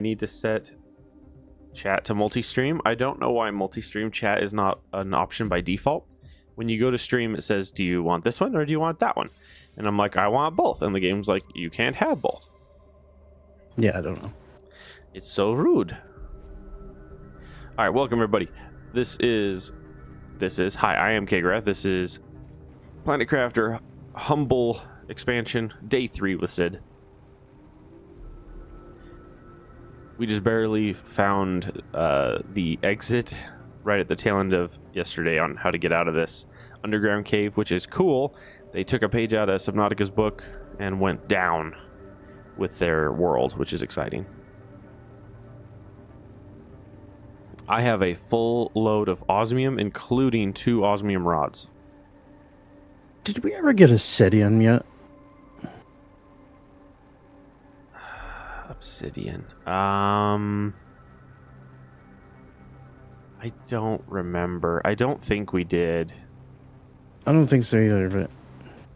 need to set chat to multi-stream. I don't know why multi-stream chat is not an option by default. When you go to stream, it says, do you want this one or do you want that one? And I'm like, I want both. And the game's like, you can't have both. Yeah, I don't know. It's so rude. All right, welcome everybody. This is hi, I am Kgrath. This is Planet Crafter Humble expansion day 3 with Sid. We just barely found the exit right at the tail end of yesterday on how to get out of this underground cave, which is cool. They took a page out of Subnautica's book and went down with their world, which is exciting. I have a full load of osmium, including 2 osmium rods. Did we ever get obsidian yet? Obsidian. I don't remember. I don't think we did. I don't think so either, but...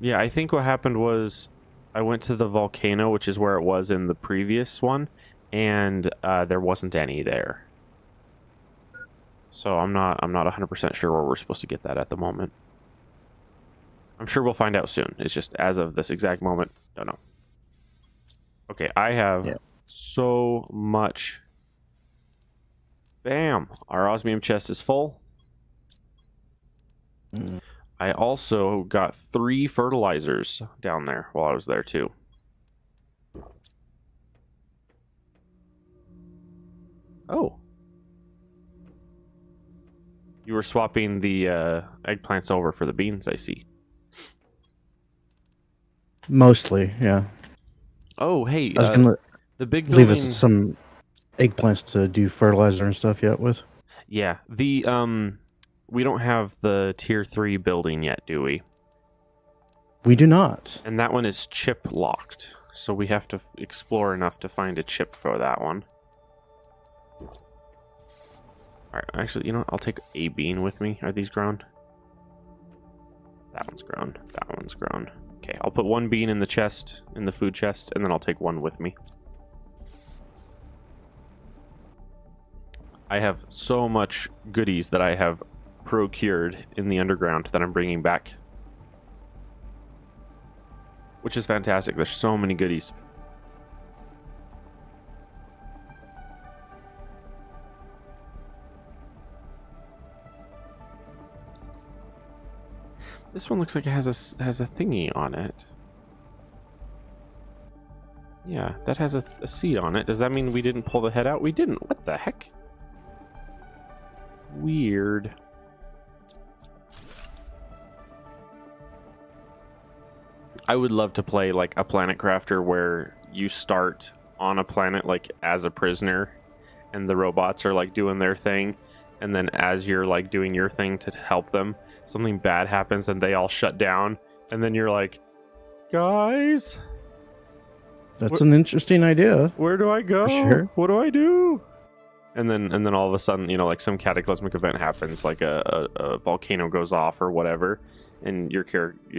Yeah, I think what happened was I went to the volcano, which is where it was in the previous one, and there wasn't any there. So I'm not 100% sure where we're supposed to get that at the moment. I'm sure we'll find out soon. It's just as of this exact moment, don't know. Okay, I have so much. Bam! Our osmium chest is full. I also got 3 fertilizers down there while I was there too. Oh. You were swapping the eggplants over for the beans, I see. Mostly, yeah. Oh, hey. I was going to the big leave building... us some eggplants to do fertilizer and stuff yet with. Yeah, the we don't have the tier 3 building yet, do we? We do not. And that one is chip locked, so we have to explore enough to find a chip for that one. Alright, actually, you know what? I'll take a bean with me. Are these grown? That one's grown. That one's grown. Okay, I'll put 1 bean in the chest, in the food chest, and then I'll take 1 with me. I have so much goodies that I have procured in the underground that I'm bringing back. Which is fantastic. There's so many goodies. This one looks like it has a thingy on it. Yeah, that has a seed on it. Does that mean we didn't pull the head out? We didn't. What the heck? Weird. I would love to play like a Planet Crafter where you start on a planet like as a prisoner and the robots are like doing their thing, and then as you're like doing your thing to help them, something bad happens and they all shut down, and then you're like, guys, that's an interesting idea. Where do I go? Sure. What do I do? And then all of a sudden, you know, like some cataclysmic event happens, like a volcano goes off or whatever, and you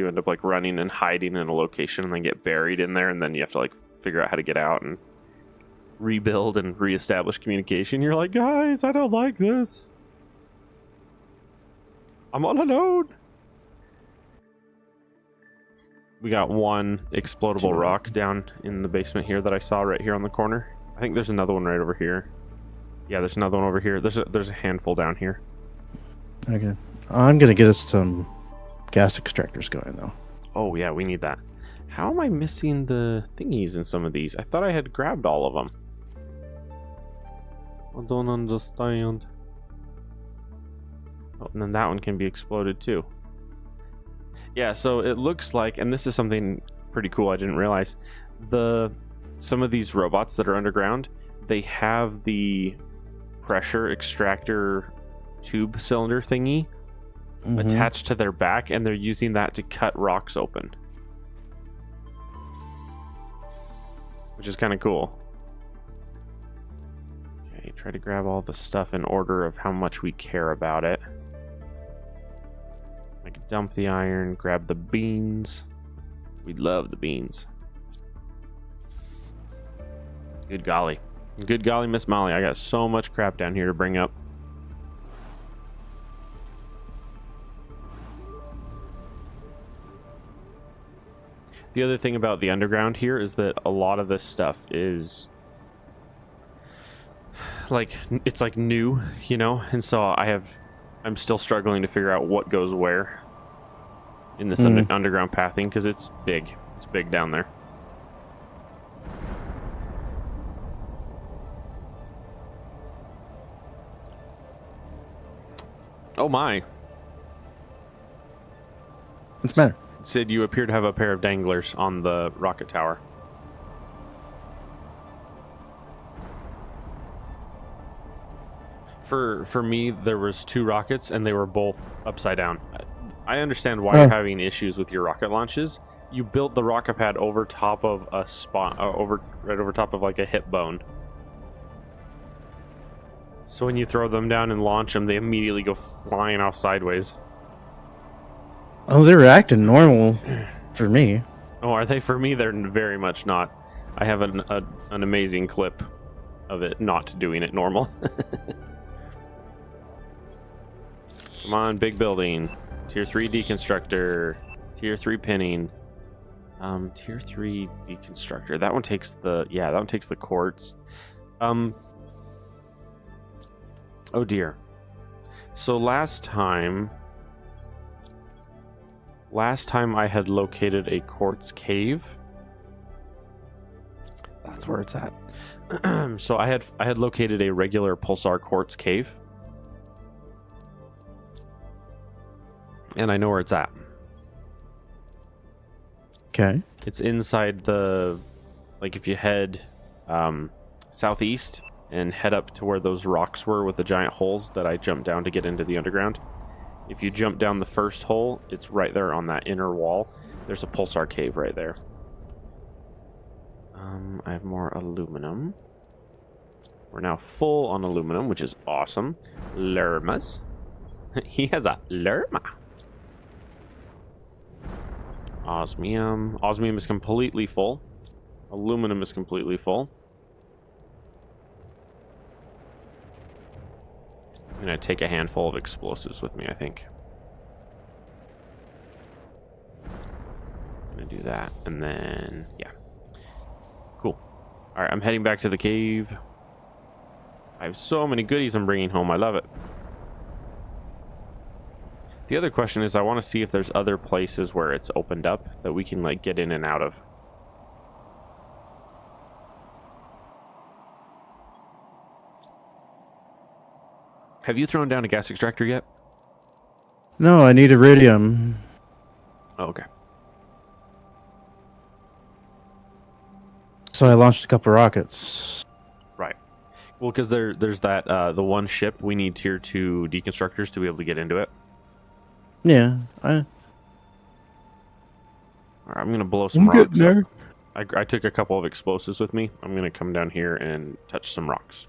end up like running and hiding in a location and then get buried in there, and then you have to like figure out how to get out and rebuild and reestablish communication. You're like, guys, I don't like this. I'm all alone. We got 1 explodable rock down in the basement here that I saw right here on the corner. I think there's another one right over here. Yeah, there's another one over here. There's a handful down here. Okay. I'm going to get us some gas extractors going, though. Oh, yeah, we need that. How am I missing the thingies in some of these? I thought I had grabbed all of them. I don't understand. Oh, and then that one can be exploded, too. Yeah, so it looks like, and this is something pretty cool I didn't realize, some of these robots that are underground, they have the pressure extractor tube cylinder thingy attached to their back, and they're using that to cut rocks open, which is kind of cool. Okay, try to grab all the stuff in order of how much we care about it. I could dump the iron, grab the beans. We love the beans. Good golly. Good golly, Miss Molly, I got so much crap down here to bring up. The other thing about the underground here is that a lot of this stuff is like, it's like new, you know, and so I'm still struggling to figure out what goes where in this underground pathing, because it's big down there. Oh my. What's the matter? Sid, you appear to have a pair of danglers on the rocket tower. For me, there was 2 rockets and they were both upside down. I understand why you're having issues with your rocket launches. You built the rocket pad over top of a spot, right over top of like a hip bone. So when you throw them down and launch them, they immediately go flying off sideways. Oh, they're acting normal for me. Oh, are they? For me, they're very much not. I have an amazing clip of it not doing it normal. Come on, big building. Tier 3 deconstructor. Tier 3 pinning. Tier 3 deconstructor. That one takes the... Yeah, that one takes the quartz. Oh dear. So last time I had located a quartz cave. That's where it's at. So I had located a regular pulsar quartz cave. And I know where it's at. Okay. It's inside the, like, if you head southeast and head up to where those rocks were with the giant holes that I jumped down to get into the underground. If you jump down the first hole, it's right there on that inner wall. There's a pulsar cave right there. I have more aluminum. We're now full on aluminum, which is awesome. Lermas. He has a lerma. Osmium. Osmium is completely full. Aluminum is completely full. I'm going to take a handful of explosives with me, I think. I'm going to do that, and then, yeah. Cool. Alright, I'm heading back to the cave. I have so many goodies I'm bringing home. I love it. The other question is, I want to see if there's other places where it's opened up that we can, like, get in and out of. Have you thrown down a gas extractor yet? No, I need iridium. Oh, okay. So I launched a couple rockets. Right. Well, because there's that, the one ship, we need tier 2 deconstructors to be able to get into it. Yeah, Alright, I'm going to blow some rocks up. I took a couple of explosives with me. I'm going to come down here and touch some rocks.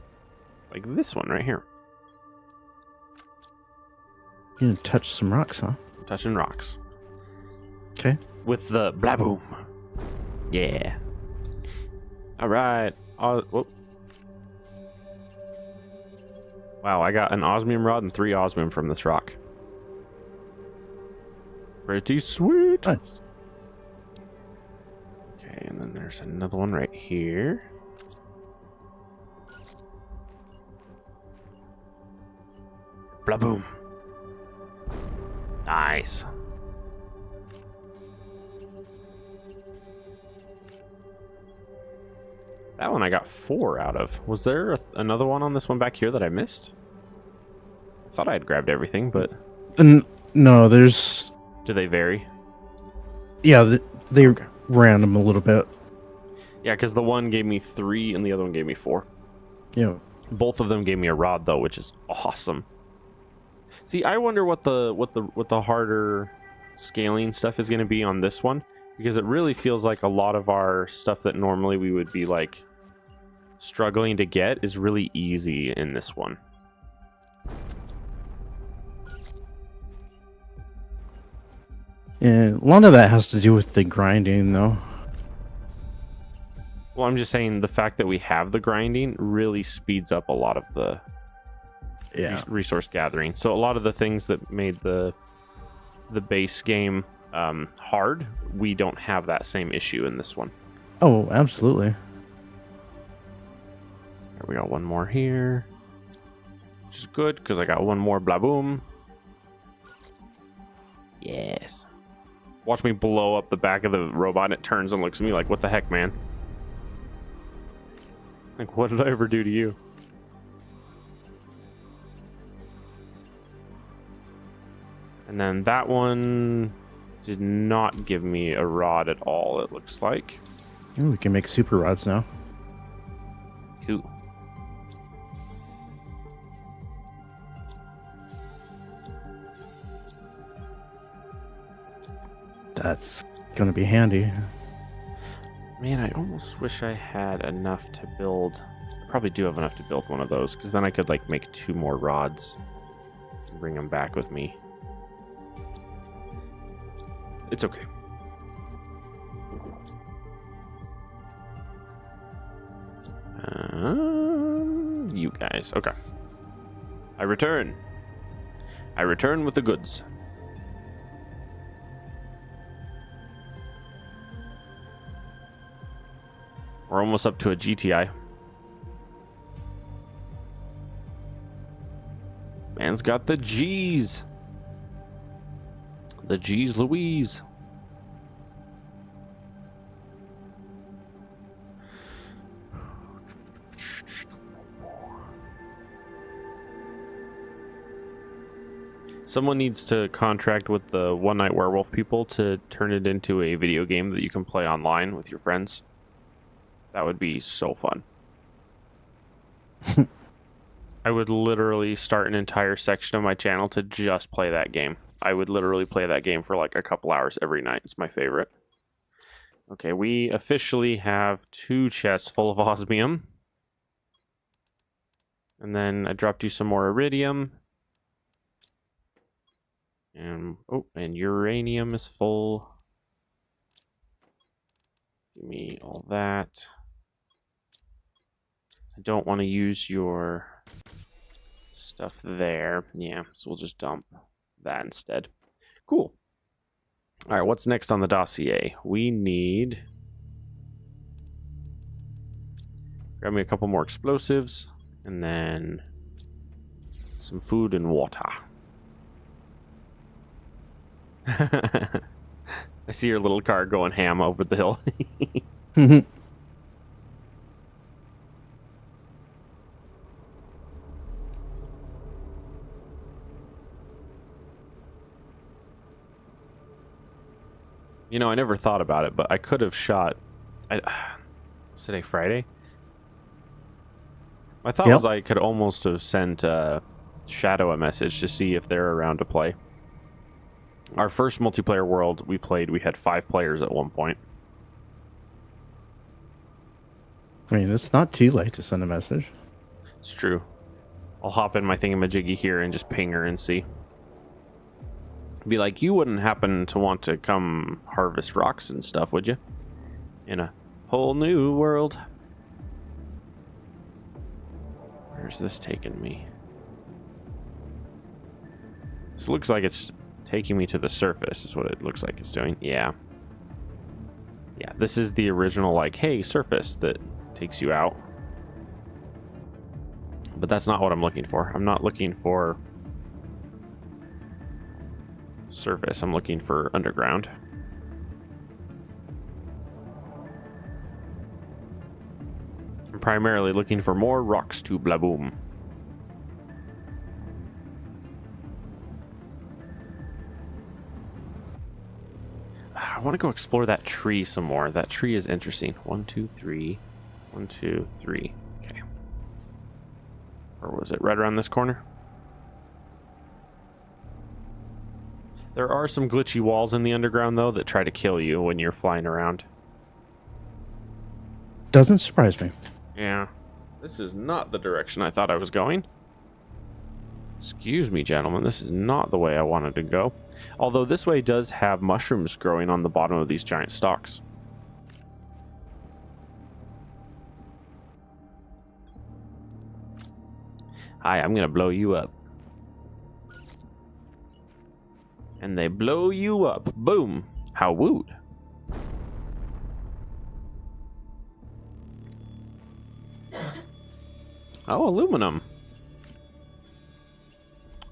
Like this one right here. You gonna touch some rocks, huh? Touching rocks. Okay. With the blaboom. Yeah. Alright. Whoop. Wow, I got an osmium rod and 3 osmium from this rock. Pretty sweet. Nice. Okay, and then there's another one right here. Blaboom. Nice. That one I got 4 out of. Was there another one on this one back here that I missed? I thought I had grabbed everything, but... No, there's... Do they vary? Yeah, they random a little bit. Yeah, because the one gave me 3 and the other one gave me 4. Yeah. Both of them gave me a rod though, which is awesome. See, I wonder what the harder scaling stuff is going to be on this one, because it really feels like a lot of our stuff that normally we would be like struggling to get is really easy in this one. Yeah, a lot of that has to do with the grinding, though. Well, I'm just saying the fact that we have the grinding really speeds up a lot of the resource gathering. So a lot of the things that made the base game hard, we don't have that same issue in this one. Oh, absolutely. We got one more here, which is good because I got one more blah boom. Yes. Watch me blow up the back of the robot and it turns and looks at me like, what the heck, man? Like, what did I ever do to you? And then that one did not give me a rod at all, it looks like. Ooh, we can make super rods now. Cool. That's gonna be handy. Man, I almost wish I had enough to build. I probably do have enough to build one of those, because then I could like make 2 more rods and bring them back with me. It's okay. You guys. Okay. I return. I return with the goods. We're almost up to a GTI. Man's got the G's. The G's Louise. Someone needs to contract with the One Night Werewolf people to turn it into a video game that you can play online with your friends. That would be so fun. I would literally start an entire section of my channel to just play that game. I would literally play that game for like a couple hours every night. It's my favorite. Okay, we officially have 2 chests full of osmium. And then I dropped you some more iridium. And uranium is full. Give me all that. I don't want to use your stuff there. Yeah, so we'll just dump that instead. Cool. All right, what's next on the dossier? We need... Grab me a couple more explosives, and then some food and water. I see your little car going ham over the hill. You know, I never thought about it, but I could have shot... was today Friday? My thought was I could almost have sent Shadow a message to see if they're around to play. Our first multiplayer world we played, we had 5 players at one point. I mean, it's not too late to send a message. It's true. I'll hop in my thingamajiggy here and just ping her and see. Be like, you wouldn't happen to want to come harvest rocks and stuff, would you? In a whole new world. Where's this taking me? This looks like it's taking me to the surface, is what it looks like it's doing. Yeah. Yeah, this is the original, like, hey, surface that takes you out. But that's not what I'm looking for. I'm not looking for surface. I'm looking for underground. I'm primarily looking for more rocks to blaboom. I want to go explore that tree some more. That tree is interesting. 1, 2, 3. 1, 2, 3. Okay. Or was it right around this corner? There are some glitchy walls in the underground, though, that try to kill you when you're flying around. Doesn't surprise me. Yeah. This is not the direction I thought I was going. Excuse me, gentlemen. This is not the way I wanted to go. Although this way does have mushrooms growing on the bottom of these giant stalks. Hi, I'm gonna blow you up. And they blow you up. Boom. How wooed. Oh, aluminum.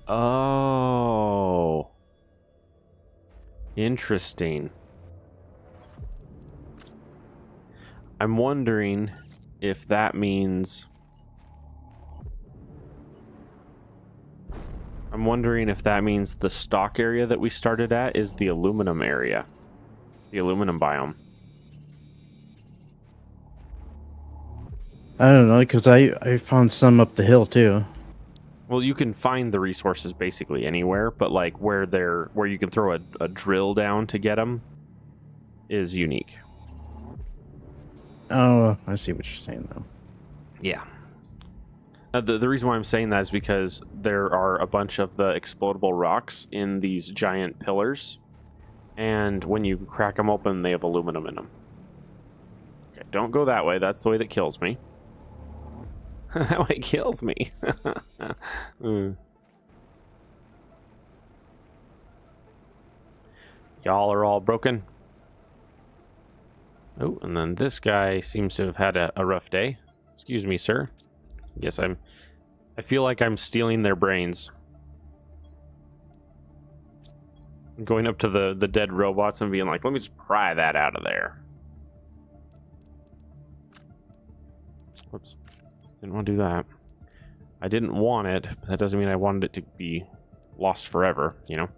Oh. Interesting. I'm wondering if that means... the stock area that we started at is the aluminum area. The aluminum biome. I don't know, because I found some up the hill too. Well, you can find the resources basically anywhere, but like where you can throw a drill down to get them is unique. Oh, I see what you're saying though. Yeah. The reason why I'm saying that is because there are a bunch of the explodable rocks in these giant pillars, and when you crack them open, they have aluminum in them. Okay, don't go that way. That's the way that kills me. That way kills me. Y'all are all broken. Oh, and then this guy seems to have had a rough day. Excuse me, sir. Yes, I feel like I'm stealing their brains. I'm going up to the dead robots and being like, let me just pry that out of there. Whoops. Didn't want to do that. I didn't want it, but that doesn't mean I wanted it to be lost forever, you know?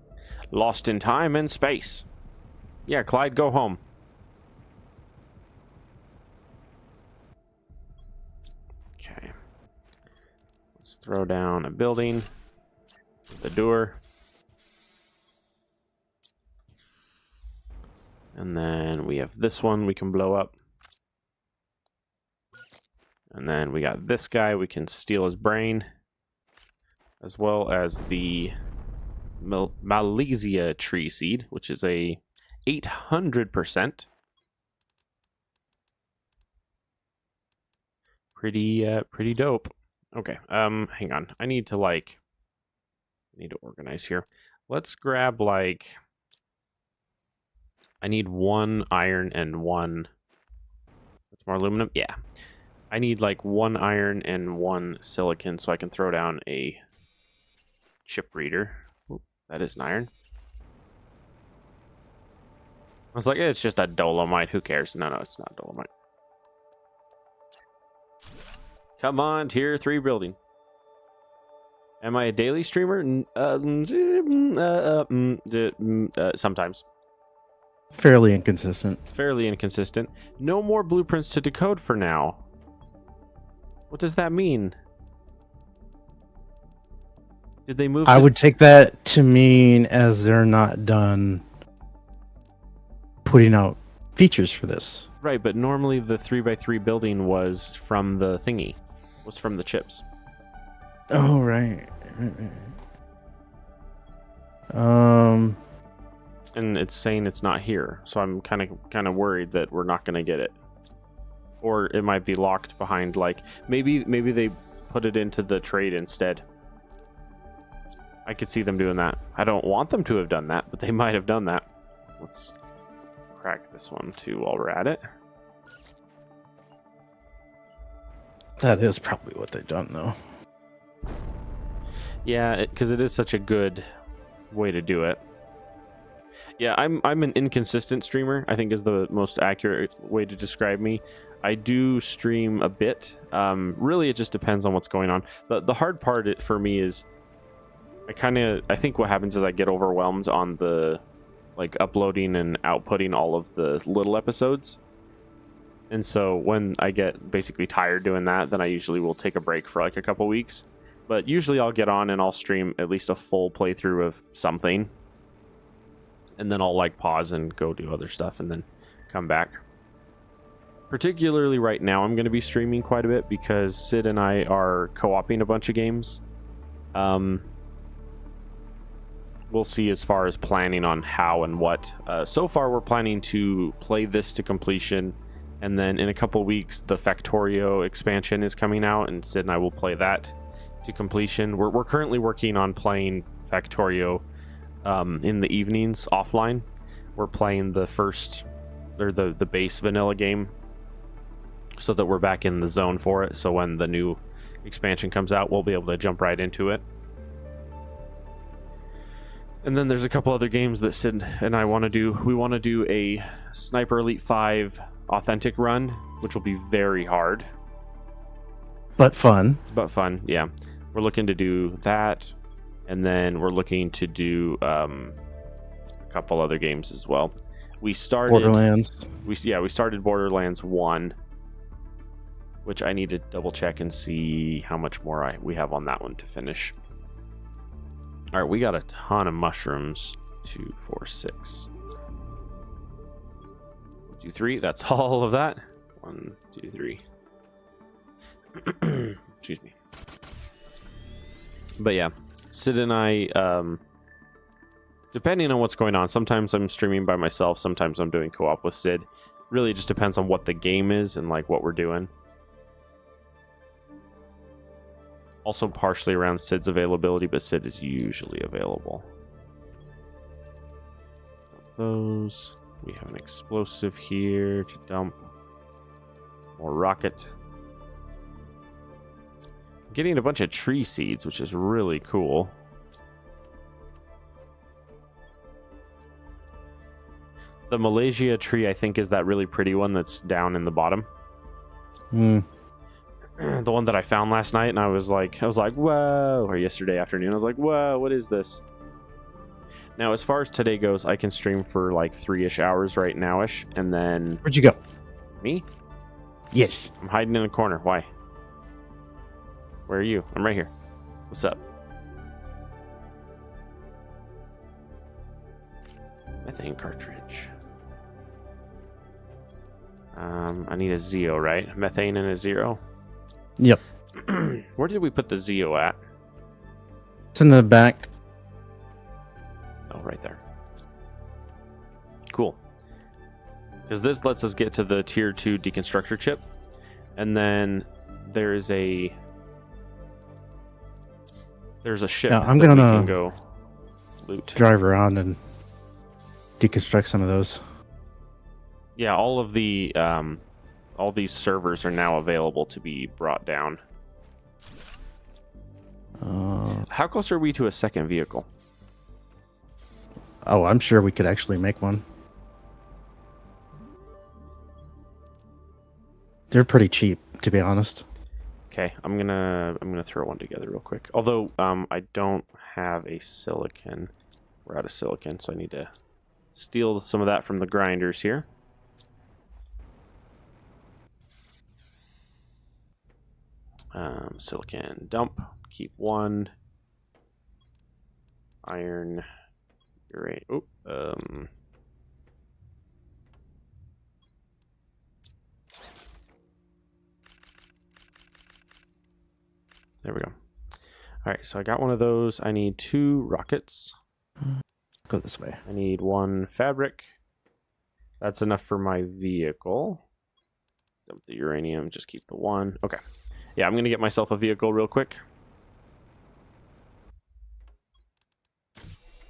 Lost in time and space. Yeah, Clyde, go home. Okay. Let's throw down a building with the door. And then we have this one we can blow up. And then we got this guy, we can steal his brain. As well as the Malaysia tree seed, which is a 800%. Pretty dope. Okay, hang on. I need to organize here. Let's grab I need 1 iron and 1. That's more aluminum. Yeah. I need 1 iron and 1 silicon so I can throw down a chip reader. Ooh, that is an iron. I was like, it's just a dolomite. Who cares? No, it's not dolomite. Come on, tier 3 building. Am I a daily streamer? Sometimes. Fairly inconsistent. Fairly inconsistent. No more blueprints to decode for now. What does that mean? Did they move? I would take that to mean as they're not done putting out features for this. Right, but normally the 3x3 building was from the thingy. Was from the chips. Oh, right. And it's saying it's not here, so I'm kind of worried that we're not going to get it. Or it might be locked behind, maybe they put it into the trade instead. I could see them doing that. I don't want them to have done that, but they might have done that. Let's crack this one too while we're at it. That is probably what they've done, though. Yeah, because it is such a good way to do it. Yeah, I'm an inconsistent streamer, I think is the most accurate way to describe me. I do stream a bit. Really, it just depends on what's going on. The hard part for me is I think what happens is I get overwhelmed on the uploading and outputting all of the little episodes. And so when I get basically tired doing that, then I usually will take a break for a couple weeks. But usually I'll get on and I'll stream at least a full playthrough of something. And then I'll pause and go do other stuff and then come back. Particularly right now, I'm going to be streaming quite a bit because Sid and I are co-oping a bunch of games. We'll see as far as planning on how and what. So far, we're planning to play this to completion. And then in a couple weeks, the Factorio expansion is coming out, and Sid and I will play that to completion. We're currently working on playing Factorio in the evenings offline. We're playing the first, or the base vanilla game, so that we're back in the zone for it. So when the new expansion comes out, we'll be able to jump right into it. And then there's a couple other games that Sid and I want to do. We want to do a Sniper Elite 5 authentic run, which will be very hard. But fun. But fun, yeah. We're looking to do that. And then we're looking to do a couple other games as well. We started... Borderlands. We started Borderlands 1, which I need to double check and see how much more we have on that one to finish. All right, we got a ton of mushrooms. 2, 4, 6. 1, 2, 3. That's all of that. 1, 2, 3. Excuse me. But yeah, Sid and I, depending on what's going on, sometimes I'm streaming by myself, sometimes I'm doing co-op with Sid. Really just depends on what the game is and like what we're doing. Also partially around Sid's availability, but Sid is usually available. Those. We have an explosive here to dump. More rocket. Getting a bunch of tree seeds, which is really cool. The Malaysia tree, I think, is that really pretty one that's down in the bottom. The one that I found last night, and I was like, whoa, or yesterday afternoon, I was like, whoa, what is this? Now, as far as today goes, I can stream for like 3-ish hours right now-ish, and then... Where'd you go? Me? Yes. I'm hiding in a corner. Why? Where are you? I'm right here. What's up? Methane cartridge. I need a Zeo, right? Methane and a 0? Yep. Where did we put the Zeo at? It's in the back. Oh, right there. Cool. Because this lets us get to the tier 2 deconstructor chip. And then there's a ship I'm that we gonna can go loot. Drive around and deconstruct some of those. Yeah, all of the all these servers are now available to be brought down. How close are we to a second vehicle? Oh, I'm sure we could actually make one. They're pretty cheap, to be honest. Okay, I'm gonna throw one together real quick. Although I don't have a silicon. We're out of silicon, so I need to steal some of that from the grinders here. Silicon dump. Keep 1. Iron. Uranium. There we go. All right, so I got one of those. I need 2 rockets. Go this way. I need 1 fabric. That's enough for my vehicle. Dump the uranium, just keep the 1. Okay. Yeah, I'm going to get myself a vehicle real quick.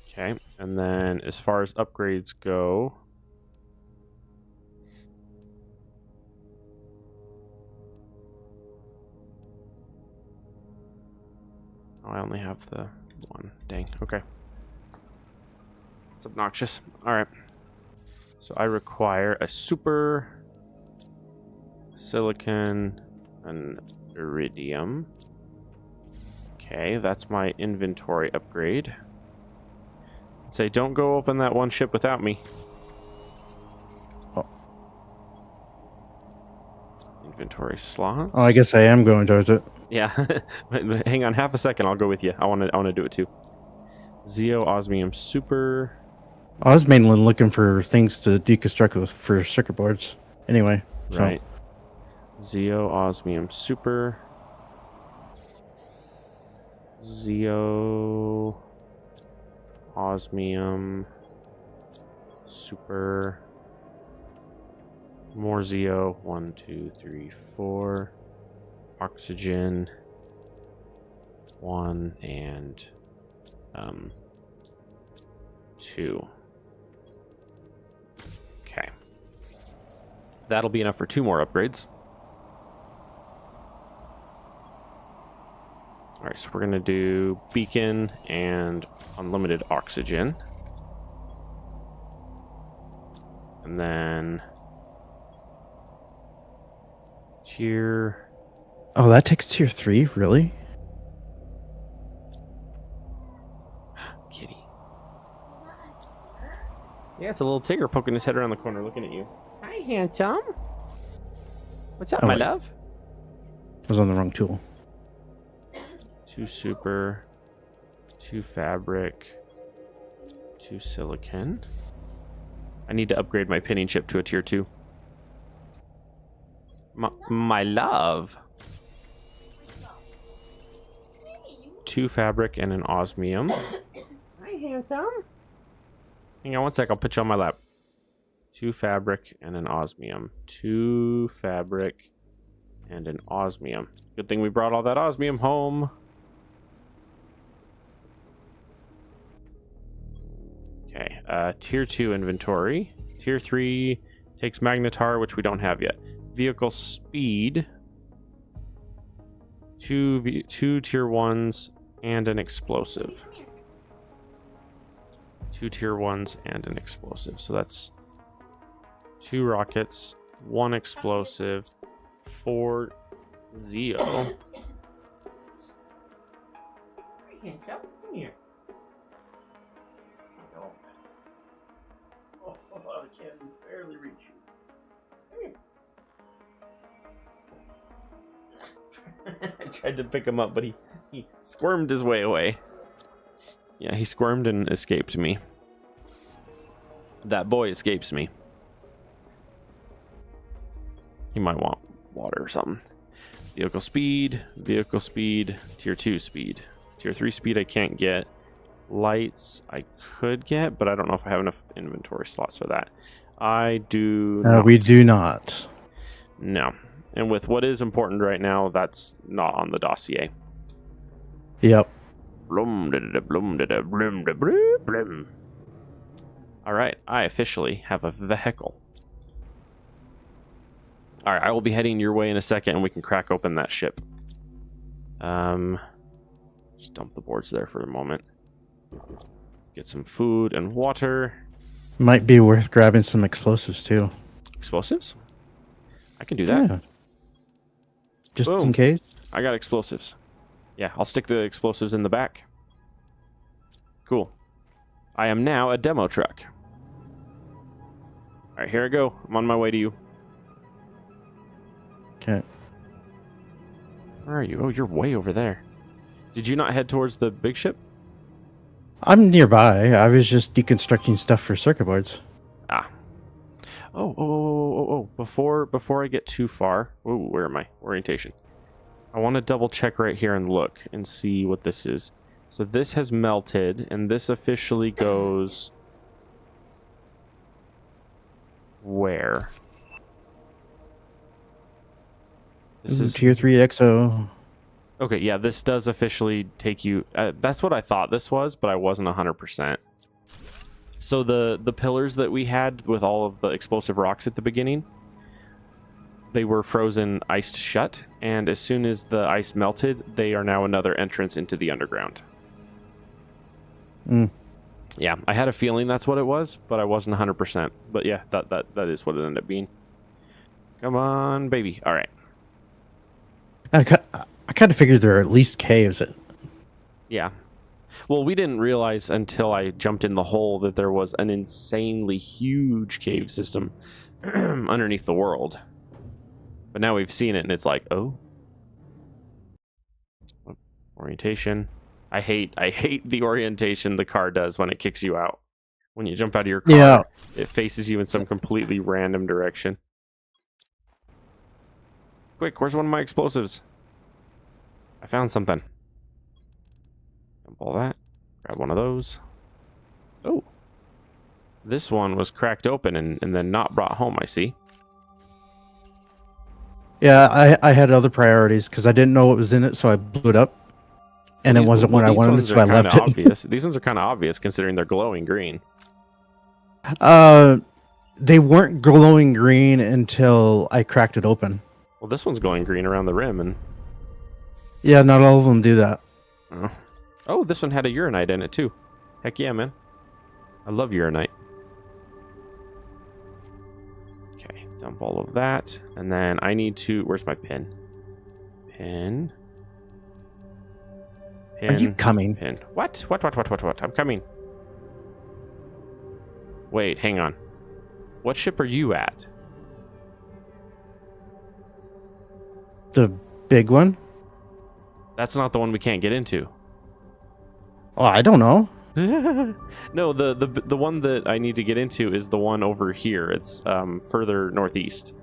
Okay, and then as far as upgrades go... Oh, I only have the 1. Dang, okay. It's obnoxious. Alright. So I require a super... silicon... and iridium. Okay, that's my inventory upgrade. Say, don't go open that one ship without me. Oh. Inventory slots. Oh, I guess I am going towards it. Yeah. Hang on half a second, I'll go with you. I wanna do it too. Zeo Osmium Super. I was mainly looking for things to deconstruct for circuit boards. Anyway. So. Right. Zeo Osmium Super. Zeo Osmium Super. More Zeo. 1, 2, 3, 4. Oxygen. 1 and 2. Okay. That'll be enough for 2 more upgrades. Alright, so we're going to do beacon and unlimited oxygen. And then tier... Oh, that takes tier 3? Really? Kitty. Yeah, it's a little tigger poking his head around the corner looking at you. Hi, handsome. What's up, Oh, my wait. love? I was on the wrong tool. 2 super, 2 fabric, 2 silicon. I need to upgrade my pinning chip to a tier 2. My love. 2 fabric and an osmium. Hi, handsome. Hang on one sec, I'll put you on my lap. 2 fabric and an osmium. 2 fabric and an osmium. Good thing we brought all that osmium home. Okay, tier 2 inventory. Tier 3 takes magnetar, which we don't have yet. Vehicle speed. 2 tier 1s and an explosive. 2 tier 1s and an explosive. So that's 2 rockets, 1 explosive, 4 Zeo. Come here. Oh, I can barely reach you. I tried to pick him up, but he squirmed his way away. Yeah, he squirmed and escaped me. That boy escapes me. He might want water or something. Vehicle speed, tier 2 speed. Tier 3 speed I can't get. Lights I could get, but I don't know if I have enough inventory slots for that. I do not. We do not. No. And with what is important right now, that's not on the dossier. Yep. Blum, da, da, blum, da, da, blum, da, blum, blum. All right, I officially have a vehicle. All right, I will be heading your way in a second, and we can crack open that ship. Just dump the boards there for a moment. Get some food and water. Might be worth grabbing some explosives too. Explosives? I can do that. Yeah. Just Boom. in case. I got explosives. Yeah, I'll stick the explosives in the back. Cool. I am now a demo truck. All right, here I go. I'm on my way to you. Okay. Where are you? Oh, you're way over there. Did you not head towards the big ship? I'm nearby. I was just deconstructing stuff for circuit boards. Ah. Oh. Before I get too far. Oh, where am I? Orientation. I want to double check right here and look and see what this is. So this has melted, and this officially goes... where? This is tier 3 XO. Okay, yeah, this does officially take you... that's what I thought this was, but I wasn't 100%. So the pillars that we had with all of the explosive rocks at the beginning, they were frozen, iced shut, and as soon as the ice melted, they are now another entrance into the underground. Yeah, I had a feeling that's what it was, but I wasn't 100%. But yeah, that is what it ended up being. Come on, baby. All right. I kind of figured there are at least caves. Yeah. Well, we didn't realize until I jumped in the hole that there was an insanely huge cave system underneath the world. But now we've seen it, and it's like, oh. Orientation. I hate the orientation the car does when it kicks you out. When you jump out of your car, Yeah. It faces you in some completely random direction. Quick, where's one of my explosives? I found something. Dump all that. Grab one of those. Oh. This one was cracked open and then not brought home, I see. Yeah, I had other priorities because I didn't know what was in it, so I blew it up. and it wasn't what I these wanted, ones so I are kind left of it. obvious. These ones are kind of obvious considering they're glowing green. They weren't glowing green until I cracked it open. Well, this one's glowing green around the rim, and Yeah, not all of them do that. oh, this one had a uranite in it too. Heck yeah, man! I love uranite. Okay, dump all of that, and then I need to. Where's my pin? Pin. Are you coming? Pin. What? What? I'm coming. Wait, hang on. What ship are you at? The big one? That's not the one we can't get into. Oh, I don't know. No, the one that I need to get into is the one over here. It's further northeast.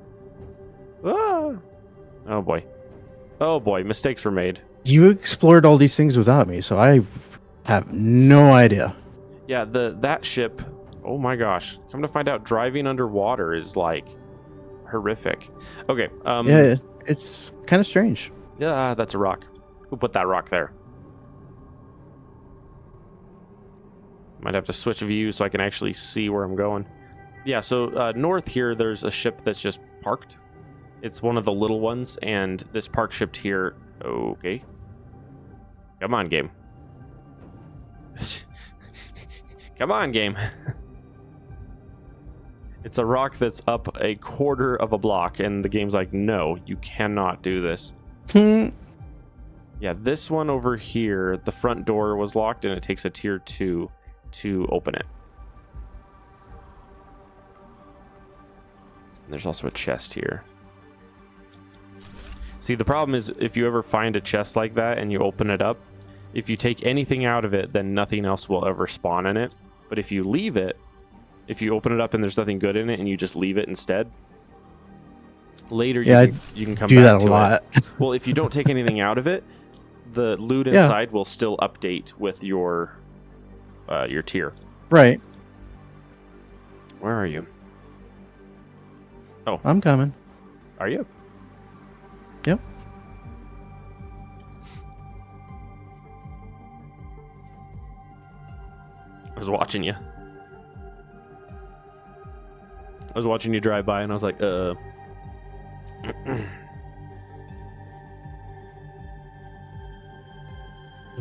Ah! Oh boy, mistakes were made. You explored all these things without me, so I have no idea. Yeah, that ship. Oh my gosh! Come to find out, driving underwater is like horrific. Okay. Yeah, it's kind of strange. Yeah, that's a rock. Who put that rock there? Might have to switch view so I can actually see where I'm going. Yeah, so north here, there's a ship that's just parked. It's one of the little ones, and this park ship here... Okay. Come on, game. Come on, game. It's a rock that's up a quarter of a block, and the game's like, no, you cannot do this. Yeah, this one over here, the front door was locked, and it takes a tier 2 to open it. And there's also a chest here. See, the problem is if you ever find a chest like that and you open it up, if you take anything out of it, then nothing else will ever spawn in it. But if you leave it, if you open it up and there's nothing good in it and you just leave it instead, later you can come do back that a to lot. it. Well, if you don't take anything out of it, the loot inside will still update with your tier. Right. Where are you? Oh, I'm coming. are you? Yep. I was watching you. I was watching you drive by, and I was like, There's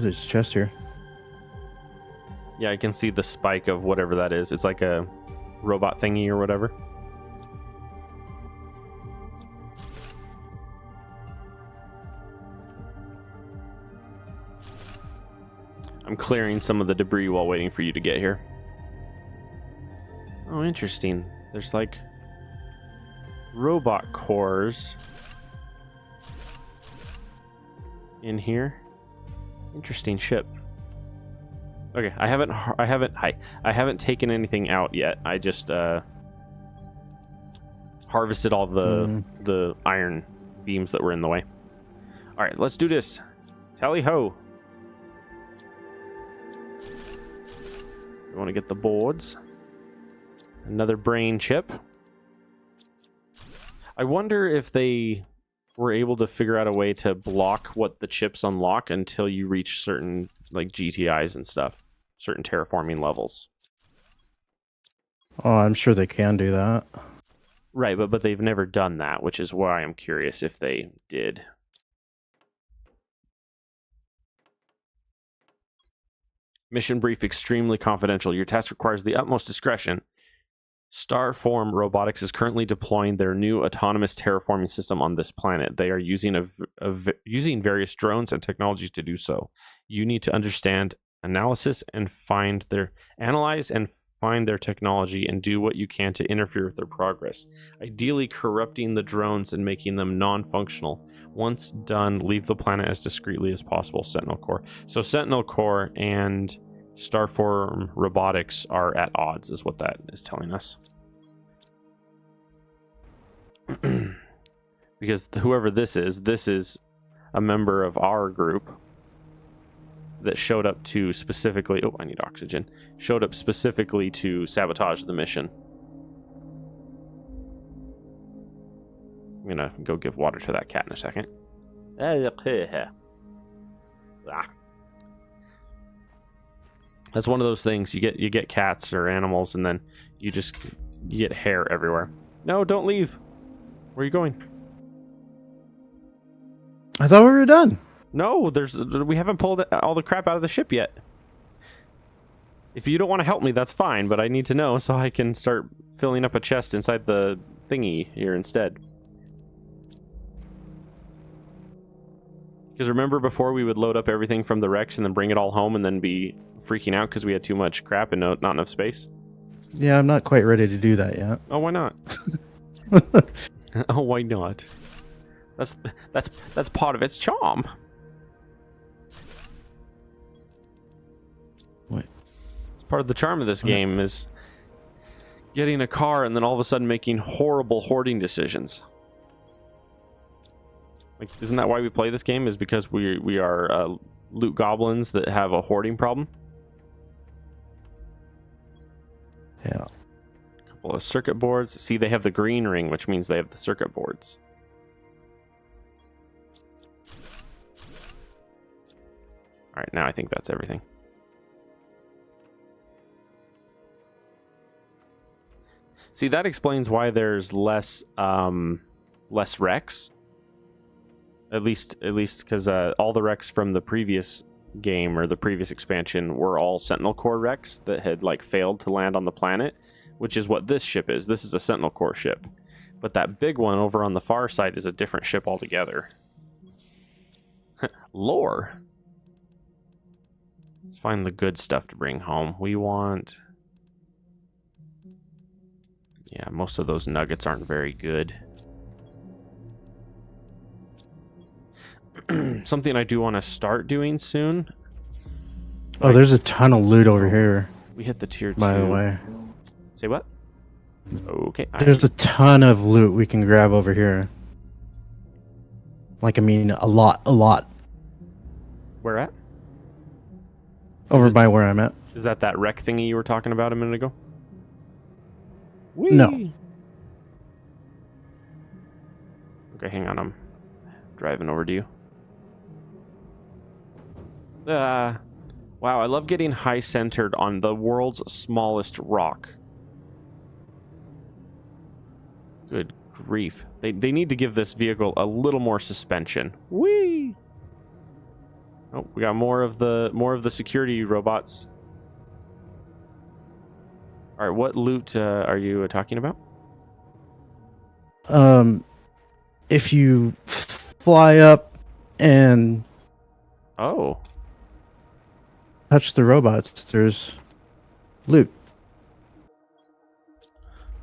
a chest here. Yeah, I can see the spike of whatever that is. It's like a robot thingy or whatever. I'm clearing some of the debris while waiting for you to get here. Oh, interesting. There's like robot cores in here. Interesting ship. Okay, I haven't taken anything out yet. I just harvested all the iron beams that were in the way. All right, let's do this. Tally ho. We want to get the boards. Another brain chip. I wonder if they were able to figure out a way to block what the chips unlock until you reach certain like GTIs and stuff, certain terraforming levels. Oh, I'm sure they can do that. Right, but they've never done that, which is why I'm curious if they did. Mission brief extremely confidential. Your task requires the utmost discretion. Starform Robotics is currently deploying their new autonomous terraforming system on this planet. They are using using various drones and technologies to do so. You need to understand, analyze and find their technology and do what you can to interfere with their progress. Ideally corrupting the drones and making them non-functional. Once done, leave the planet as discreetly as possible. Sentinel Core. So Sentinel Core and Starform Robotics are at odds, is what that is telling us. Because whoever this is a member of our group that showed up to specifically... Oh, I need oxygen. Showed up specifically to sabotage the mission. I'm gonna go give water to that cat in a second. That's one of those things. You get cats or animals, and then you get hair everywhere. No, don't leave. Where are you going? I thought we were done. No, we haven't pulled all the crap out of the ship yet. If you don't want to help me, that's fine, but I need to know so I can start filling up a chest inside the thingy here instead. Because remember before we would load up everything from the wrecks and then bring it all home and then be freaking out because we had too much crap and not enough space? Yeah, I'm not quite ready to do that yet. Oh, why not? Oh, why not? That's part of its charm. What? It's part of the charm of this game is getting a car and then all of a sudden making horrible hoarding decisions. Like, isn't that why we play this game? Is because we are loot goblins that have a hoarding problem? Yeah. A couple of circuit boards. See, they have the green ring, which means they have the circuit boards. Alright, now I think that's everything. See, that explains why there's less wrecks. At least because all the wrecks from the previous game or the previous expansion were all Sentinel Core wrecks that had like failed to land on the planet, which is what this ship is. This is a Sentinel Core ship. But that big one over on the far side is a different ship altogether. Lore. Let's find the good stuff to bring home. We want... Yeah, most of those nuggets aren't very good. Something I do want to start doing soon. Oh, there's a ton of loot over here. We hit the tier 2. By the way. Say what? Okay. There's a ton of loot we can grab over here. Like, I mean, a lot. Where at? Over by where I'm at. Is that wreck thingy you were talking about a minute ago? Whee! No. Okay, hang on. I'm driving over to you. Wow, I love getting high-centered on the world's smallest rock. Good grief. They need to give this vehicle a little more suspension. Whee! Oh, we got more of the security robots. All right, what loot are you talking about? If you fly up and touch the robots, there's loot.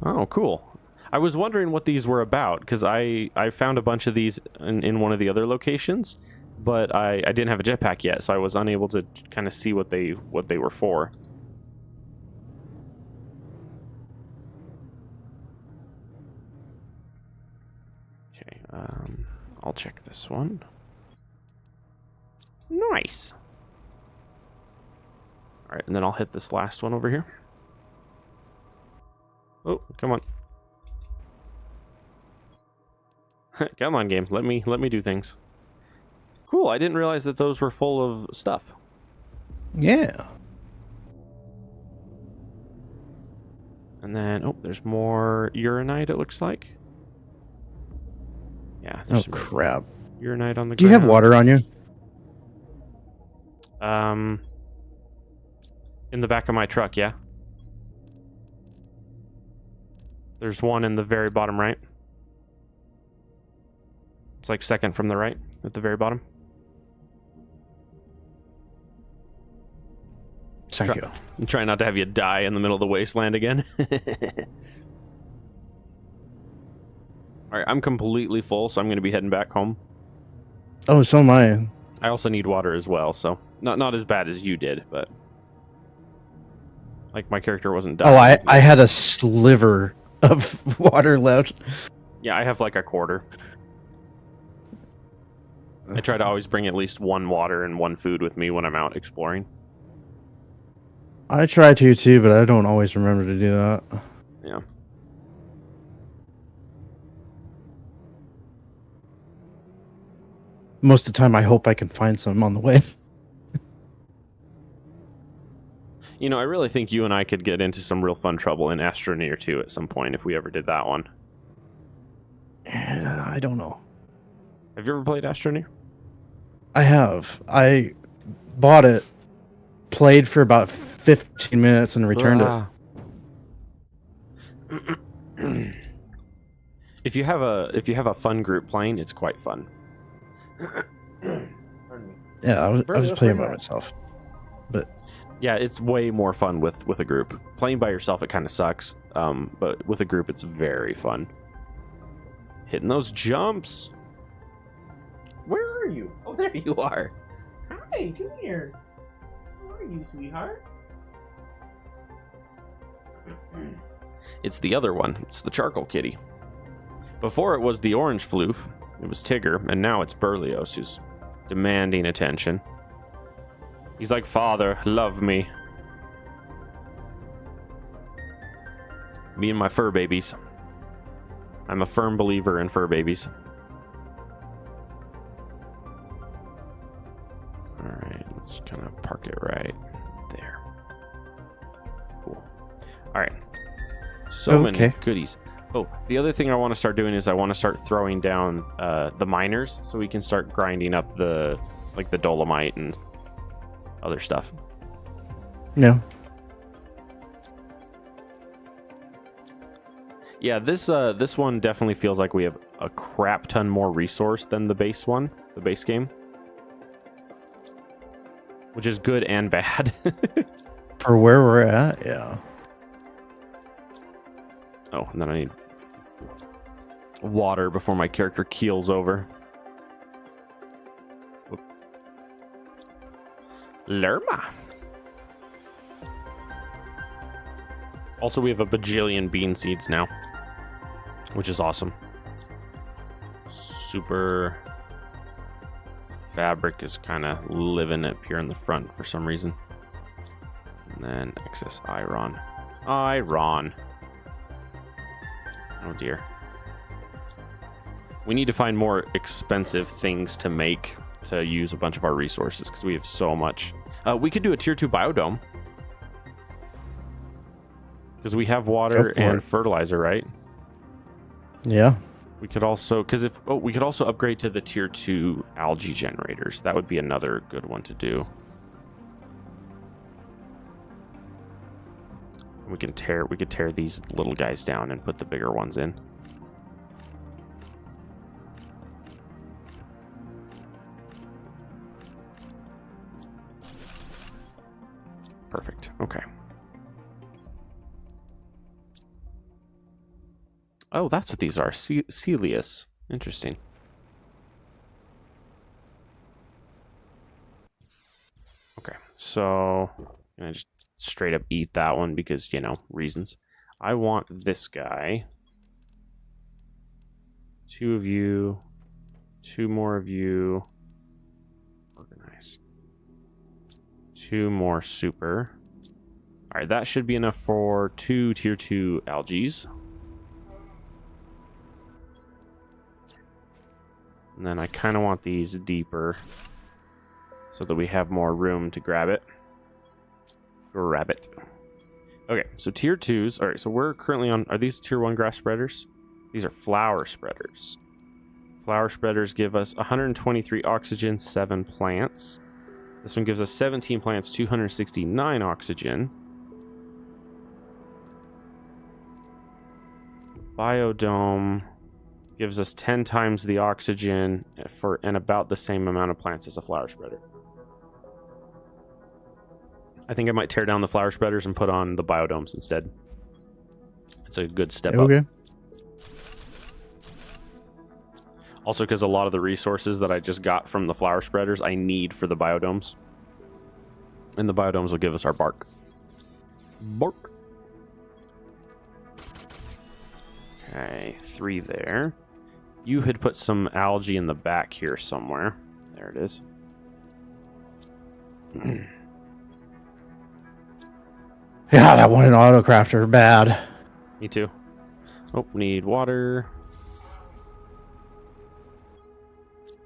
Oh, cool. I was wondering what these were about because I found a bunch of these in one of the other locations, but I didn't have a jetpack yet, so I was unable to kind of see what they were for. Okay, I'll check this one. Nice. All right, and then I'll hit this last one over here. Oh, come on. Come on, game. Let me do things. Cool. I didn't realize that those were full of stuff. Yeah. And then, oh, there's more uranite, it looks like. Yeah. Oh, crap. Uranite on the ground. Do you have water on you? In the back of my truck, yeah. There's one in the very bottom right. It's like second from the right at the very bottom. Thank you. I'm trying not to have you die in the middle of the wasteland again. Alright, I'm completely full, so I'm going to be heading back home. Oh, so am I. I also need water as well, so not as bad as you did, but like my character wasn't dying. Oh, I had a sliver of water left. Yeah, I have like a quarter. I try to always bring at least one water and one food with me when I'm out exploring. I try to too, but I don't always remember to do that. Yeah. Most of the time, I hope I can find some on the way. You know, I really think you and I could get into some real fun trouble in Astroneer 2 at some point if we ever did that one. I don't know. Have you ever played Astroneer? I have. I bought it, played for about 15 minutes, and returned it. If you have a fun group playing, it's quite fun. Yeah, I was playing by myself, but yeah, it's way more fun with a group. Playing by yourself, it kind of sucks. But with a group, it's very fun. Hitting those jumps. Where are you? Oh, there you are. Hi, come here. How are you, sweetheart? It's the other one. It's the charcoal kitty. Before it was the orange floof. It was Tigger, and now it's Berlioz who's demanding attention. He's like, "Father, love me." Me and my fur babies. I'm a firm believer in fur babies. Alright, let's kind of park it right there. Cool. Alright. So many goodies. Oh, the other thing I want to start doing is I want to start throwing down the miners so we can start grinding up the dolomite and other stuff. No. Yeah, this one definitely feels like we have a crap ton more resource than the base one, the base game. Which is good and bad. For where we're at, yeah. Oh, and then I need water before my character keels over. Whoop. Lerma. Also, we have a bajillion bean seeds now, which is awesome. Super fabric is kind of living up here in the front for some reason. And then excess iron. Iron. Oh dear. We need to find more expensive things to make to use a bunch of our resources because we have so much. We could do a tier 2 biodome. Because we have water and fertilizer, right? Yeah. We could also, we could also upgrade to the tier 2 algae generators. That would be another good one to do. We could tear these little guys down and put the bigger ones in. Perfect. Okay. Oh, that's what these are. Celius. Interesting. Okay, so I'm gonna just straight up eat that one because, you know, reasons. I want this guy. 2 of you. 2 more of you. Organize. 2 more super. Alright, that should be enough for 2 tier 2 algaes. And then I kind of want these deeper so that we have more room to grab it. Grab it. Okay, so tier 2s. Alright, so we're currently on... Are these tier 1 grass spreaders? These are flower spreaders. Flower spreaders give us 123 oxygen, 7 plants. This one gives us 17 plants, 269 oxygen. Biodome gives us 10 times the oxygen and about the same amount of plants as a flower spreader. I think I might tear down the flower spreaders and put on the biodomes instead. It's a good step up. Also, because a lot of the resources that I just got from the flower spreaders, I need for the biodomes. And the biodomes will give us our bark. Bark. Okay, 3 there. You had put some algae in the back here somewhere. There it is. Yeah, that one in autocrafter, bad. Me too. Oh, need water.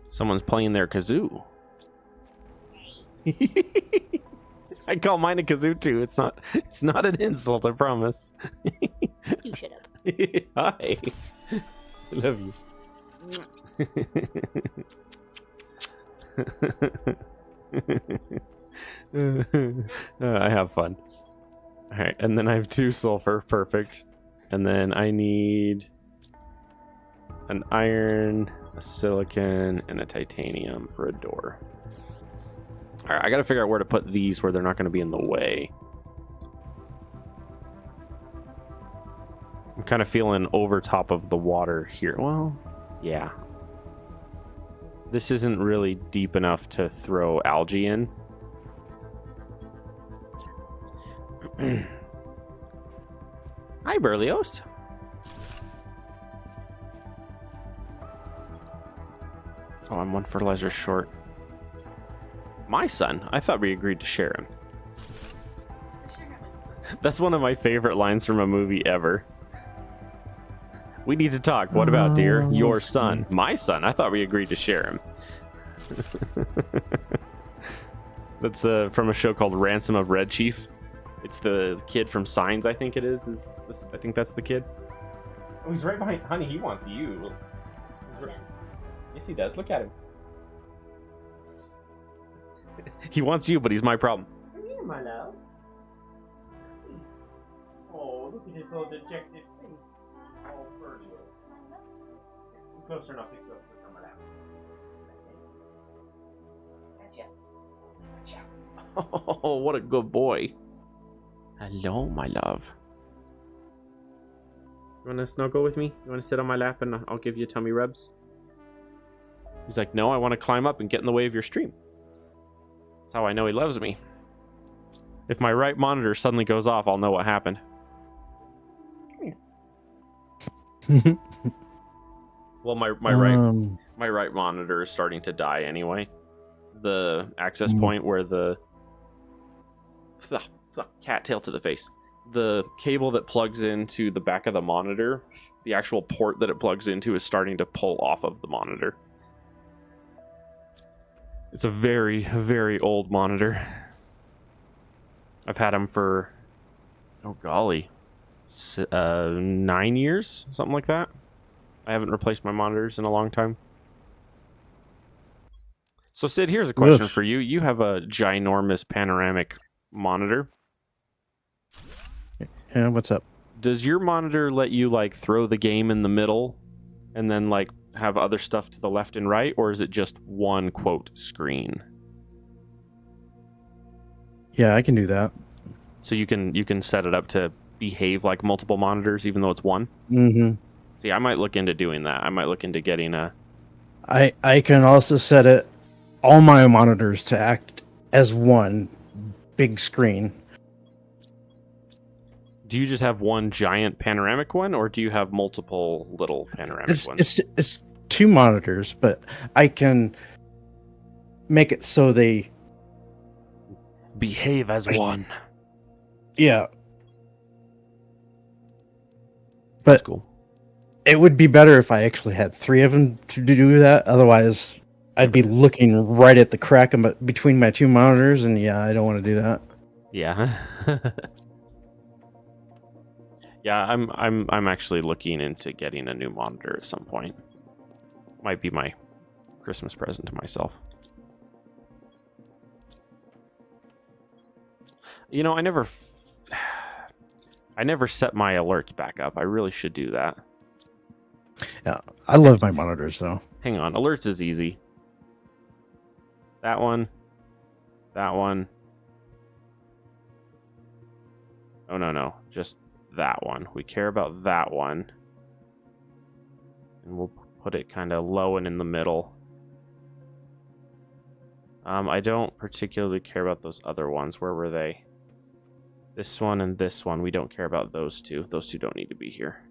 Someone's playing their kazoo. I call mine a kazoo too. It's not an insult, I promise. You shut up. Hi. I love you. I have fun. Alright, and then I have 2 sulfur. Perfect. And then I need an iron, a silicon, and a titanium for a door. Alright, I gotta figure out where to put these where they're not going to be in the way. I'm kind of feeling over top of the water here. Well, yeah. This isn't really deep enough to throw algae in. Hi, Berlioz. Oh, I'm 1 fertilizer short. My son? I thought we agreed to share him. That's one of my favorite lines from a movie ever. We need to talk. What about, dear? Your son. My son? I thought we agreed to share him. That's from a show called Ransom of Red Chief. It's the kid from Signs, I think it is. I think that's the kid. Oh, he's right behind. Honey, he wants you. Yes, he does. Look at him. He wants you, but he's my problem. Come here, my love. Oh, look at his little dejected face. Oh, birdie. Closer enough to go from my lap. Gotcha. Oh, what a good boy. Hello, my love. You want to snuggle with me? You want to sit on my lap and I'll give you tummy rubs? He's like, no, I want to climb up and get in the way of your stream. That's how I know he loves me. If my right monitor suddenly goes off, I'll know what happened. Come here. Well, my right monitor is starting to die anyway. The access point where the cattail to the face. The cable that plugs into the back of the monitor, the actual port that it plugs into, is starting to pull off of the monitor. It's a very, very old monitor. I've had them for, oh golly, 9 years, something like that. I haven't replaced my monitors in a long time. So Sid, here's a question for you. You have a ginormous panoramic monitor. Yeah, what's up? Does your monitor let you like throw the game in the middle and then like have other stuff to the left and right, or is it just one quote screen? Yeah, I can do that. So you can set it up to behave like multiple monitors even though it's one? Mm-hmm. See, I might look into doing that. I might look into getting a... I can also set it all my monitors to act as one big screen. Do you just have one giant panoramic one, or do you have multiple little panoramic ones? It's 2 monitors, but I can make it so they behave as one. Yeah. But that's cool. It would be better if I actually had 3 of them to do that. Otherwise, I'd be looking right at the crack between my 2 monitors, and yeah, I don't want to do that. Yeah. Yeah, I'm actually looking into getting a new monitor at some point. Might be my Christmas present to myself. You know, I never set my alerts back up. I really should do that. Yeah, I love my monitors though. Hang on, alerts is easy. That one. That one. Oh, no. Just that one. We care about that one. And we'll put it kind of low and in the middle. I don't particularly care about those other ones. Where were they? This one and this one. We don't care about those two. Those two don't need to be here.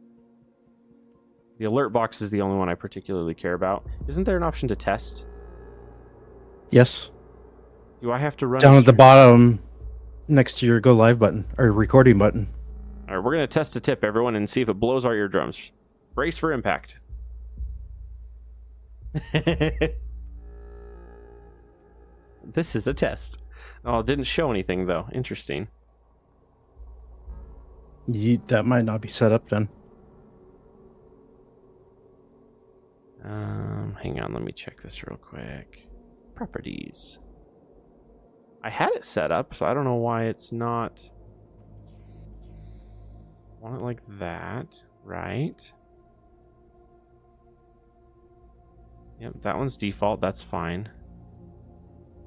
The alert box is the only one I particularly care about. Isn't there an option to test? Yes. Do I have to run down at the bottom next to your go live button or recording button? All right, we're going to test a tip, everyone, and see if it blows our eardrums. Brace for impact. This is a test. Oh, it didn't show anything though. Interesting. That might not be set up then. Hang on, let me check this real quick. Properties. I had it set up, so I don't know why it's not. I want it like that, right? Yep, that one's default. That's fine.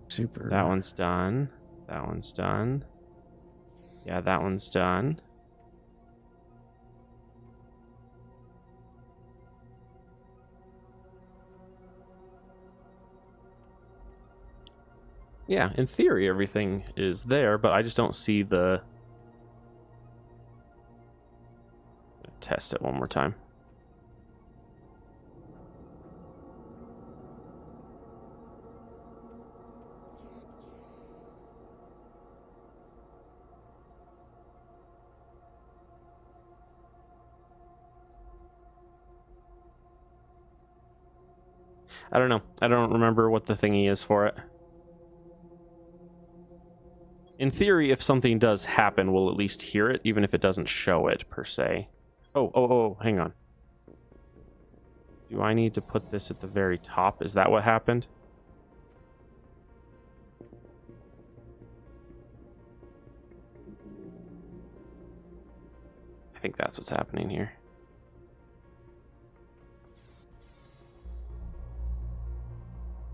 Super. That one's done. That one's done. Yeah, that one's done. Yeah, in theory, everything is there, but I just don't see the... Test it one more time. I don't know. I don't remember what the thingy is for it. In theory, if something does happen, we'll at least hear it, even if it doesn't show it, per se. Oh, hang on. Do I need to put this at the very top? Is that what happened? I think that's what's happening here.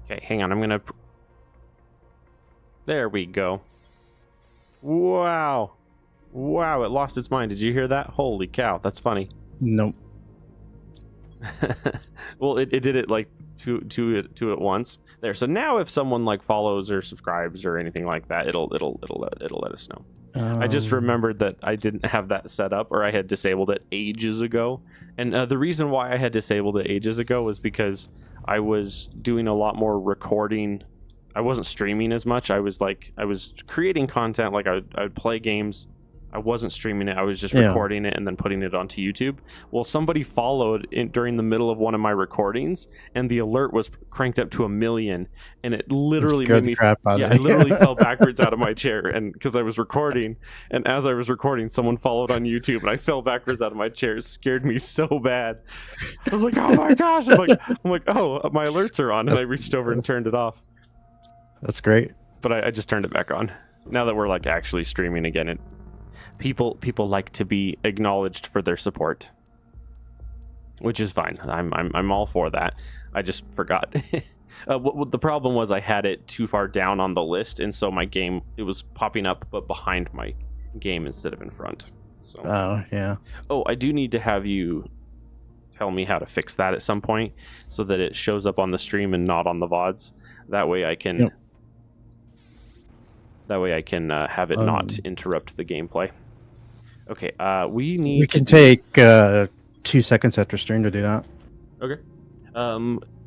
Okay, hang on. I'm gonna... There we go. Wow. Wow, it lost its mind. Did you hear that? Holy cow, that's funny. Nope. Well, it did it like two at once. There. So now if someone like follows or subscribes or anything like that, it'll let us know. I just remembered that I didn't have that set up, or I had disabled it ages ago. And the reason why I had disabled it ages ago was because I was doing a lot more recording. I wasn't streaming as much. I was creating content. Like I would play games. I wasn't streaming it. I was just recording it and then putting it onto YouTube. Well, somebody followed during the middle of one of my recordings, and the alert was cranked up to 1 million, and it literally made me. I literally fell backwards out of my chair, and because I was recording, and as I was recording, someone followed on YouTube, and I fell backwards out of my chair. It scared me so bad. I was like, "Oh my gosh!" I'm like, "Oh, my alerts are on," and I reached over and turned it off. That's great. But I just turned it back on. Now that we're like actually streaming again, people like to be acknowledged for their support, which is fine. I'm all for that. I just forgot. What the problem was, I had it too far down on the list, and so my game, it was popping up but behind my game instead of in front. So oh yeah. Oh, I do need to have you tell me how to fix that at some point so that it shows up on the stream and not on the VODs. That way I can have it not interrupt the gameplay. Okay, we can take 2 seconds after stream to do that. Okay.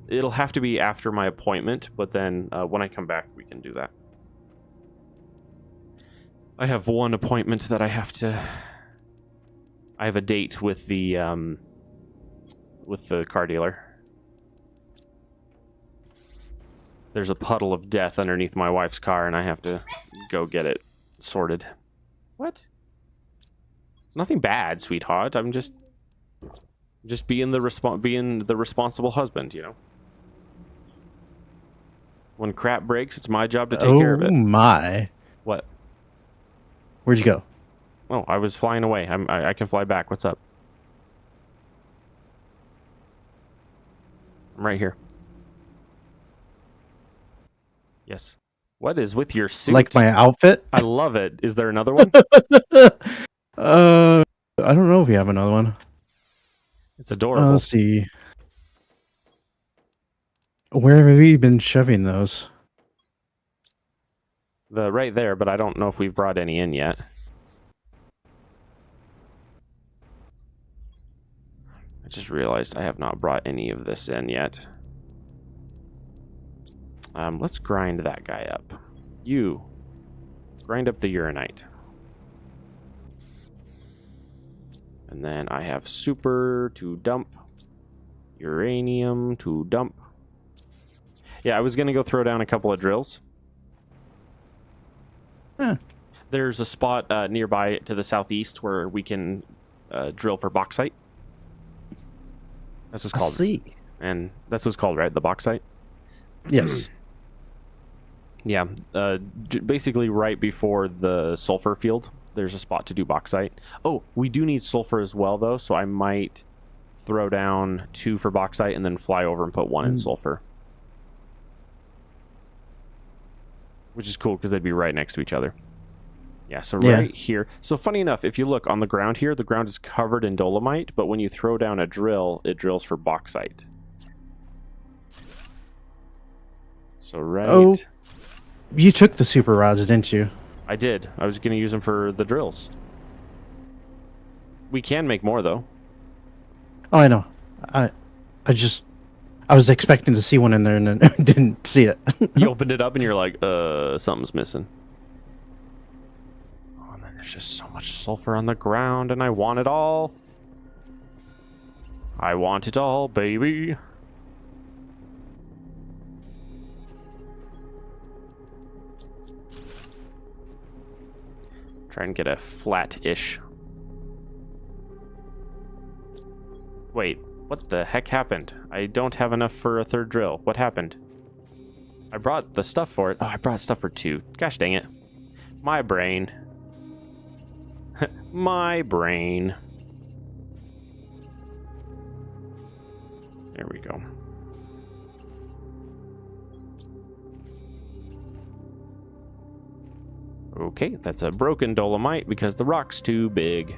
It'll have to be after my appointment, but then when I come back, we can do that. I have one appointment that I have a date with the car dealer. There's a puddle of death underneath my wife's car, and I have to go get it sorted. What? It's nothing bad, sweetheart. I'm just being the responsible husband, you know. When crap breaks, it's my job to take care of it. Oh my! What? Where'd you go? Oh, I was flying away. I can fly back. What's up? I'm right here. Yes. What is with your suit? Like my outfit? I love it. Is there another one? I don't know if we have another one. It's adorable. Let's see. Where have you been shoving those? Right there, but I don't know if we've brought any in yet. I just realized I have not brought any of this in yet. Let's grind that guy up. You grind up the uranite. And then I have super to dump. Uranium to dump. Yeah, I was going to go throw down a couple of drills. There's a spot nearby to the southeast where we can drill for bauxite. That's what's I called. see. And that's what's called, right? The bauxite? Yes. Yeah. Basically right before the sulfur field, there's a spot to do bauxite. Oh, we do need sulfur as well, though, so I might throw down 2 for bauxite and then fly over and put 1 in sulfur. Which is cool because they'd be right next to each other. Yeah, so right here. So funny enough, if you look on the ground here, the ground is covered in dolomite, but when you throw down a drill, it drills for bauxite. So right... Oh, you took the super rods, didn't you? I did. I was going to use them for the drills. We can make more, though. Oh, I know. I was expecting to see one in there and then didn't see it. You opened it up and you're like, something's missing. Oh, and then there's just so much sulfur on the ground, and I want it all. I want it all, baby. Try and get a flat-ish. Wait, what the heck happened? I don't have enough for a 3rd drill. What happened? I brought the stuff for it. Oh, I brought stuff for 2. Gosh dang it. My brain. My brain. There we go. Okay, that's a broken dolomite because the rock's too big.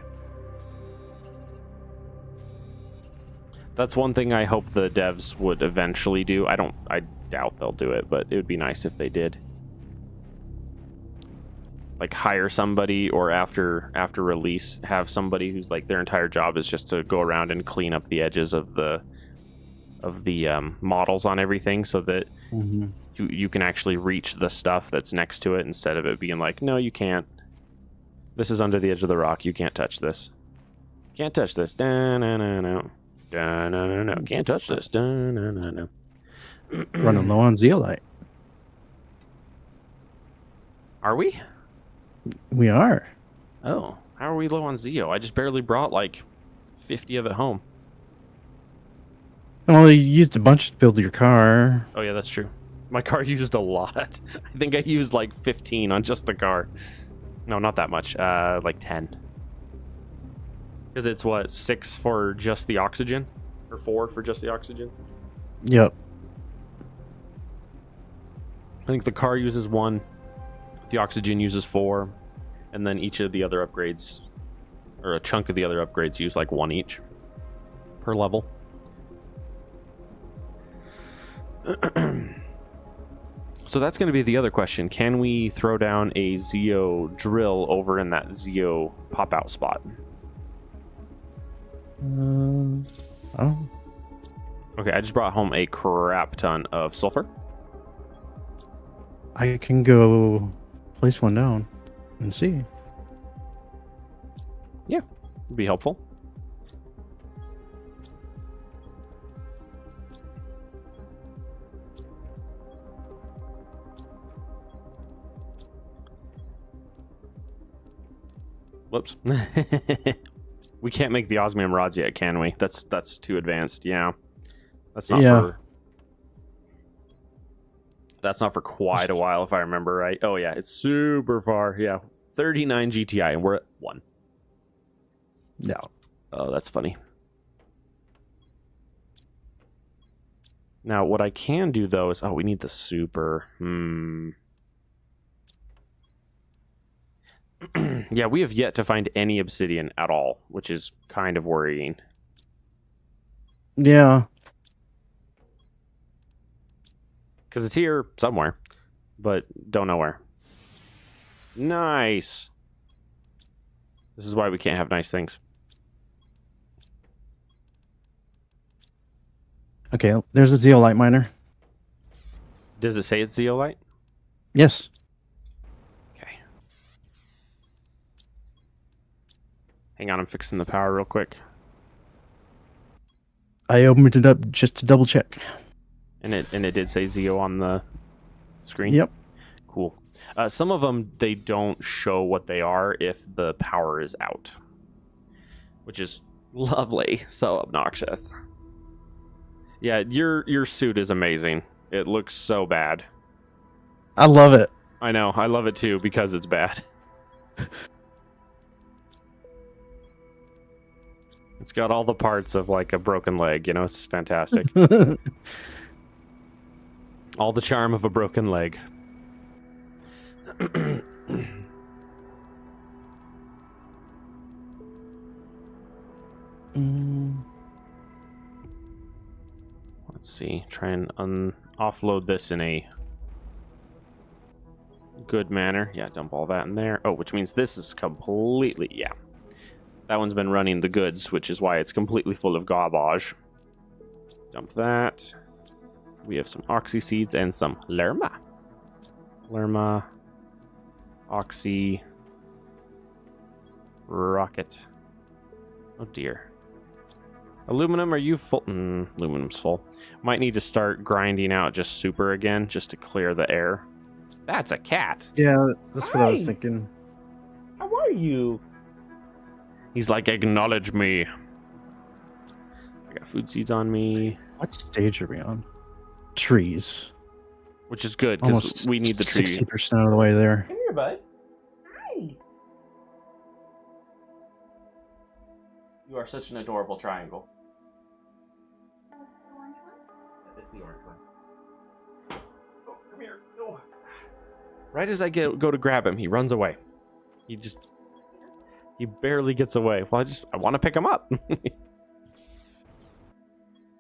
That's one thing I hope the devs would eventually do. I doubt they'll do it, but it would be nice if they did. Like hire somebody, or after release, have somebody who's like their entire job is just to go around and clean up the edges of the models on everything, so that you can actually reach the stuff that's next to it instead of it being like, no, you can't. This is under the edge of the rock. You can't touch this. Can't touch this. No. Can't touch this. No. Running low on zeolite. Are we? We are. Oh, how are we low on Zeo? I just barely brought like 50 of it home. Well, you used a bunch to build your car. Oh yeah, that's true. My car used a lot. I think I used like 15 on just the car. No, not that much. Like 10. Because it's what, 6 for just the oxygen? Or 4 for just the oxygen? Yep. I think the car uses 1, the oxygen uses 4, and then each of the other upgrades, or a chunk of the other upgrades, use like 1 each per level. So that's going to be the other question. Can we throw down a Zeo drill over in that Zeo pop-out spot? Oh. Okay, I just brought home a crap ton of sulfur. I can go place one down and see. Yeah, would be helpful. Whoops. We can't make the osmium rods yet, can we? That's too advanced. Yeah. That's not for... That's not for quite a while, if I remember right. Oh, yeah. It's super far. Yeah. 39 GTI, and we're at 1. No. Oh, that's funny. Now, what I can do, though, is... Oh, we need the super. Yeah, we have yet to find any obsidian at all, which is kind of worrying. Yeah. Because it's here somewhere, but don't know where. Nice. This is why we can't have nice things. Okay, there's a zeolite miner. Does it say it's zeolite? Yes. Okay. Hang on, I'm fixing the power real quick. I opened it up just to double check. And it did say Zeo on the screen? Yep. Cool. Some of them, they don't show what they are if the power is out, which is lovely. So obnoxious. Yeah, your suit is amazing. It looks so bad. I love it. I know. I love it too because it's bad. It's got all the parts of like a broken leg, you know, it's fantastic. All the charm of a broken leg. Let's see. Try and offload this in a good manner. Yeah, dump all that in there. Oh, which means this is completely... Yeah. That one's been running the goods, which is why it's completely full of garbage. Dump that. We have some oxy seeds and some lerma. Lerma. Oxy. Rocket. Oh dear. Aluminum, are you full? Aluminum's full. Might need to start grinding out just super again, just to clear the air. That's a cat. Yeah, that's what I was Hi. thinking. How are you? He's like, acknowledge me. I got food seeds on me. What stage are we on? Trees. Which is good, because Almost we need the tree. 60% of the way there. Come here, bud. Hi. You are such an adorable triangle. It's the orange one. Oh, come here. No. Right as I go to grab him, he runs away. He barely gets away. Well, I want to pick him up.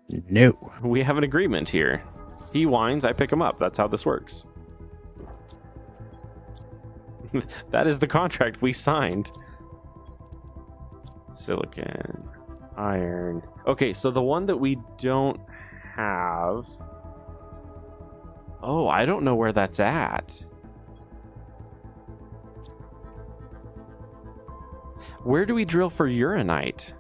No. We have an agreement here. He whines, I pick him up. That's how this works. That is the contract we signed. Silicon, iron. Okay, so the one that we don't have... Oh, I don't know where that's at. Where do we drill for uranite?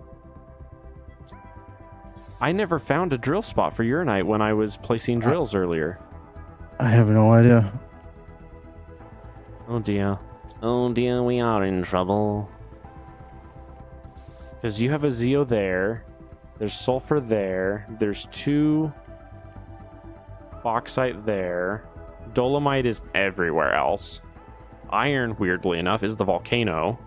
I never found a drill spot for uranite when I was placing drills earlier. I have no idea. Oh dear. Oh dear, we are in trouble. Because you have a Zeo there. There's sulfur there. There's 2 bauxite there. Dolomite is everywhere else. Iron, weirdly enough, is the volcano.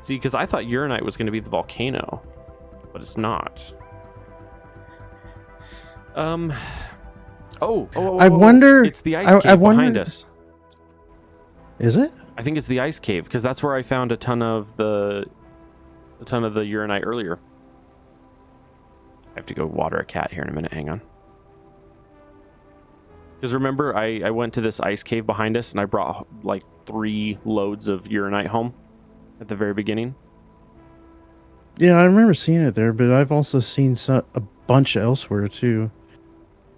See, because I thought uranite was going to be the volcano, but it's not. I wonder. It's the ice cave behind us. Is it? I think it's the ice cave because that's where I found a ton of the uranite earlier. I have to go water a cat here in a minute. Hang on. Because remember, I went to this ice cave behind us and I brought like 3 loads of uranite home at the very beginning. Yeah, I remember seeing it there, but I've also seen a bunch elsewhere too.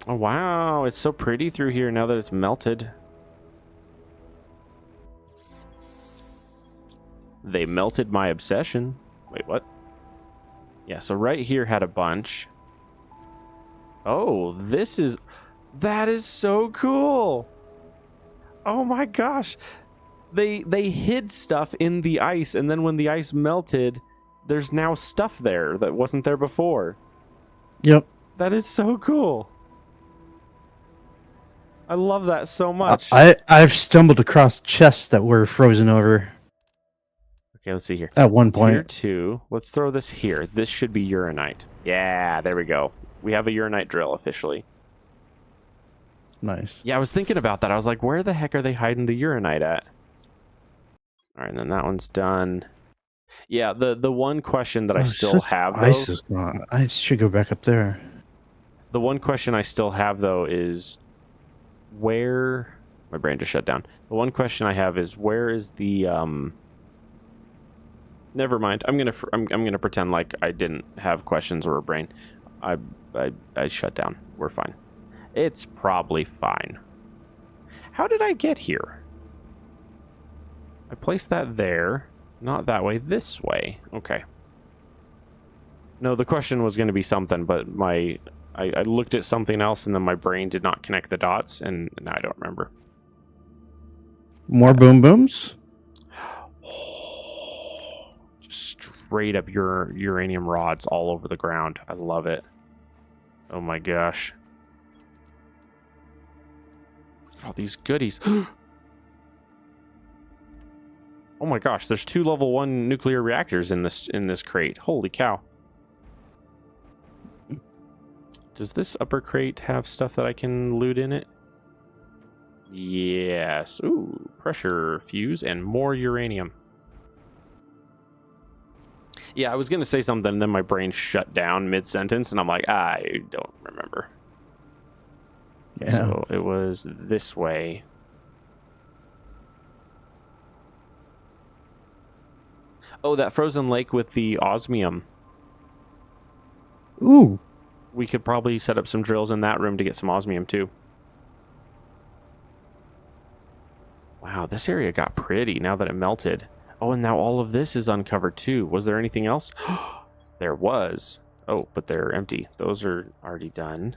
Oh wow, it's so pretty through here now that it's melted. They melted my obsession. Wait, what? Yeah, so right here had a bunch. Oh, that is so cool. Oh my gosh. They hid stuff in the ice, and then when the ice melted, there's now stuff there that wasn't there before. Yep. That is so cool. I love that so much. I've stumbled across chests that were frozen over Okay, let's see here. at one Tier point. 2. Let's throw this here. This should be uranite. Yeah, there we go. We have a uranite drill officially. Nice. Yeah, I was thinking about that. I was like, where the heck are they hiding the uranite at? All right, and then that one's done. Yeah, the one question that I still have, though... Ice is gone. I should go back up there. The one question I still have, though, is where... My brain just shut down. The one question I have is where is the... Never mind. I'm gonna pretend like I didn't have questions or a brain. I shut down. We're fine. It's probably fine. How did I get here? I placed that there. Not that way. This way. Okay. No, the question was going to be something, but I looked at something else and then my brain did not connect the dots, and now I don't remember. More boom booms. Just straight up your uranium rods all over the ground. I love it. Oh my gosh. Look at all these goodies. Oh my gosh, there's 2 level 1 nuclear reactors in this crate. Holy cow. Does this upper crate have stuff that I can loot in it? Yes. Ooh, pressure fuse and more uranium. Yeah, I was going to say something, and then my brain shut down mid-sentence, and I'm like, I don't remember. Yeah. So it was this way. Oh, that frozen lake with the osmium. Ooh. We could probably set up some drills in that room to get some osmium, too. Wow, this area got pretty now that it melted. Oh, and now all of this is uncovered, too. Was there anything else? There was. Oh, but they're empty. Those are already done.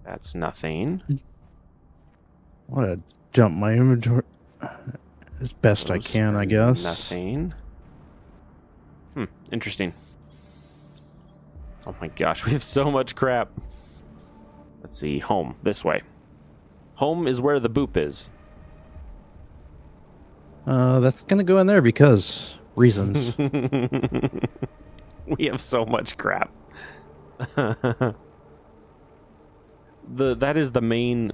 That's nothing. I want to dump my inventory as best I Those can, are I guess. Nothing. Interesting. Oh my gosh, we have so much crap. Let's see, home, this way. Home is where the boop is. That's gonna go in there because reasons. We have so much crap. That is the main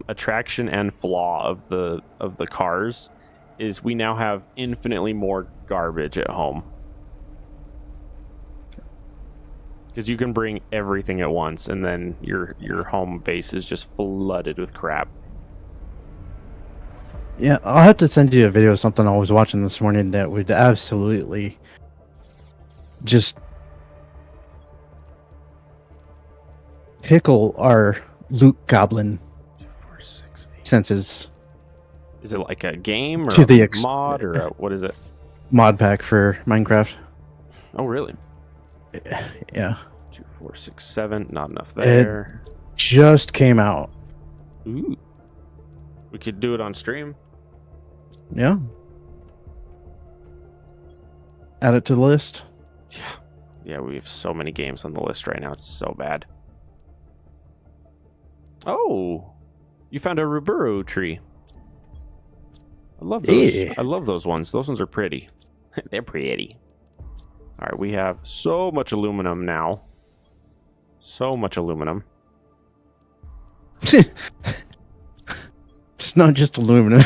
attraction and flaw of the cars, is we now have infinitely more garbage at home. Because you can bring everything at once, and then your home base is just flooded with crap. Yeah, I'll have to send you a video of something I was watching this morning that would absolutely just tickle our loot goblin 2, 4, 6, 8. senses. Is it like a game or To the a mod or what is it? Mod pack for Minecraft. Oh, really? Yeah. 2, 4, 6, 7. Not enough there. Just came out. Ooh. We could do it on stream. Yeah. Add it to the list. Yeah, we have so many games on the list right now. It's so bad. Oh, you found a Ruburu tree. I love those. Yeah. I love those ones. Those ones are pretty. They're pretty. All right, we have so much aluminum now. So much aluminum. It's not just aluminum.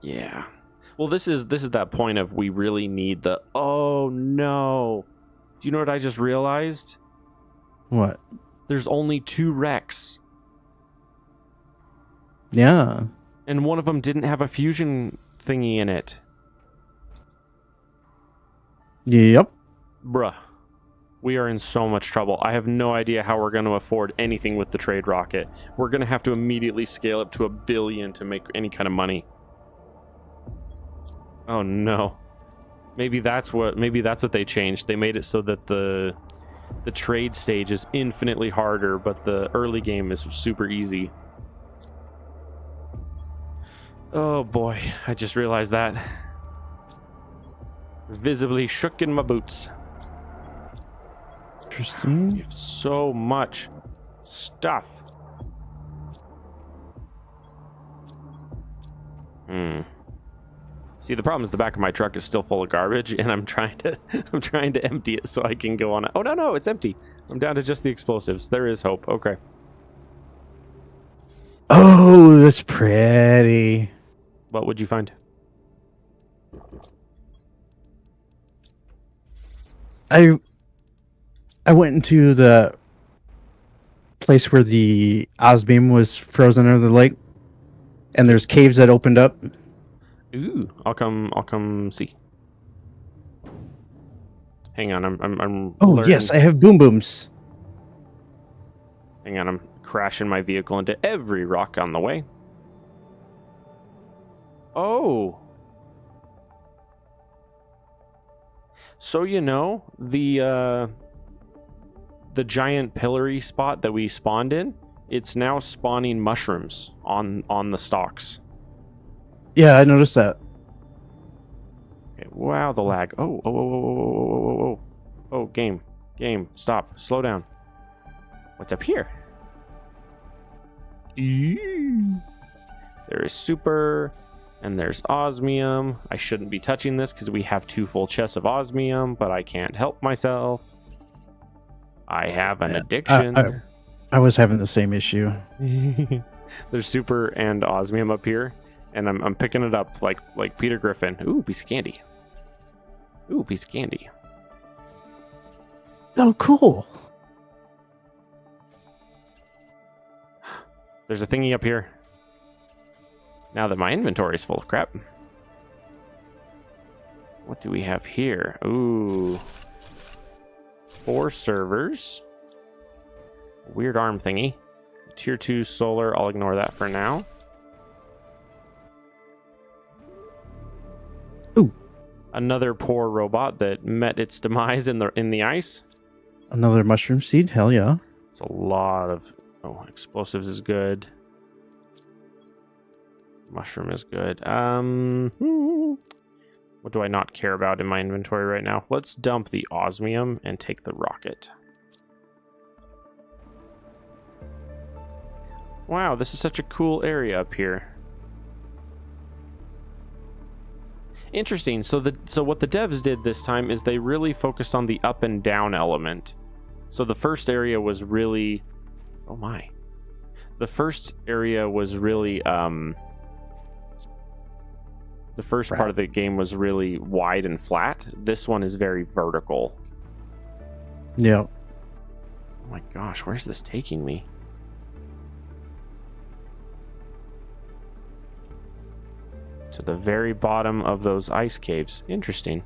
Yeah. Well, this is that point of we really need the. Oh no! Do you know what I just realized? What? There's only 2 wrecks, Yeah. and one of them didn't have a fusion thingy in it. Yep. Bruh. We are in so much trouble. I have no idea how we're going to afford anything with the trade rocket. We're going to have to immediately scale up to 1 billion to make any kind of money. Oh no. Maybe that's what they changed. They made it so that the trade stage is infinitely harder, but the early game is super easy. Oh boy, I just realized that. Visibly shook in my boots. Interesting. You have so much stuff. See, the problem is the back of my truck is still full of garbage, and I'm trying to empty it so I can go on. Oh no, it's empty. I'm down to just the explosives. There is hope. Okay. Oh, that's pretty. What would you find? I went into the place where the Osbeam was frozen under the lake, and there's caves that opened up. Ooh, I'll come see. Hang on, I'm Oh learning. yes, I have boom booms. Hang on, I'm crashing my vehicle into every rock on the way. Oh. So the giant pillory spot that we spawned in, it's now spawning mushrooms on the stalks. Yeah, I noticed that. Okay, wow, the lag. Oh, game, stop, slow down. What's up here? There is super, and there's osmium. I shouldn't be touching this because we have 2 full chests of osmium, but I can't help myself. I have an addiction. I was having the same issue. There's super and osmium up here, and I'm picking it up like Peter Griffin. Ooh, piece of candy. Ooh, piece of candy. Oh, cool. There's a thingy up here. Now that my inventory is full of crap. What do we have here? Ooh. 4 servers. Weird arm thingy. Tier 2 solar. I'll ignore that for now. Ooh. Another poor robot that met its demise in the ice. Another mushroom seed? Hell yeah. It's a lot of... Oh, explosives is good. Mushroom is good. What do I not care about in my inventory right now? Let's dump the osmium and take the rocket. Wow, this is such a cool area up here. Interesting. So what the devs did this time is they really focused on the up and down element. So the first area was really... Oh my. The first area was really... The first part of the game was really wide and flat. This one is very vertical. Yeah. Oh my gosh, where's this taking me? To the very bottom of those ice caves. Interesting.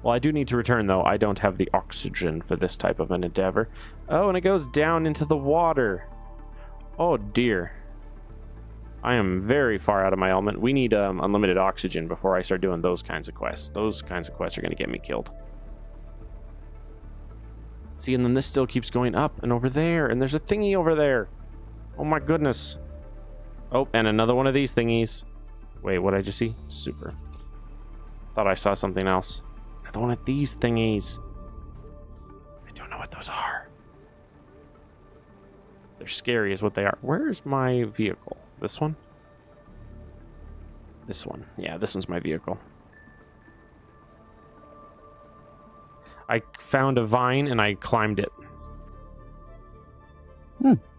Well, I do need to return, though. I don't have the oxygen for this type of an endeavor. Oh, and it goes down into the water. Oh, dear. I am very far out of my element. We need unlimited oxygen before I start doing those kinds of quests. Those kinds of quests are going to get me killed. See, and then this still keeps going up and over there. And there's a thingy over there. Oh, my goodness. Oh, and another one of these thingies. Wait, what did I just see? Super. Thought I saw something else. Another one of these thingies. I don't know what those are. They're scary is what they are. Where's my vehicle? This one? This one. Yeah, this one's my vehicle. I found a vine and I climbed it.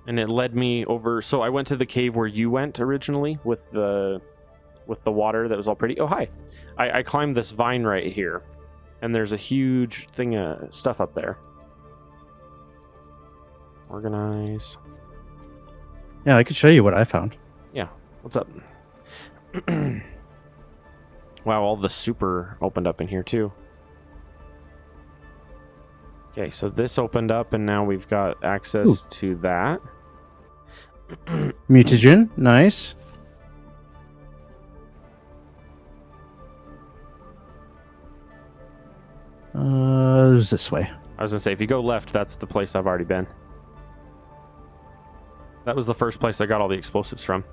And it led me over. So I went to the cave where you went originally with the water that was all pretty. Oh, hi. I climbed this vine right here. And there's a huge thing of stuff up there. Organize. Yeah, I could show you what I found. Yeah, what's up? Wow, all the super opened up in here too. Okay, so this opened up and now we've got access to that. Mutagen, nice. It was this way. I was gonna say, if you go left, that's the place I've already been. That was the first place I got all the explosives from.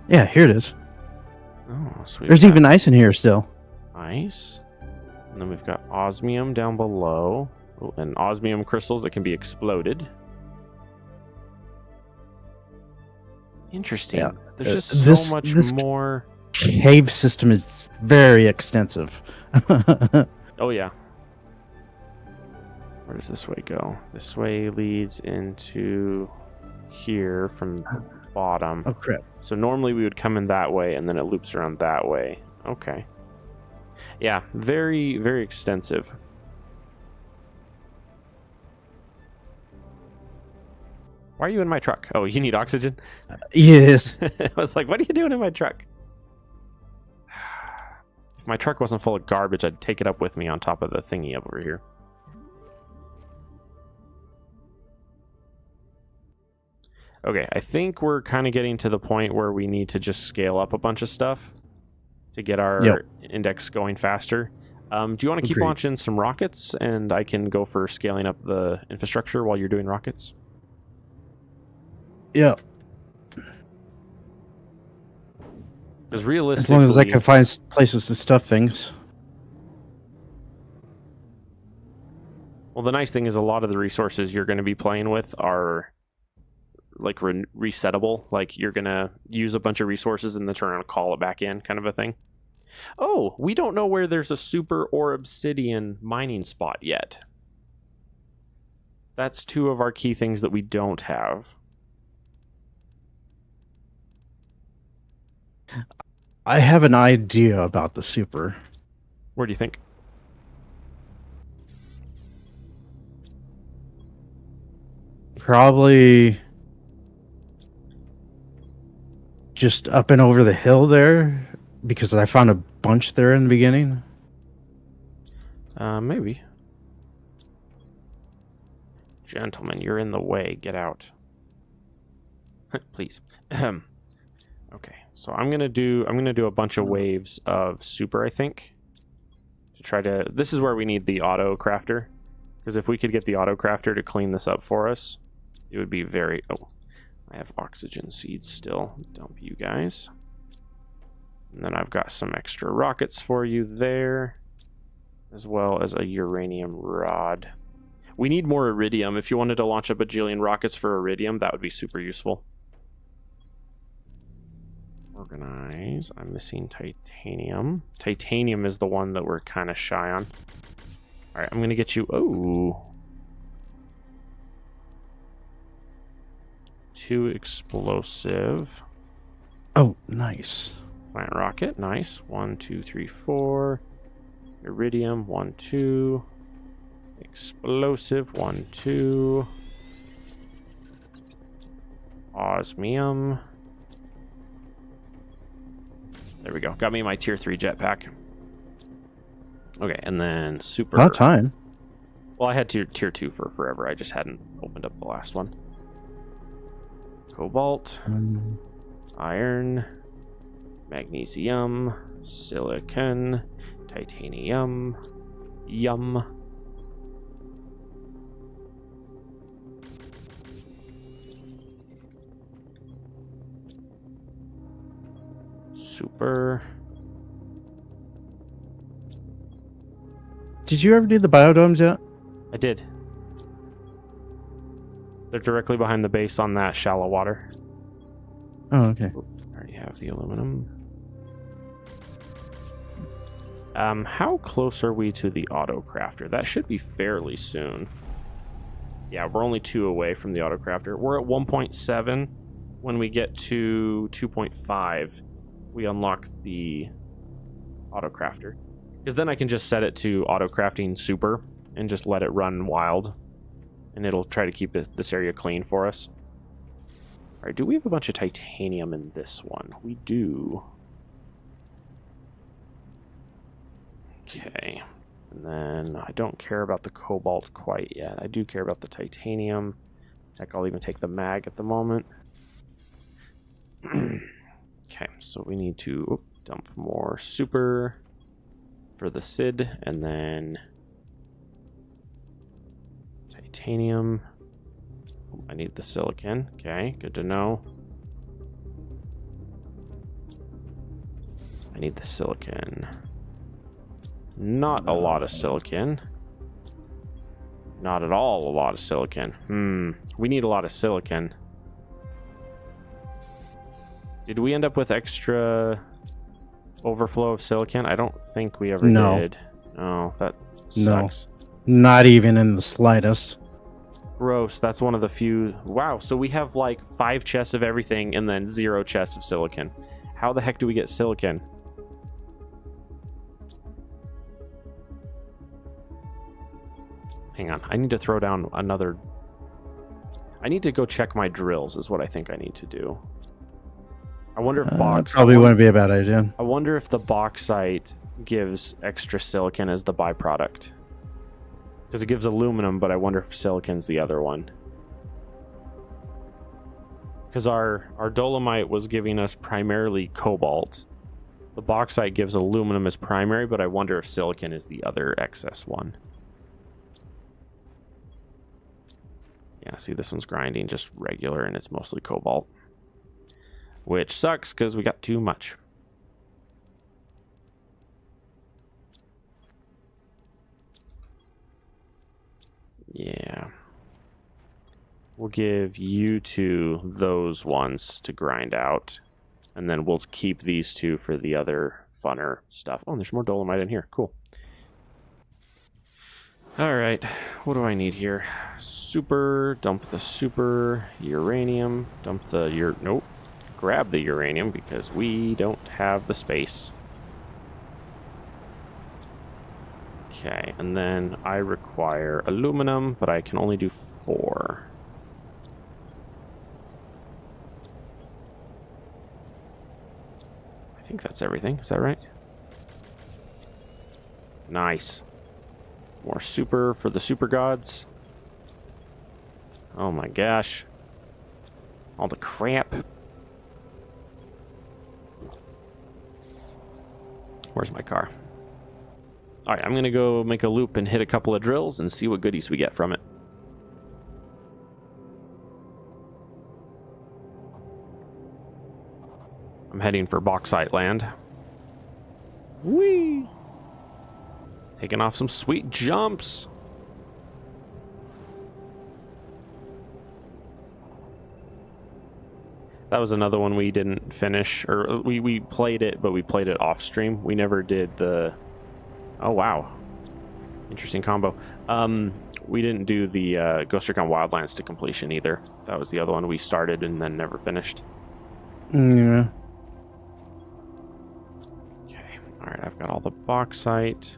Yeah, here it is. Oh, sweet. There's even ice in here still. Nice. And then we've got osmium down below. Oh, and osmium crystals that can be exploded. Interesting. Yeah. There's just so much more. Cave system is very extensive. Oh, yeah. Where does this way go? This way leads into here from the bottom. Oh, crap. So normally we would come in that way, and then it loops around that way. Okay. Yeah, very, very extensive. Why are you in my truck? Oh, you need oxygen? Yes. I was like, what are you doing in my truck? If my truck wasn't full of garbage, I'd take it up with me on top of the thingy over here. Okay, I think we're kind of getting to the point where we need to just scale up a bunch of stuff to get our index going faster. Do you want to keep launching some rockets, and I can go for scaling up the infrastructure while you're doing rockets? Yeah, Because as realistically, long as I can find places to stuff things. well, the nice thing is a lot of the resources you're going to be playing with are like resettable. Like you're going to use a bunch of resources and then turn and call it back in, kind of a thing. Oh, we don't know where there's a super or obsidian mining spot yet. That's two of our key things that we don't have. I have an idea about the super. Where do you think? Probably just up and over the hill there, because I found a bunch there in the beginning. Maybe. Gentlemen, you're in the way. Get out. Please. Okay, so I'm gonna do a bunch of waves of super, I think. To try to this is where we need the auto crafter. Because if we could get the auto crafter to clean this up for us, it would be very I have oxygen seeds still. Dump you guys. And then I've got some extra rockets for you there. As well as a uranium rod. We need more iridium. If you wanted to launch a bajillion rockets for iridium, that would be super useful. Organize. I'm missing titanium. Titanium is the one that we're kind of shy on. Alright, I'm going to get you... Oh. 2 explosive. Oh, nice. Plant rocket. Nice. 1, 2, 3, 4. Iridium. 1, 2. Explosive. 1, 2. Osmium. There we go. Got me my tier 3 jetpack. Okay, and then super... About time. Well, I had tier 2 for forever. I just hadn't opened up the last one. Cobalt. Iron. Magnesium. Silicon. Titanium. Yum. Super. Did you ever do the biodomes yet? I did. They're directly behind the base on that shallow water. Oh, okay. I already have the aluminum. How close are we to the auto crafter? That should be fairly soon. Yeah, we're only 2 away from the auto crafter. We're at 1.7. When we get to 2.5, we unlock the auto crafter. Because then I can just set it to auto crafting super and just let it run wild. And it'll try to keep this area clean for us. Alright, do we have a bunch of titanium in this one? We do. Okay. And then I don't care about the cobalt quite yet. I do care about the titanium. Heck, I'll even take the mag at the moment. Okay, so we need to dump more super for the Cid, and then titanium. I need the silicon. Okay, good to know. I need the silicon. Not a lot of silicon. Not at all a lot of silicon. We need a lot of silicon. Did we end up with extra overflow of silicon? I don't think we ever did. Oh, that sucks. No, not even in the slightest. Gross. That's one of the few. Wow, so we have like 5 chests of everything and then 0 chests of silicon. How the heck do we get silicon? Hang on, I need to throw down another... I need to go check my drills is what I think I need to do. I wonder if probably wouldn't be a bad idea. I wonder if the bauxite gives extra silicon as the byproduct. Because it gives aluminum, but I wonder if silicon's the other one. Because our dolomite was giving us primarily cobalt. The bauxite gives aluminum as primary, but I wonder if silicon is the other excess one. Yeah, see, this one's grinding just regular, and it's mostly cobalt. Which sucks, because we got too much. Yeah. We'll give you two those ones to grind out. And then we'll keep these two for the other funner stuff. Oh, there's more dolomite in here. Cool. Alright. What do I need here? Super. Dump the super. Uranium. Dump the nope. Grab the uranium because we don't have the space. Okay, and then I require aluminum, but I can only do 4. I think that's everything. Is that right? Nice. More super for the super gods. Oh my gosh. All the crap. Where's my car? Alright, I'm going to go make a loop and hit a couple of drills and see what goodies we get from it. I'm heading for bauxite land. Whee! Taking off some sweet jumps. That was another one we didn't finish, or we played it, but we played it off stream. We never did the... Oh, wow. Interesting combo. We didn't do the Ghost Recon Wildlands to completion either. That was the other one we started and then never finished. Yeah. Okay. Alright, I've got all the bauxite.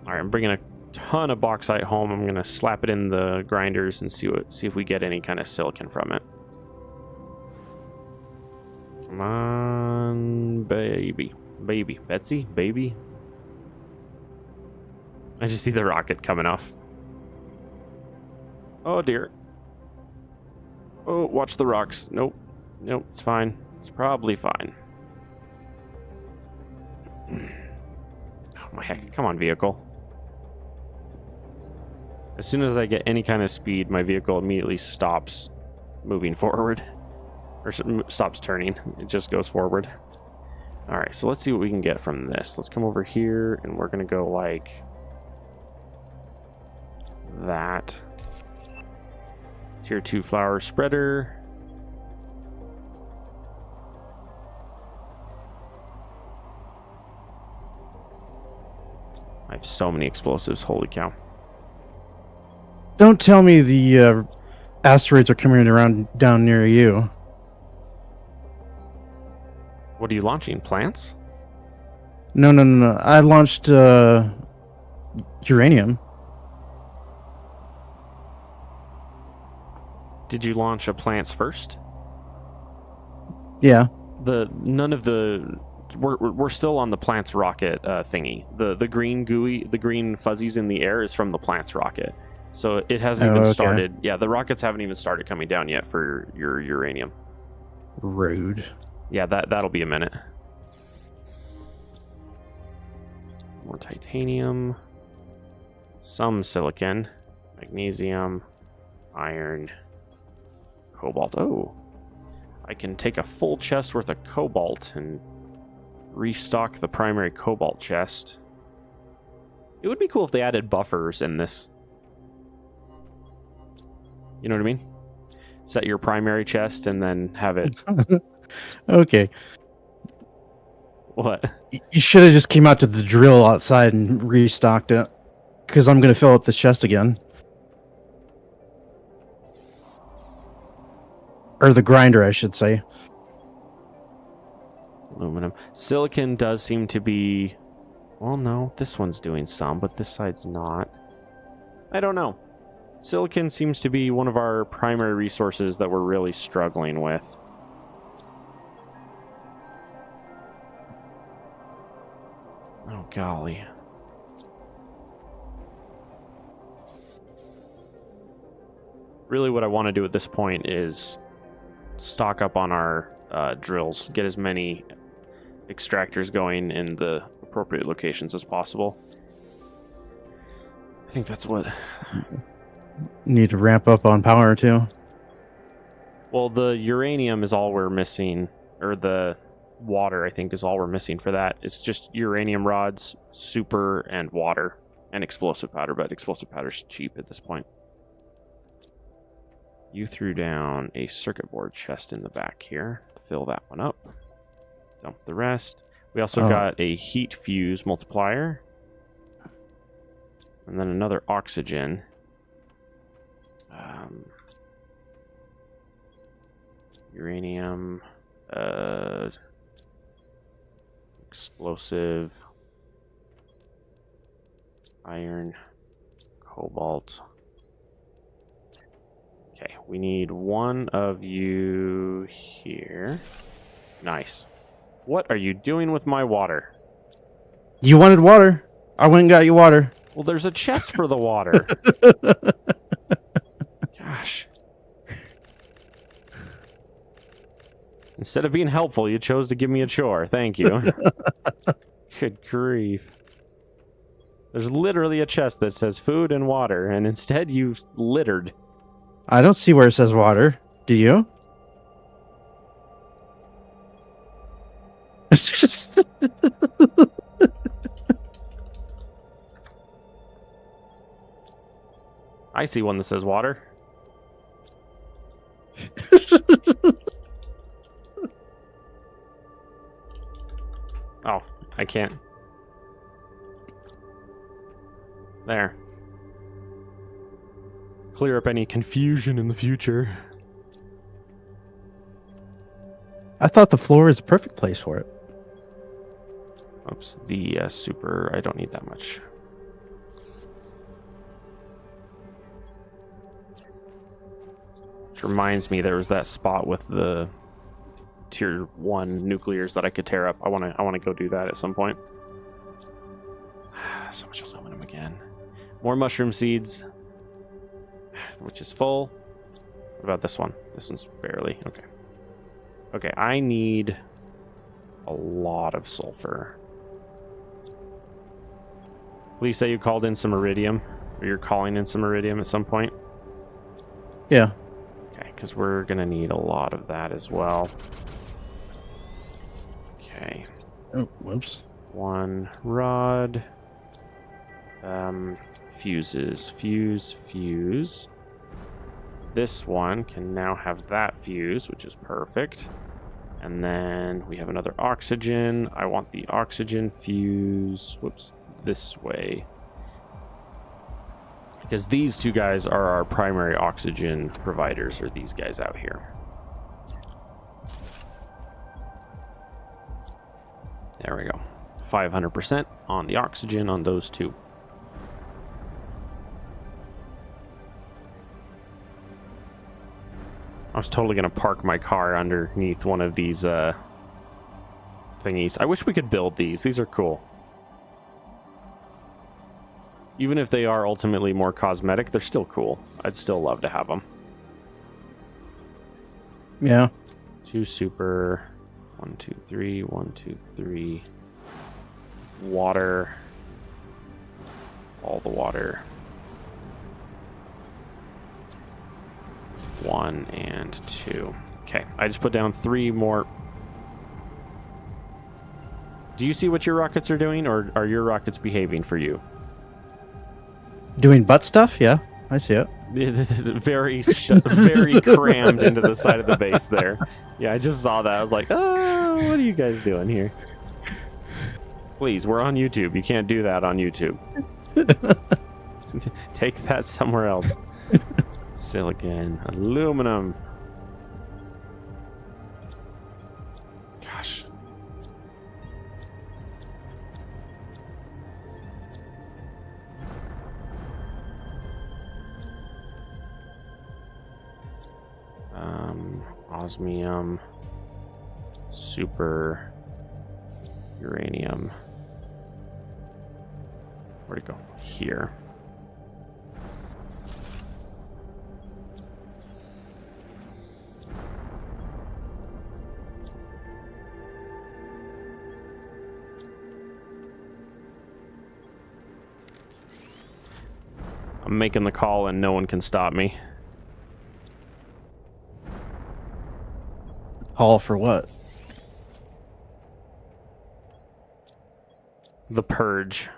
Alright, I'm bringing a ton of bauxite home. I'm going to slap it in the grinders and see if we get any kind of silicon from it. Come on, baby. Baby. Betsy? Baby? I just see the rocket coming off. Oh, dear. Oh, watch the rocks. Nope. Nope, it's fine. It's probably fine. Oh, my heck. Come on, vehicle. As soon as I get any kind of speed, my vehicle immediately stops moving forward. Or stops turning. It just goes forward. Alright, so let's see what we can get from this. Let's come over here, and we're going to go like... that. Tier 2 flower spreader. I have so many explosives, holy cow. Don't tell me the asteroids are coming around down near you. What are you launching? Plants? No. I launched uranium. Did you launch a plants first? Yeah. We're still on the plants rocket thingy. The green gooey, the green fuzzies in the air is from the plants rocket. So it hasn't even started. Yeah, the rockets haven't even started coming down yet for your uranium. Rude. Yeah, that'll be a minute. More titanium. Some silicon. Magnesium. Iron. Cobalt. Oh. I can take a full chest worth of cobalt and restock the primary cobalt chest. It would be cool if they added buffers in this. You know what I mean? Set your primary chest and then have it... Okay. What? You should have just came out to the drill outside and restocked it. Because I'm going to fill up the chest again. Or the grinder, I should say. Aluminum. Silicon does seem to be... Well, no. This one's doing some, but this side's not. I don't know. Silicon seems to be one of our primary resources that we're really struggling with. Oh, golly. Really what I want to do at this point is stock up on our drills, get as many extractors going in the appropriate locations as possible. I think that's what Need to ramp up on power too. Well, the uranium is all we're missing, or the water, I think, is all we're missing for that. It's just uranium rods, super, and water, and explosive powder, but explosive powder's cheap at this point. You threw down a circuit board chest in the back here. Fill that one up. Dump the rest. We also got a heat fuse multiplier. And then another oxygen. Uranium. Explosive. Iron. Cobalt. Okay, we need one of you here. Nice. What are you doing with my water? You wanted water. I went and got you water. Well, there's a chest for the water. Gosh. Instead of being helpful, you chose to give me a chore. Thank you. Good grief. There's literally a chest that says food and water, and instead you've littered. I don't see where it says water. Do you? I see one that says water. Oh, I can't. There. Clear up any confusion in the future. I thought the floor is a perfect place for it. Oops, the super, I don't need that much. Which reminds me, there was that spot with the tier 1 nuclears that I could tear up. I want to go do that at some point. So much aluminum again. More mushroom seeds, which is full. What about this one? This one's barely. Okay. Okay, I need a lot of sulfur. Please say you called in some iridium, or you're calling in some iridium at some point. Yeah. Okay, because we're going to need a lot of that as well. Okay. Oh, whoops. One rod. Fuses. Fuse. This one can now have that fuse, which is perfect. And then we have another oxygen. I want the oxygen fuse. Whoops. This way. Because these two guys are our primary oxygen providers, are these guys out here. There we go. 500% on the oxygen on those two. I was totally going to park my car underneath one of these thingies. I wish we could build these. These are cool. Even if they are ultimately more cosmetic, they're still cool. I'd still love to have them. Yeah. 2 super. 1, 2, 3. 1, 2, 3. Water. All the water. 1 and 2. Okay, I just put down 3 more. Do you see what your rockets are doing, or are your rockets behaving for you? Doing butt stuff? Yeah, I see it. Very crammed into the side of the base there. Yeah, I just saw that. I was like, oh, what are you guys doing here? Please, we're on YouTube. You can't do that on YouTube. Take that somewhere else. Silicon, aluminum. Gosh. Osmium, super, uranium. Where'd it go? Here. I'm making the call and no one can stop me. Call for what? The purge.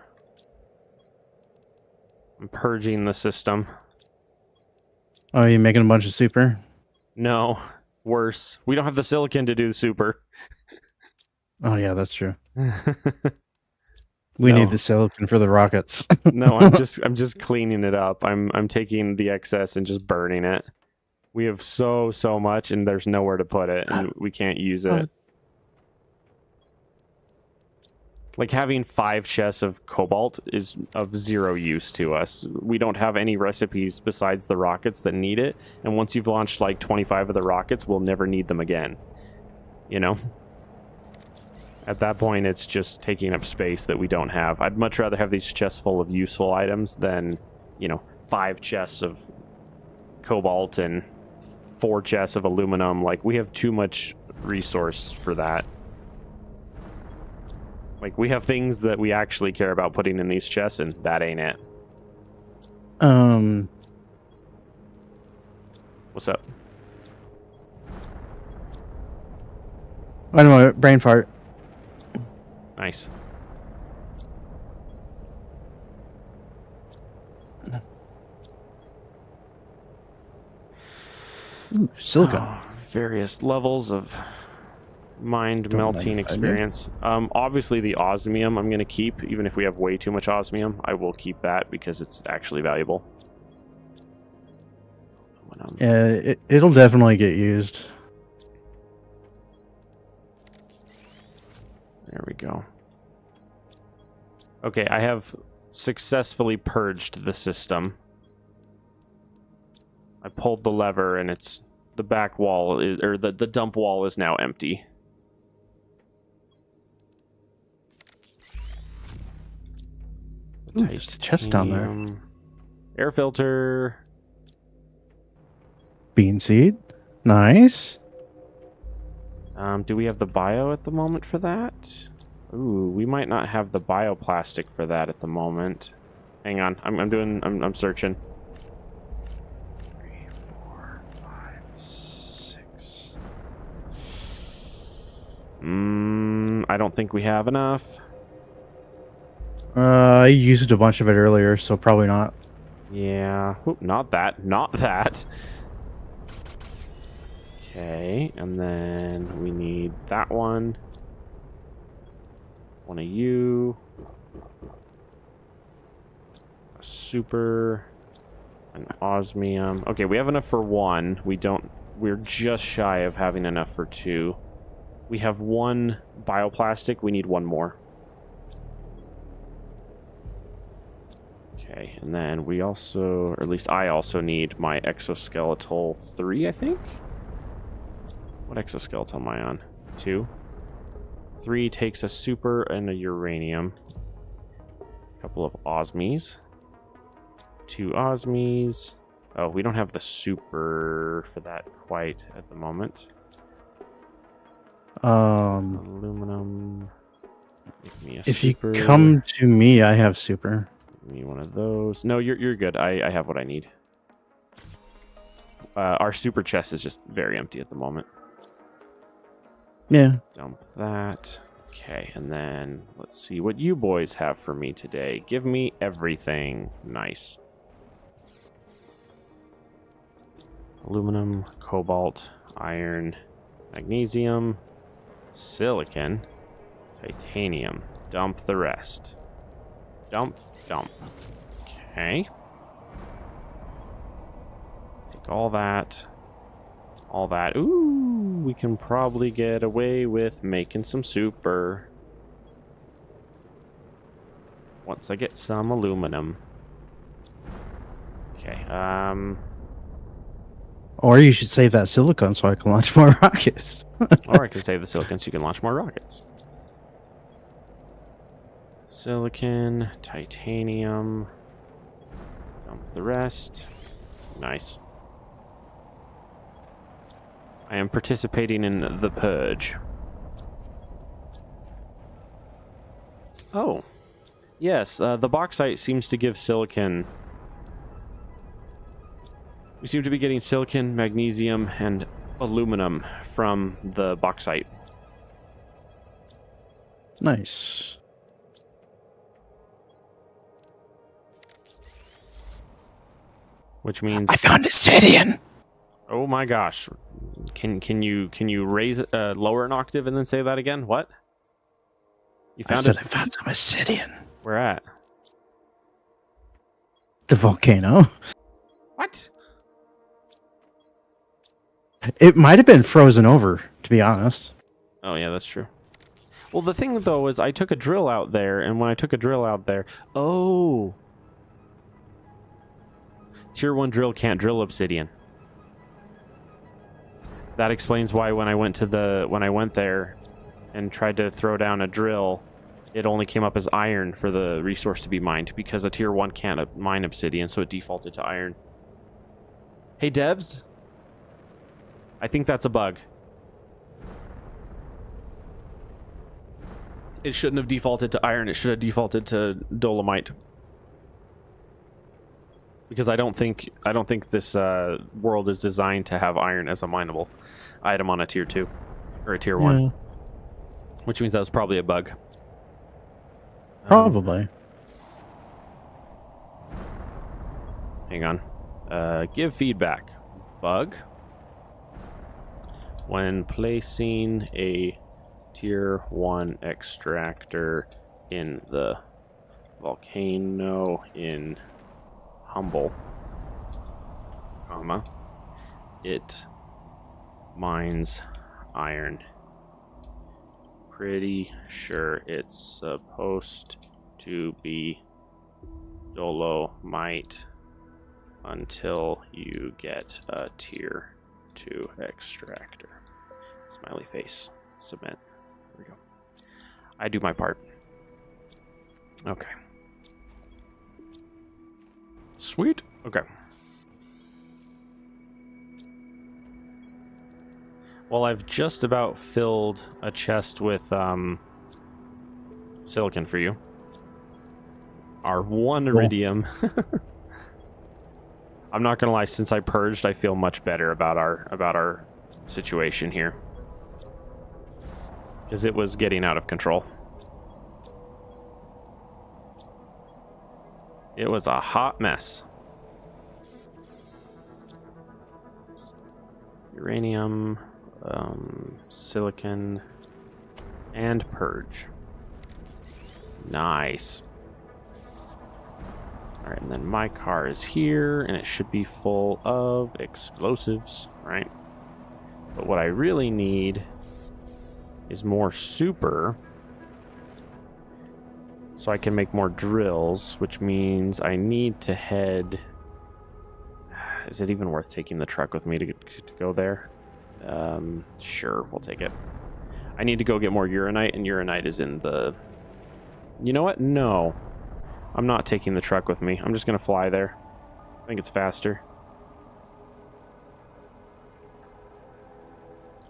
I'm purging the system. Oh, you making a bunch of super? No, worse. We don't have the silicon to do the super. Oh yeah, that's true. No. We need the silicon for the rockets. No, I'm just cleaning it up. I'm taking the excess and just burning it. We have so much and there's nowhere to put it and we can't use it. Like having 5 chests of cobalt is of 0 use to us. We don't have any recipes besides the rockets that need it, and once you've launched like 25 of the rockets, we'll never need them again. You know? At that point, it's just taking up space that we don't have. I'd much rather have these chests full of useful items than, 5 chests of cobalt and 4 chests of aluminum. Like, we have too much resource for that. Like, we have things that we actually care about putting in these chests, and that ain't it. What's up? I don't know, brain fart. Nice. Ooh, silicon. Various levels of mind Don't melting mind experience. Obviously the osmium I'm going to keep, even if we have way too much osmium. I will keep that because it's actually valuable. Yeah, it'll definitely get used. There we go. Okay, I have successfully purged the system. I pulled the lever and it's the back wall or the dump wall is now empty. Ooh, there's a chest down there. Air filter. Bean seed. Nice. Do we have the bio at the moment for that? Ooh, we might not have the bioplastic for that at the moment. Hang on, I'm searching. 3, 4, 5, 6. I don't think we have enough. I used a bunch of it earlier, so probably not. Yeah. Oop, not that. Okay, and then we need that one. One of you. A super. An osmium. Okay, we have enough for 1. We're just shy of having enough for 2. We have 1 bioplastic. We need 1 more. Okay, and then we also, or at least I also need my exoskeletal 3, I think? What exoskeleton am I on? 2? 3 takes a super and a uranium. A couple of osmies. 2 osmies. Oh, we don't have the super for that quite at the moment. Aluminum. Give me a If super. you come to me, I have super. Give me one of those. No, you're good. I have what I need. Our super chest is just very empty at the moment. Yeah. Dump that. Okay, and then let's see what you boys have for me today. Give me everything. Nice. Aluminum, cobalt, iron, magnesium, silicon, titanium. Dump the rest. Dump. Okay. Take all that. All that. Ooh, we can probably get away with making some super. Once I get some aluminum. Okay, Or you should save that silicon so I can launch more rockets. or I can save the silicon so you can launch more rockets. Silicon, titanium. Dump the rest. Nice. I am participating in the purge. Oh. Yes, the bauxite seems to give silicon We seem to be getting silicon, magnesium, and aluminum from the bauxite. Nice. Which means I found obsidian. oh my gosh. Can you raise lower an octave and then say that again? What? You I found said it? I found some obsidian. Where at? The volcano. What? It might have been frozen over, to be honest. Oh yeah, that's true. Well, the thing though is I took a drill out there, and when I took a drill out there, oh, Tier 1 drill can't drill obsidian. That explains why when I went there and tried to throw down a drill, it only came up as iron for the resource to be mined, because a Tier 1 can't mine obsidian, so it defaulted to iron. Hey devs, I think that's a bug. It shouldn't have defaulted to iron, it should have defaulted to dolomite. Because I don't think this world is designed to have iron as a mineable item on a tier 2 or a tier 1, which means that was probably a bug. Probably. Hang on. Give feedback. Bug. When placing a tier 1 extractor in the volcano in Humber, comma, it mines iron. Pretty sure it's supposed to be dolomite until you get a tier 2 extractor. Smiley face. Submit. There we go. I do my part. Okay. Sweet. Okay. Well, I've just about filled a chest with silicon for you. Our 1 iridium. I'm not gonna lie, since I purged, I feel much better about our situation here. Because it was getting out of control. It was a hot mess. Uranium, silicon, and purge. Nice. Alright, and then my car is here, and it should be full of explosives, right? But what I really need is more super, so I can make more drills, which means I need to head... Is it even worth taking the truck with me to go there? Sure, we'll take it. I need to go get more uranite, and uranite is in the... You know what? No. I'm not taking the truck with me. I'm just going to fly there. I think it's faster.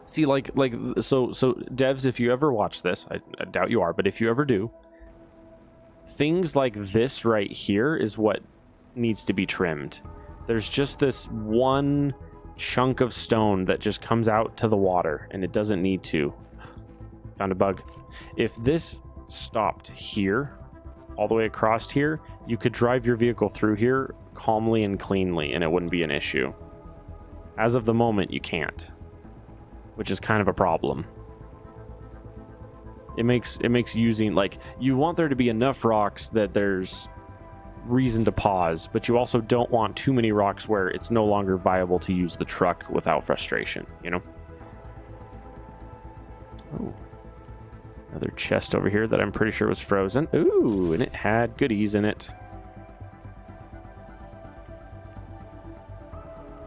See, so devs, if you ever watch this, I doubt you are, but if you ever do, things like this right here is what needs to be trimmed. There's just this one chunk of stone that just comes out to the water, and it doesn't need to. Found a bug. If this stopped here, all the way across here, you could drive your vehicle through here calmly and cleanly, and it wouldn't be an issue. As of the moment, you can't, which is kind of a problem. It makes using, like, you want there to be enough rocks that there's reason to pause, but you also don't want too many rocks where it's no longer viable to use the truck without frustration, you know? Oh. Another chest over here that I'm pretty sure was frozen. Ooh, and it had goodies in it.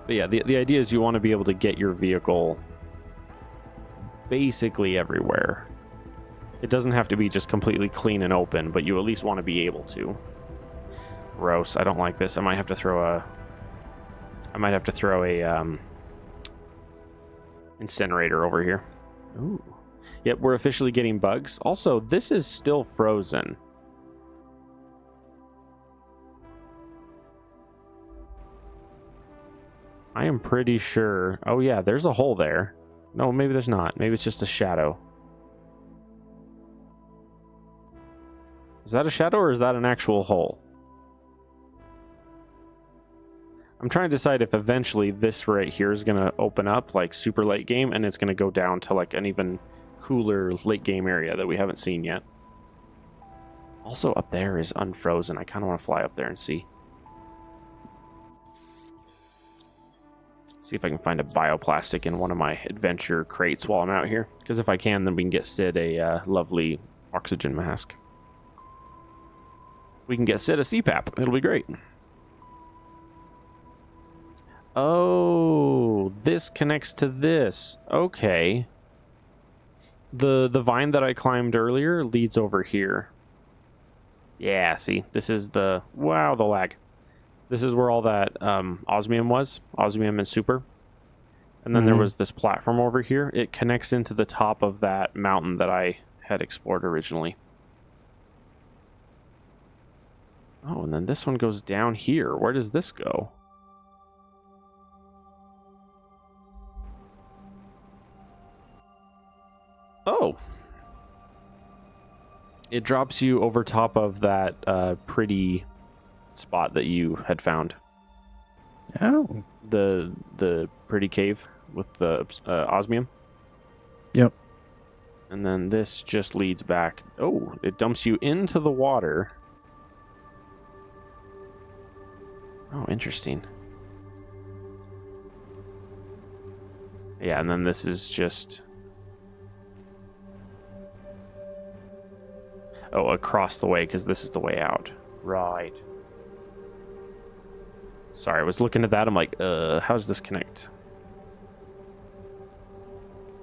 But yeah, the idea is you want to be able to get your vehicle basically everywhere. It doesn't have to be just completely clean and open, but you at least want to be able to. Gross. I don't like this. I might have to throw a incinerator over here. Ooh. Yep, we're officially getting bugs. Also, this is still frozen. I am pretty sure. Oh yeah, there's a hole there. No, maybe there's not. Maybe it's just a shadow. Is that a shadow or is that an actual hole? I'm trying to decide if eventually this right here is going to open up like super late game and it's going to go down to like an even cooler late game area that we haven't seen yet. Also up there is unfrozen. I kind of want to fly up there and see. See if I can find a bioplastic in one of my adventure crates while I'm out here. Because if I can, then we can get Sid a lovely oxygen mask. We can get Sid a CPAP. It'll be great. Oh, this connects to this. Okay. The vine that I climbed earlier leads over here. Yeah, see, this is the... Wow, the lag. This is where all that osmium was. Osmium and super. And then there was this platform over here. It connects into the top of that mountain that I had explored originally. Oh, and then this one goes down here. Where does this go? Oh. It drops you over top of that pretty spot that you had found. Oh. The pretty cave with the osmium. Yep. And then this just leads back. Oh, it dumps you into the water. Oh, interesting. Yeah, and then this is just... Oh, across the way, because this is the way out. Right. Sorry, I was looking at that. I'm like, how does this connect?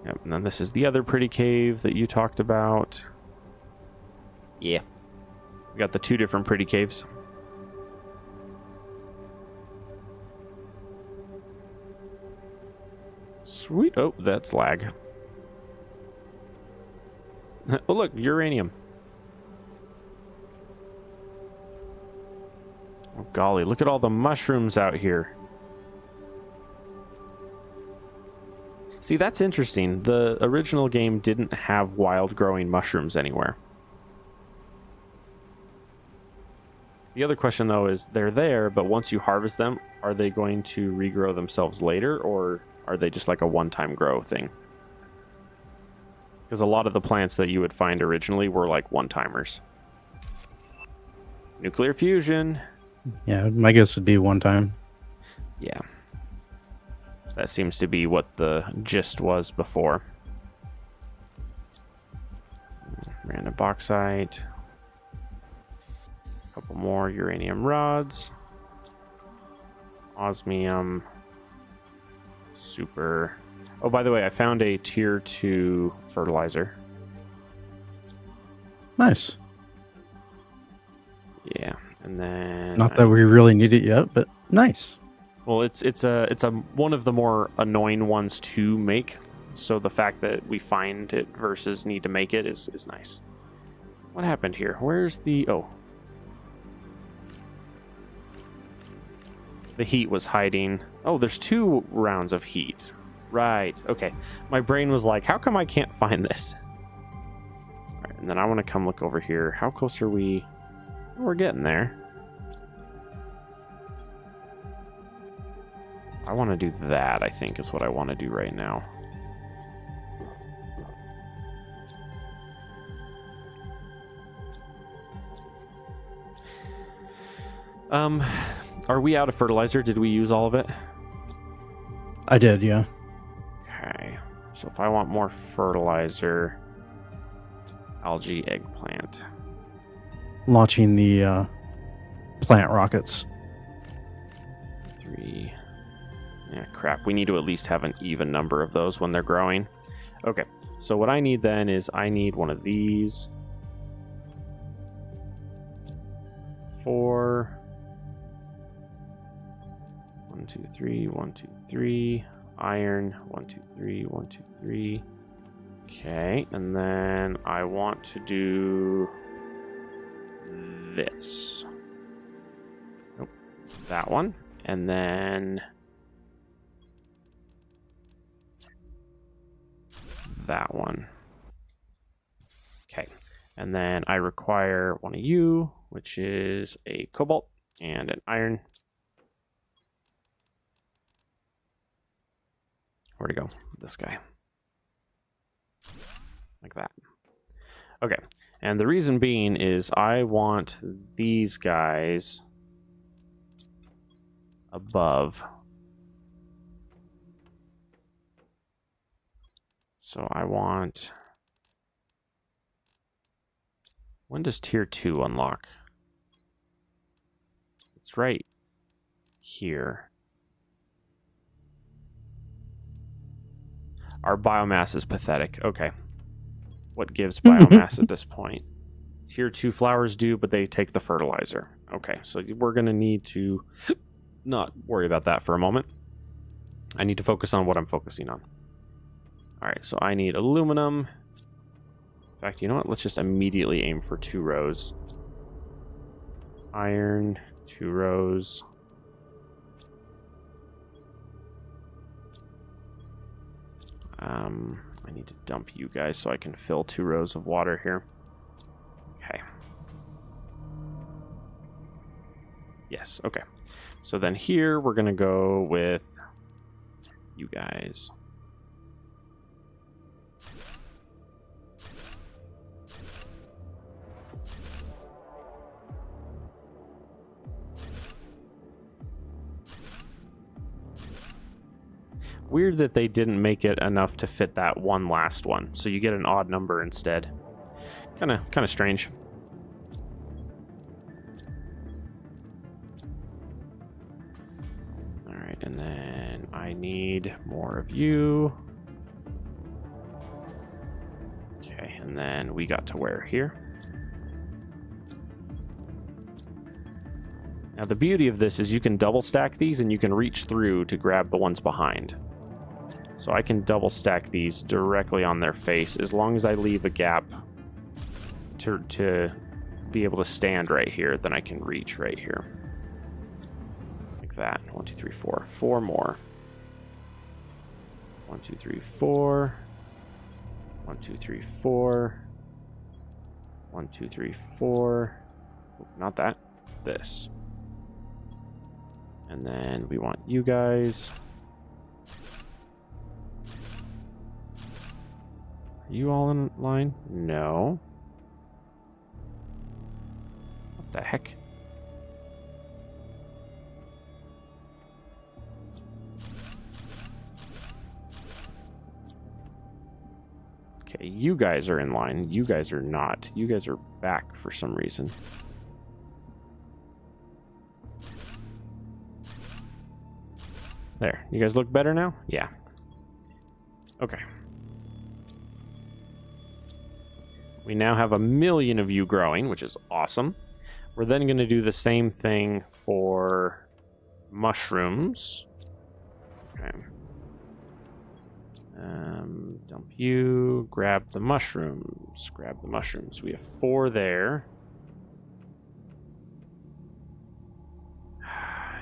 Yep, and then this is the other pretty cave that you talked about. Yeah. We got the two different pretty caves. Sweet. Oh, that's lag. Oh, look, uranium. Oh, golly, look at all the mushrooms out here. See, that's interesting. The original game didn't have wild growing mushrooms anywhere. The other question, though, is they're there, but once you harvest them, are they going to regrow themselves later, or are they just like a one-time grow thing? Because a lot of the plants that you would find originally were like one-timers. Nuclear fusion. Yeah, my guess would be one time. Yeah. That seems to be what the gist was before. Random bauxite. A couple more uranium rods. Osmium. Super. Oh, by the way, I found a tier 2 fertilizer. Nice. Yeah. And then Not that we really need it yet, but nice. Well, it's a one of the more annoying ones to make. So the fact that we find it versus need to make it is nice. What happened here? Where's the... Oh. The heat was hiding. Oh, there's 2 rounds of heat. Right. Okay. My brain was like, how come I can't find this? All right, and then I want to come look over here. How close are we? We're getting there. I want to do that, I think, is what I want to do right now. Are we out of fertilizer? Did we use all of it? I did, yeah. Okay. So if I want more fertilizer, algae eggplant. Launching the plant rockets. 3. Yeah, crap. We need to at least have an even number of those when they're growing. Okay. So what I need then is I need one of these. 4. 1, 2, 3. 1, 2, 3. Iron. 1, 2, 3. 1, 2, 3. Okay. And then I want to do this. Nope. That one. And then that one. Okay. And then I require one of you, which is a cobalt and an iron. Where'd it go? This guy. Like that. Okay. And the reason being is I want these guys above. So I want... When does tier 2 unlock? It's right here. Our biomass is pathetic. Okay. What gives biomass at this point? Tier 2 flowers do, but they take the fertilizer. Okay, so we're going to need to not worry about that for a moment. I need to focus on what I'm focusing on. Alright, so I need aluminum. In fact, you know what? Let's just immediately aim for 2 rows. Iron, 2 rows. I need to dump you guys so I can fill 2 rows of water here. Okay. Yes, okay. So then here we're going to go with you guys. Weird that they didn't make it enough to fit that one last one, so you get an odd number instead. Kind of strange. All right, and then I need more of you. Okay, and then we got to where here? Now the beauty of this is you can double stack these and you can reach through to grab the ones behind. So I can double stack these directly on their face as long as I leave a gap to be able to stand right here, then I can reach right here. Like that. 1, 2, 3, 4. 4 more. 1, 2, 3, 4. 1, 2, 3, 4. 1, 2, 3, 4. Not that. This. And then we want you guys. Are you all in line? No. What the heck? Okay, you guys are in line. You guys are not. You guys are back for some reason. There. You guys look better now? Yeah. Okay. We now have 1 million of you growing, which is awesome. We're then going to do the same thing for mushrooms. Okay. Dump you. Grab the mushrooms. Grab the mushrooms. We have 4 there.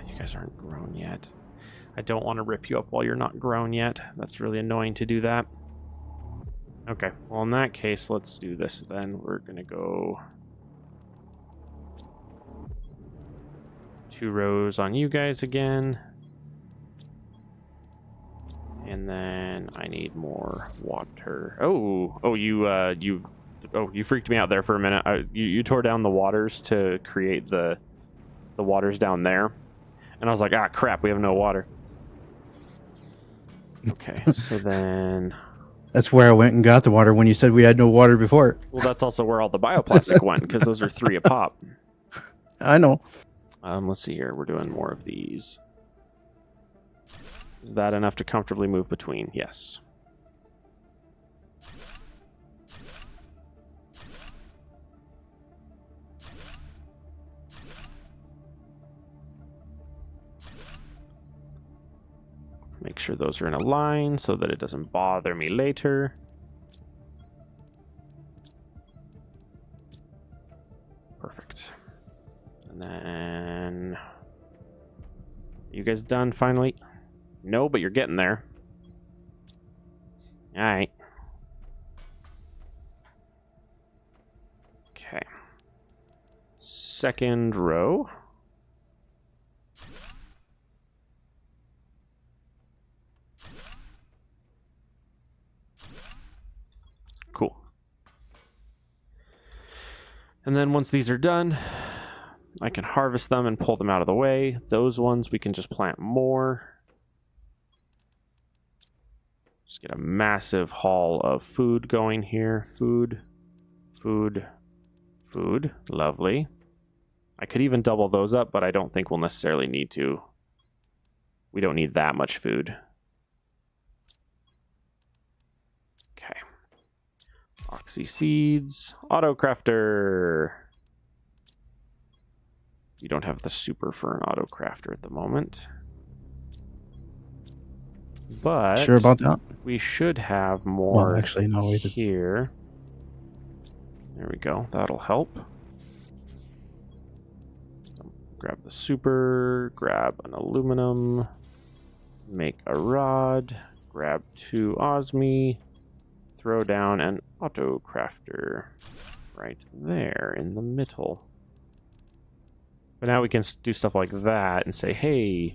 You guys aren't grown yet. I don't want to rip you up while you're not grown yet. That's really annoying to do that. Okay, well in that case, let's do this then. We're gonna go 2 rows on you guys again. And then I need more water. You freaked me out there for a minute. You tore down the waters to create the waters down there. And I was like, ah, crap, we have no water. Okay, so then... That's where I went and got the water when you said we had no water before. Well, that's also where all the bioplastic went, because those are 3 a pop. I know. Let's see here. We're doing more of these. Is that enough to comfortably move between? Yes. Make sure those are in a line so that it doesn't bother me later. Perfect. And then... You guys done finally? No, but you're getting there. Alright. second row. Cool. And then once these are done, I can harvest them and pull them out of the way. Those ones we can just plant more. Just get a massive haul of food going here. Food, food, food. Lovely. I could even double those up, but I don't think we'll necessarily need to. We don't need that much food. Okay. Oxy seeds. Auto crafter. You don't have the super for an auto crafter at the moment. But Sure about that? we should have more Well, actually, no, we did. here. There we go. That'll help. Grab the super, grab an aluminum, make a rod, grab 2 osmi, throw down an auto crafter right there in the middle. But now we can do stuff like that and say, hey,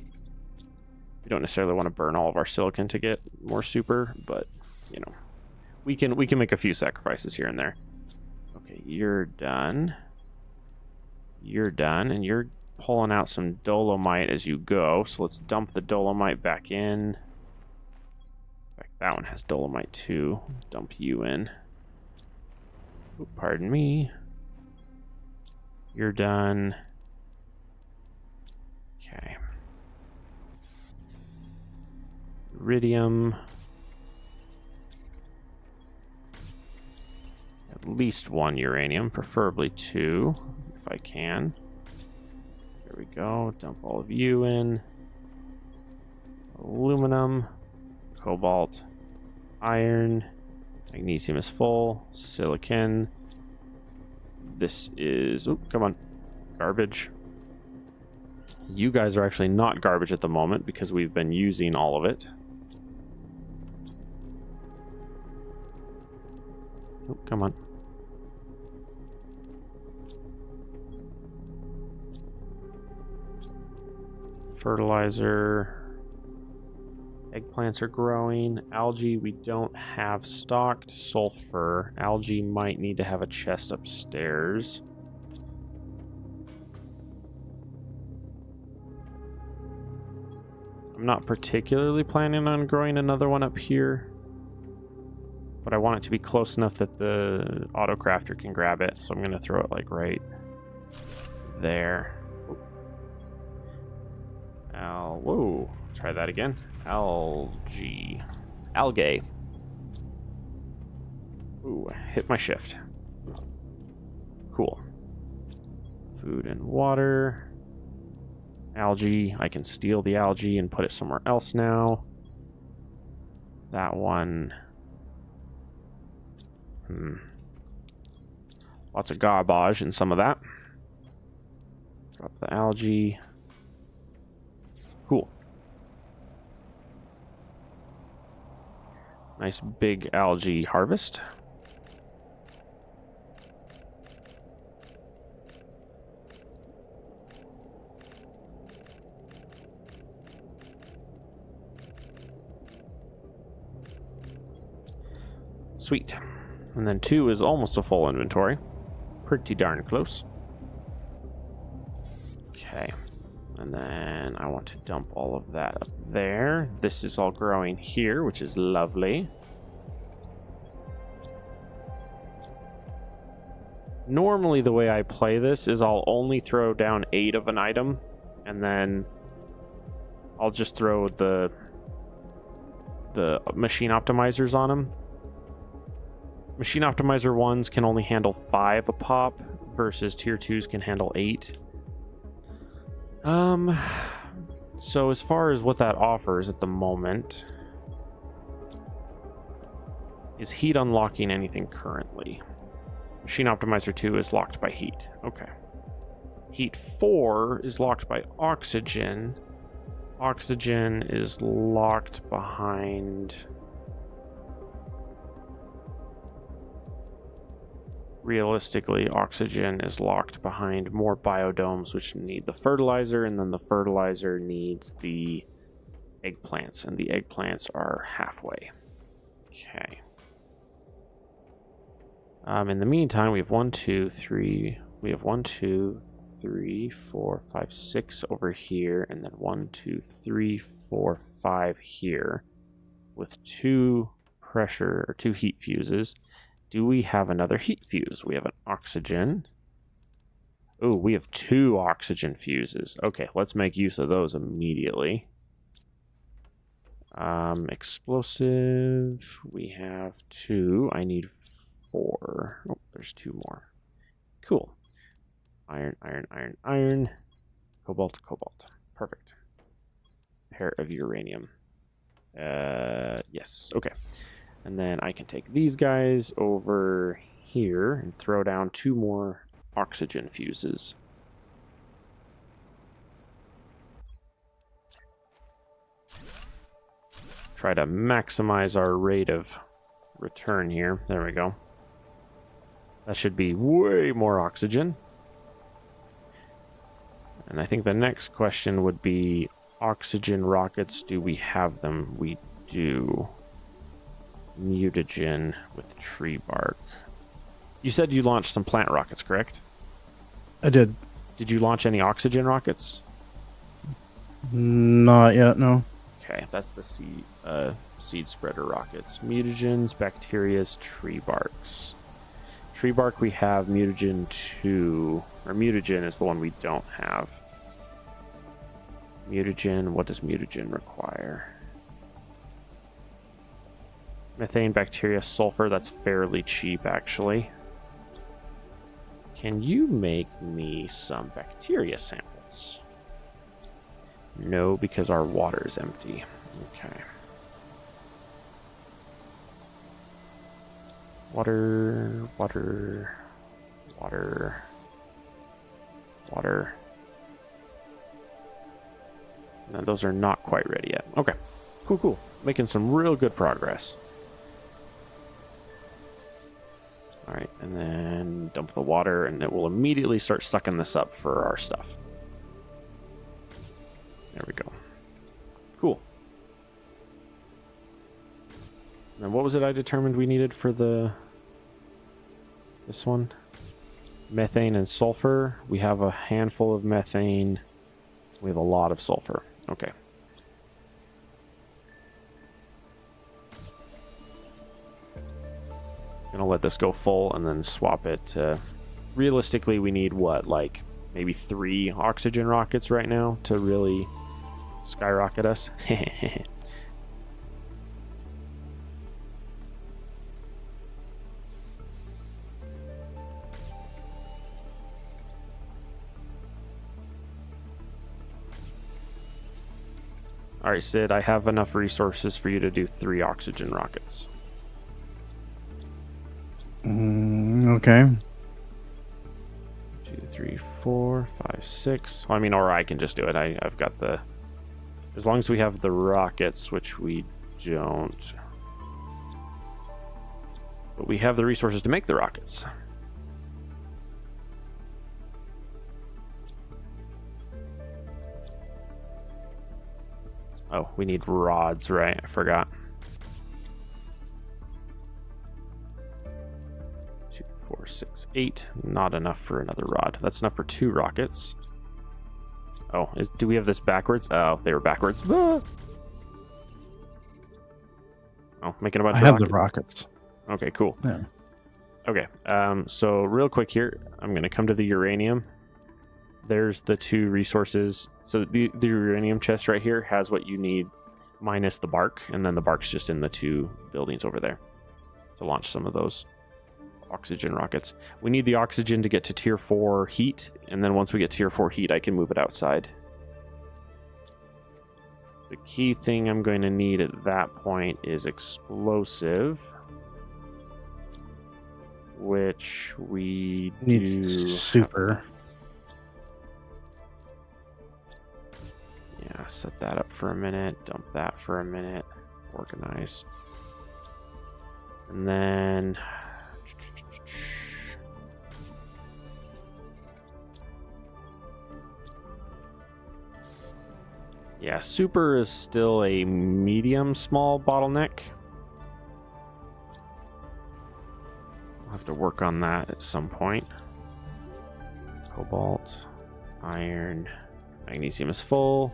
we don't necessarily want to burn all of our silicon to get more super, but you know, we can make a few sacrifices here and there. Okay, you're done. You're done, and you're pulling out some dolomite as you go. So let's dump the dolomite back in. In fact, that one has dolomite too. Dump you in. Oop, pardon me. You're done. Okay. Iridium. At least 1 uranium, preferably 2, if I can. There we go. Dump all of you in. Aluminum, cobalt, iron, magnesium is full, silicon. This is, oh, come on, garbage. You guys are actually not garbage at the moment because we've been using all of it. Oh, come on. Fertilizer. Eggplants are growing. Algae we don't have stocked. Sulfur. Algae might need to have a chest upstairs. I'm not particularly planning on growing another one up here, but I want it to be close enough that the auto crafter can grab it, so I'm going to throw it like right there. Whoa, try that again. Algae. Ooh, hit my shift. Cool. Food and water. Algae. I can steal the algae and put it somewhere else now. That one. Lots of garbage in some of that. Drop the algae. Cool. Nice big algae harvest. Sweet. And then 2 is almost a full inventory. Pretty darn close. Okay. And then I want to dump all of that up there. This is all growing here, which is lovely. Normally the way I play this is I'll only throw down 8 of an item, and then I'll just throw the machine optimizers on them. Machine optimizer 1s can only handle 5 a pop, versus tier 2s can handle 8. So as far as what that offers at the moment, is heat unlocking anything currently? Machine Optimizer 2 is locked by heat. Okay. Heat 4 is locked by oxygen. Oxygen is locked behind... realistically, oxygen is locked behind more biodomes, which need the fertilizer, and then the fertilizer needs the eggplants, and the eggplants are halfway. Okay. In the meantime, we have 1, 2, 3. We have 1, 2, 3, 4, 5, 6 over here, and then 1, 2, 3, 4, 5 here, with 2 pressure or 2 heat fuses. Do we have another heat fuse? We have an oxygen. Oh, we have 2 oxygen fuses. Okay, let's make use of those immediately. Explosive. We have 2. I need 4. Oh, there's 2 more. Cool. Iron, iron, iron, iron. Cobalt, cobalt. Perfect. Pair of uranium. Yes. Okay. And then I can take these guys over here and throw down 2 more oxygen fuses. Try to maximize our rate of return here. There we go. That should be way more oxygen. And I think the next question would be oxygen rockets. Do we have them? We do. Mutagen with tree bark. You said you launched some plant rockets, correct? I did. Did you launch any oxygen rockets? Not yet, no. Okay, that's the seed spreader rockets. Mutagens, bacterias, tree barks. Tree bark we have mutagen 2, or mutagen is the one we don't have. Mutagen, what does mutagen require? Methane, bacteria, sulfur, that's fairly cheap actually. Can you make me some bacteria samples? No, because our water is empty. Okay. Water, water, water, water. No, those are not quite ready yet. Okay, cool, cool. Making some real good progress. All right, and then dump the water, and it will immediately start sucking this up for our stuff. There we go. Cool. And what was it I determined we needed for this one? Methane and sulfur. We have a handful of methane. We have a lot of sulfur. Okay. Gonna let this go full and then swap it. Realistically, we need what, like maybe 3 oxygen rockets right now to really skyrocket us. All right, Sid, I have enough resources for you to do 3 oxygen rockets. Okay. 2, 3, 4, 5, 6. Well, I mean, or I can just do it. I've got the... As long as we have the rockets, which we don't. But we have the resources to make the rockets. Oh, we need rods, right? I forgot. 2, 4, 6, 8. Not enough for another rod. That's enough for 2 rockets. Oh, do we have this backwards? Oh, they were backwards. Ah! Oh, making a bunch of I have the rockets. Okay, cool. Yeah. Okay, so real quick here, I'm going to come to the uranium. There's the 2 resources. So the uranium chest right here has what you need minus the bark, and then the bark's just in the 2 buildings over there to launch some of those oxygen rockets. We need the oxygen to get to tier 4 heat, and then once we get tier 4 heat, I can move it outside. The key thing I'm going to need at that point is explosive, which we do super. Yeah, set that up for a minute, dump that for a minute, organize. And then Yeah, super is still a medium small bottleneck. I'll have to work on that at some point. Cobalt, iron, magnesium is full,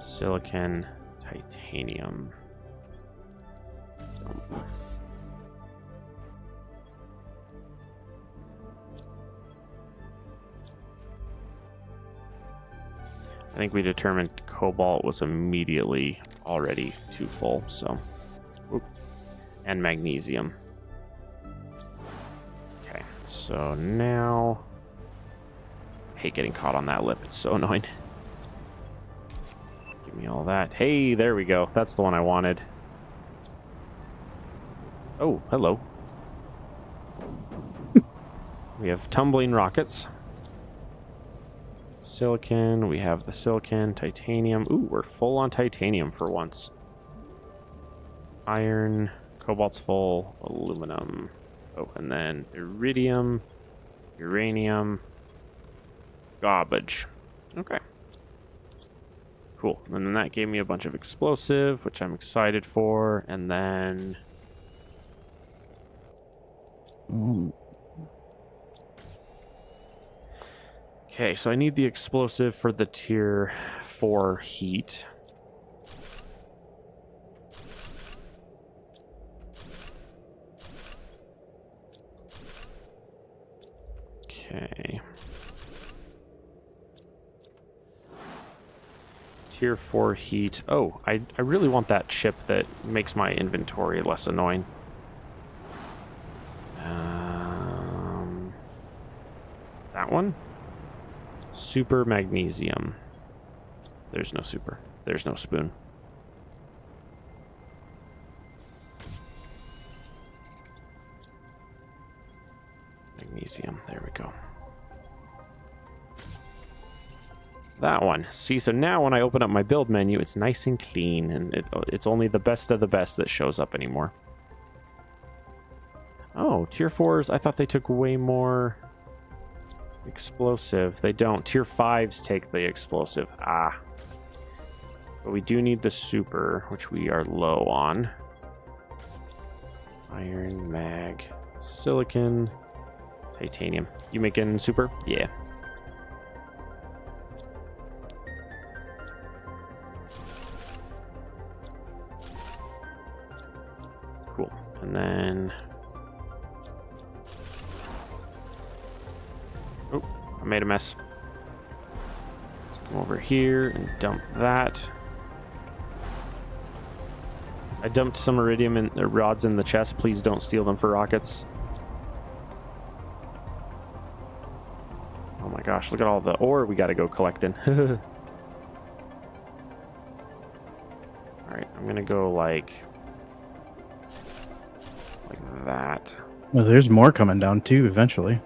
silicon, titanium. I think we determined cobalt was immediately already too full, so. Oop. And magnesium. Okay, so now. I hate getting caught on that lip, it's so annoying. Give me all that. Hey, there we go. That's the one I wanted. Oh, hello. We have tumbling rockets. Silicon, we have the silicon, titanium. Ooh, we're full on titanium for once. Iron, cobalt's full, aluminum. Oh, and then iridium, uranium, garbage. Okay. Cool. And then that gave me a bunch of explosive, which I'm excited for. And then... Ooh. Okay, so I need the explosive for the tier 4 heat. Okay. Tier 4 heat. Oh, I really want that chip that makes my inventory less annoying. That one? Super magnesium. There's no super. There's no spoon. Magnesium. There we go. That one. See, so now when I open up my build menu, it's nice and clean, and it's only the best of the best that shows up anymore. Oh, tier 4s. I thought they took way more explosive. They don't. Tier 5s take the explosive. Ah. But we do need the super, which we are low on. Iron, mag, silicon, titanium. You making super? Yeah. Cool. And then... Oh, I made a mess. Let's come over here and dump that. I dumped some iridium and the rods in the chest. Please don't steal them for rockets. Oh my gosh, look at all the ore we gotta go collecting. Alright, I'm gonna go like that. Well, there's more coming down too eventually.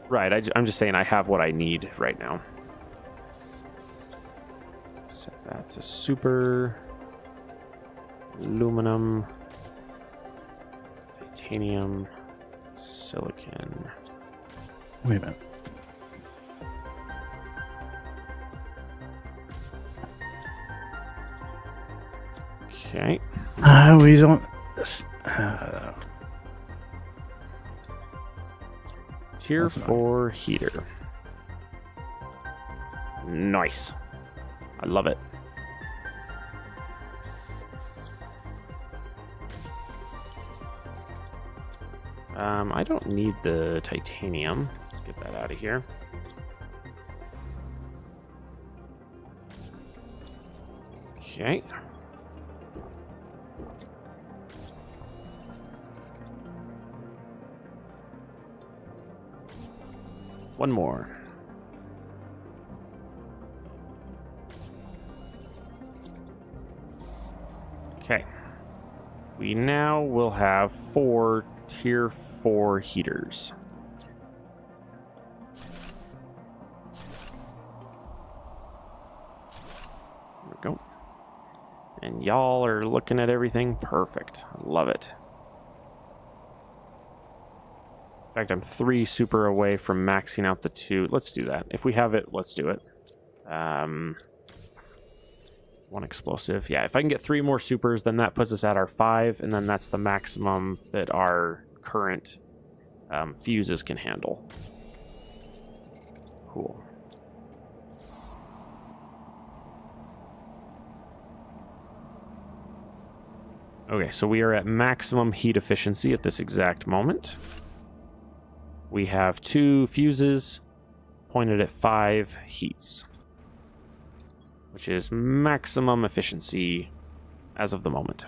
Right, I'm just saying I have what I need right now. Set that to super. Aluminum. Titanium. Silicon. Wait a minute. Okay. We don't... Tier That's 4 heater. Nice. I love it. I don't need the titanium. Let's get that out of here. Okay. One more. Okay. We now will have 4 tier 4 heaters. There we go. And y'all are looking at everything perfect. I love it. In fact, I'm 3 super away from maxing out the 2. Let's do that. If we have it, let's do it. 1 explosive. Yeah, if I can get 3 more supers, then that puts us at our 5, and then that's the maximum that our current fuses can handle. Cool. Okay, so we are at maximum heat efficiency at this exact moment. We have 2 fuses pointed at 5 heats, which is maximum efficiency as of the moment.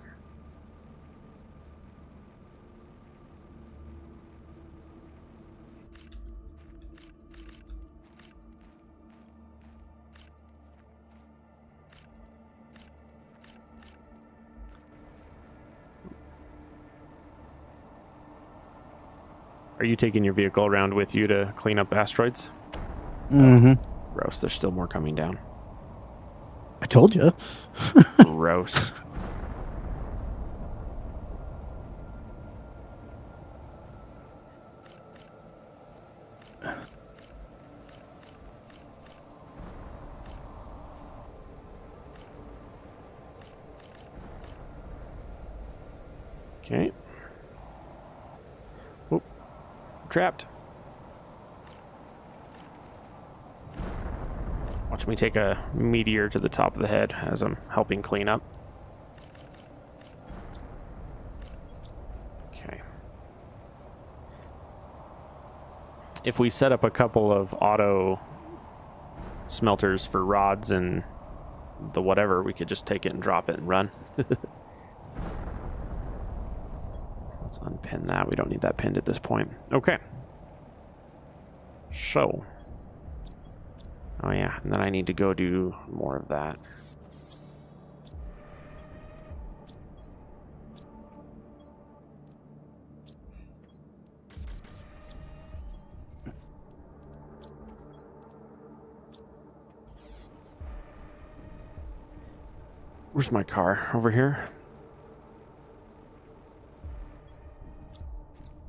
Are you taking your vehicle around with you to clean up asteroids? Mm-hmm. Gross, there's still more coming down. I told you. Gross. Okay. Oop. Trapped. Watch me take a meteor to the top of the head as I'm helping clean up. Okay. If we set up a couple of auto smelters for rods and the whatever, we could just take it and drop it and run. Let's unpin that. We don't need that pinned at this point. Okay. So. Oh yeah, and then I need to go do more of that. Where's my car? Over here?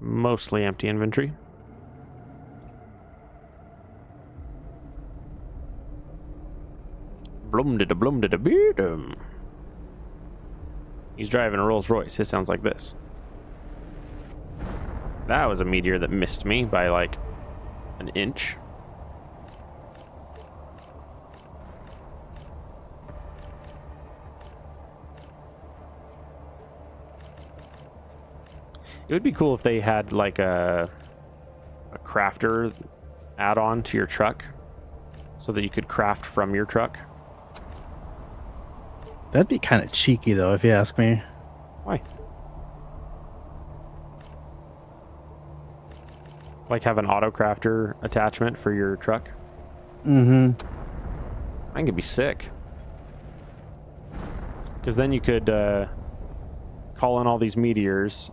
Mostly empty inventory. Blum-da-da-blum-da-da-beedum. He's driving a Rolls Royce. His sounds like this. That was a meteor that missed me by like an inch. It would be cool if they had like a crafter add-on to your truck so that you could craft from your truck. That'd be kind of cheeky, though, if you ask me. Why? Like have an auto crafter attachment for your truck? Mm-hmm. I think it'd be sick. Because then you could call in all these meteors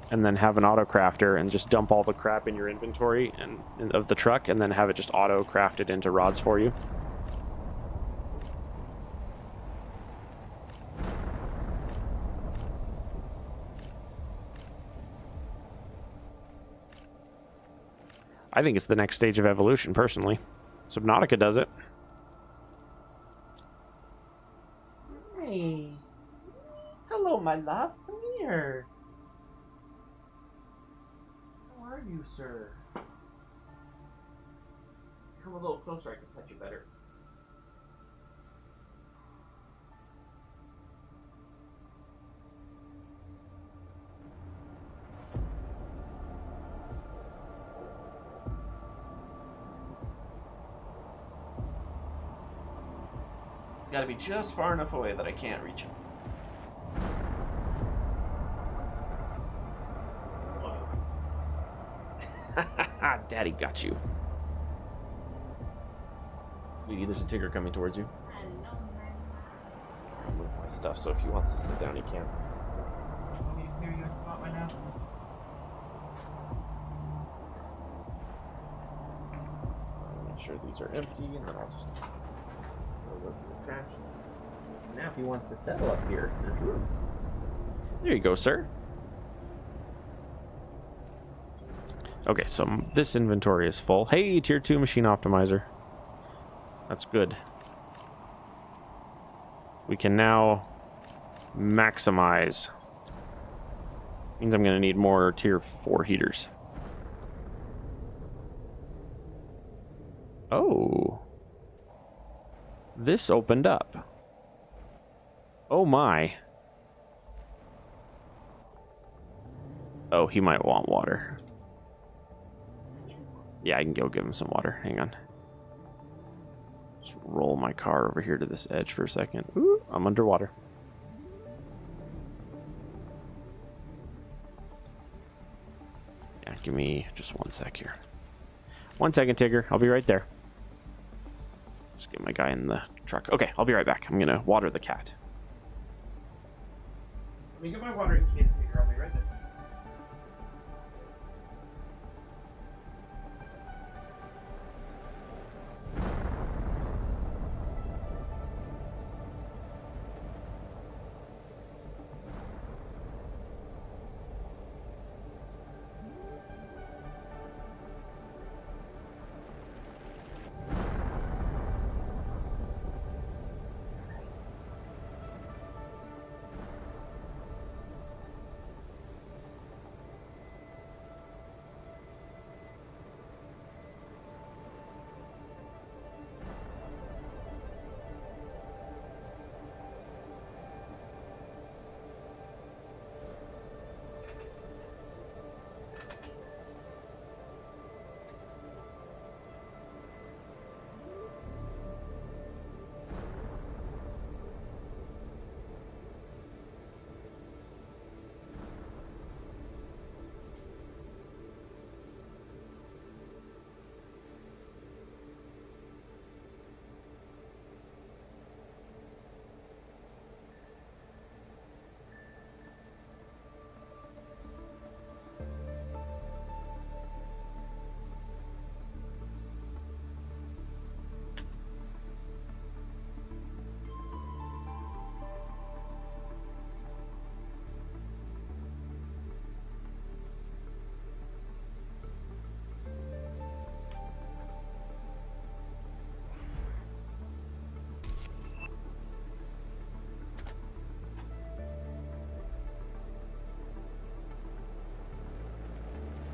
and then have an auto crafter and just dump all the crap in your inventory and of the truck and then have it just auto crafted into rods for you. I think it's the next stage of evolution, personally. Subnautica does it. Hey. Hello, my love. Come here. How are you, sir? Come a little closer, I can touch you better. It's got to be just far enough away that I can't reach him. Daddy got you. Sweetie, there's a tiger coming towards you. I'll move my stuff, so if he wants to sit down, he can. Here you spot right now. I'll make sure these are empty, and then I'll just go through the trash. Now, if he wants to settle up here, there's room. There you go, sir. Okay, so this inventory is full. Hey, tier 2 machine optimizer. That's good. we can now maximize. Means I'm going to need more tier 4 heaters. Oh. This opened up. Oh my. Oh, he might want water. Yeah, I can go give him some water. Hang on. Just roll my car over here to this edge for a second. Ooh, I'm underwater. Yeah, give me just 1 sec here. 1 second, Tigger. I'll be right there. Just get my guy in the truck. Okay, I'll be right back. I'm gonna water the cat. Let me get my watering can, Tigger. I'll be right there.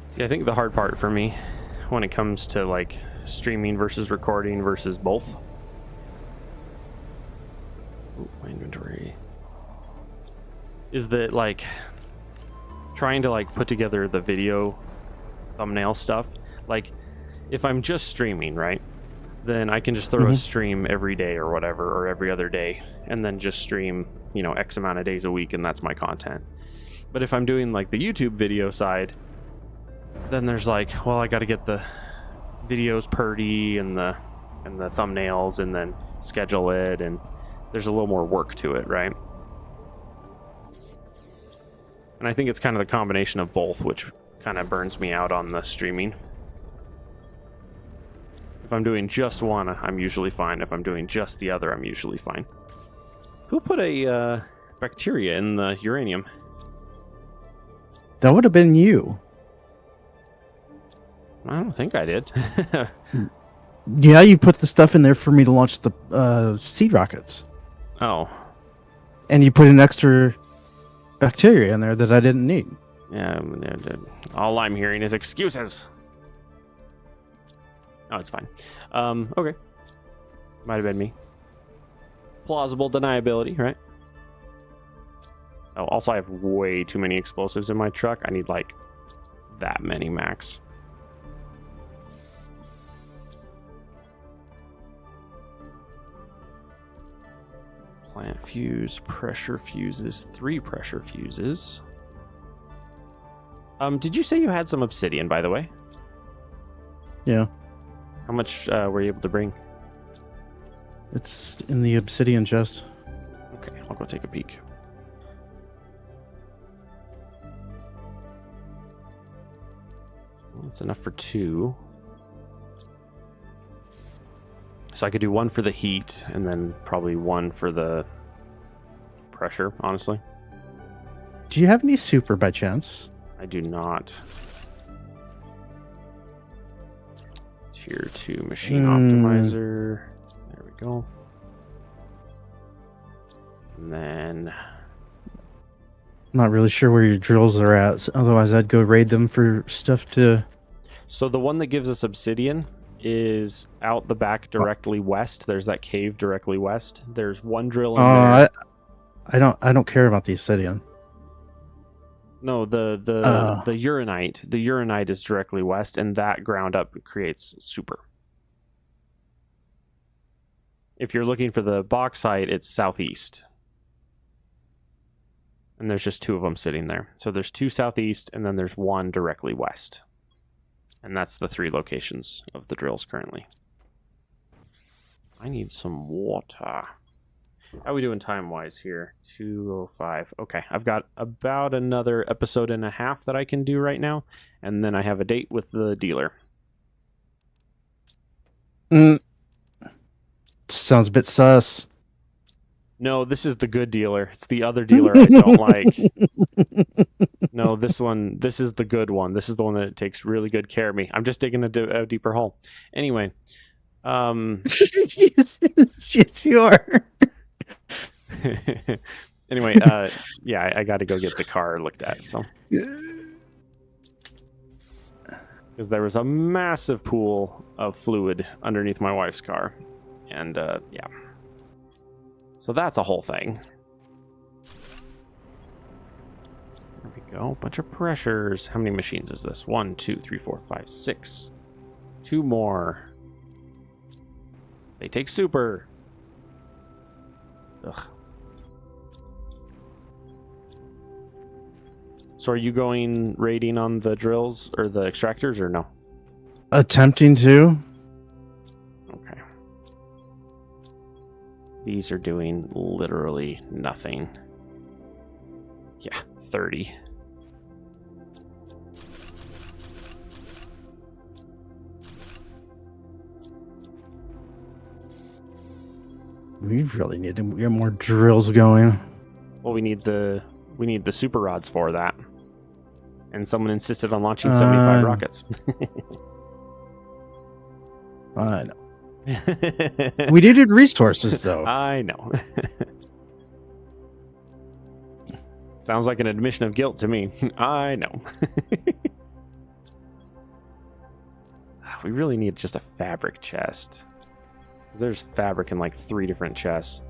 See, I think the hard part for me when it comes to like streaming versus recording versus both. Ooh, my inventory. Is that like trying to like put together the video thumbnail stuff. Like if I'm just streaming, right? Then I can just throw a stream every day or whatever, or every other day, and then just stream, you know, X amount of days a week, and that's my content. But if I'm doing like the YouTube video side, then there's like, well, I got to get the videos purdy and the thumbnails and then schedule it, and there's a little more work to it, right? And I think it's kind of the combination of both, which kind of burns me out on the streaming. If I'm doing just one, I'm usually fine. If I'm doing just the other, I'm usually fine. Who put a bacteria in the uranium? That would have been you. I don't think I did. Yeah, you put the stuff in there for me to launch the seed rockets. Oh. And you put an extra bacteria in there that I didn't need. Yeah, all I'm hearing is excuses. Oh, it's fine. Okay. Might have been me. Plausible deniability, right? Oh, also I have way too many explosives in my truck. I need like that many max. Plant fuse, pressure fuses, 3 pressure fuses. Did you say you had some obsidian, by the way? Yeah. How much were you able to bring? It's in the obsidian chest. Okay, I'll go take a peek. Well, that's enough for 2. So I could do 1 for the heat, and then probably 1 for the pressure, honestly. Do you have any super by chance? I do not. Tier 2 machine optimizer. There we go. And then I'm not really sure where your drills are at. So otherwise, I'd go raid them for stuff to. so the one that gives us obsidian is out the back directly west. There's that cave directly west. There's one drill in there. I don't care about the obsidian. No, the uranite. The uranite is directly west, and that ground up creates super. If you're looking for the bauxite, it's southeast. And there's just two of them sitting there. So there's two southeast, and then there's one directly west. And that's the 3 locations of the drills currently. I need some water. How are we doing time-wise here? 2:05. Okay, I've got about another episode and a half that I can do right now, and then I have a date with the dealer. Sounds a bit sus. No, this is the good dealer. It's the other dealer I don't like. No, this is the good one. This is the one that takes really good care of me. I'm just digging a deeper hole. Anyway. Yes, you are. Anyway, yeah, I got to go get the car looked at. So, because there was a massive pool of fluid underneath my wife's car, and yeah, so that's a whole thing. There we go. Bunch of pressures. How many machines is this? 1, 2, 3, 4, 5, 6. 2 more. They take super. Ugh. So are you going raiding on the drills or the extractors or no? Attempting to. Okay. These are doing literally nothing. Yeah, 30. We really need to get more drills going. Well, we need the super rods for that. And someone insisted on launching 75 rockets. I know. We needed resources, though. I know. Sounds like an admission of guilt to me. I know. We really need just a fabric chest. Because there's fabric in like 3 different chests.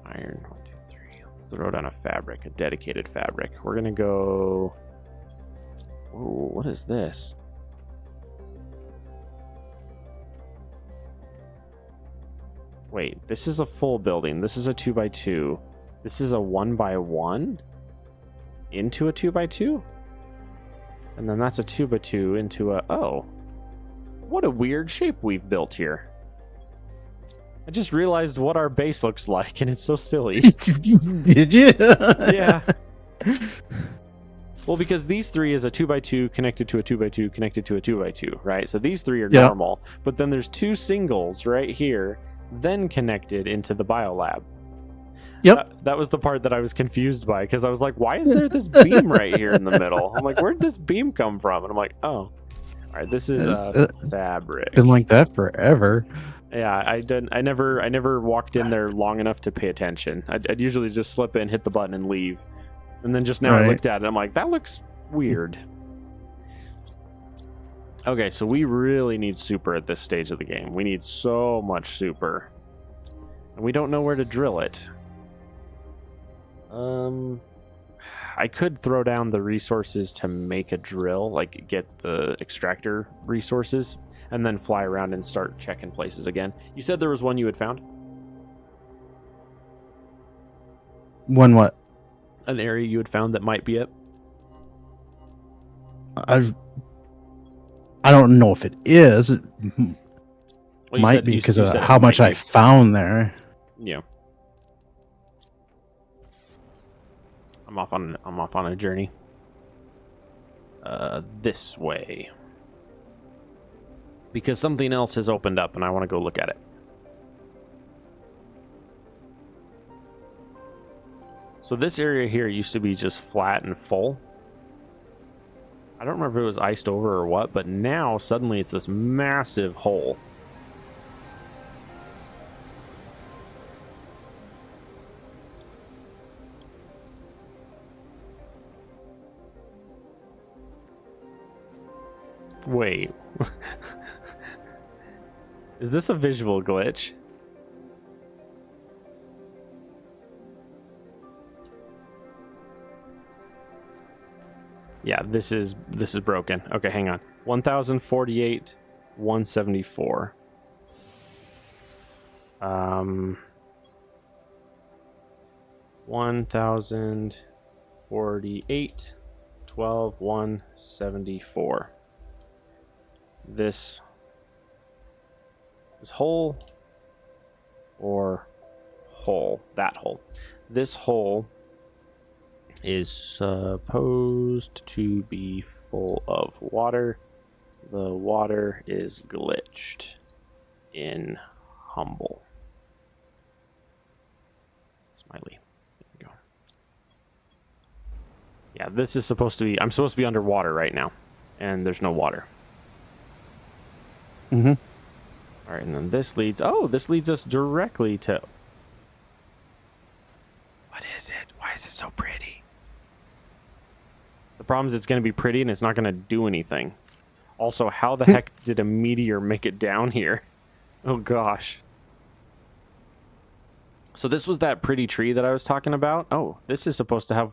Iron, 1, 2, 3. Let's throw down a fabric, a dedicated fabric. We're going to go... Whoa, what is this? Wait, this is a full building. This is a 2x2. This is a 1x1 into a 2x2? And then that's a 2x2 into a... Oh. What a weird shape we've built here. I just realized what our base looks like, and it's so silly. Did you? Yeah. Well, because these 3 is a 2x2 connected to a 2x2 connected to a 2x2, right? So these 3 are normal, but then there's 2 singles right here, then connected into the biolab. Yep. That was the part that I was confused by, because I was like, why is there this beam right here in the middle? I'm like, where'd this beam come from? And I'm like, oh. All right, this is fabric. Been like that forever. Yeah, I never walked in there long enough to pay attention. I'd usually just slip in, hit the button, and leave. And then just now I looked at it, I'm like, that looks weird. Okay, so we really need super at this stage of the game. We need so much super. And we don't know where to drill it. I could throw down the resources to make a drill, like get the extractor resources, and then fly around and start checking places again. You said there was one you had found? One what? An area you had found that might be it? I don't know if it is. It might be because of how much I found there. Yeah. I'm off on a journey. This way. Because something else has opened up and I want to go look at it. So this area here used to be just flat and full. I don't remember if it was iced over or what, but now suddenly it's this massive hole. Wait. Is this a visual glitch? Yeah, this is broken. Okay, hang on. 1048, 174. 1048, 12, 174. This hole or hole? That hole. This hole is supposed to be full of water. The water is glitched in Humble. Smiley. There we go. Yeah, this is supposed to be... I'm supposed to be underwater right now. And there's no water. Mm-hmm. Alright, and then this leads... Oh, this leads us directly to... What is it? Why is it so pretty? The problem is it's going to be pretty and it's not going to do anything. Also, how the heck did a meteor make it down here? Oh, gosh. So this was that pretty tree that I was talking about. Oh, this is supposed to have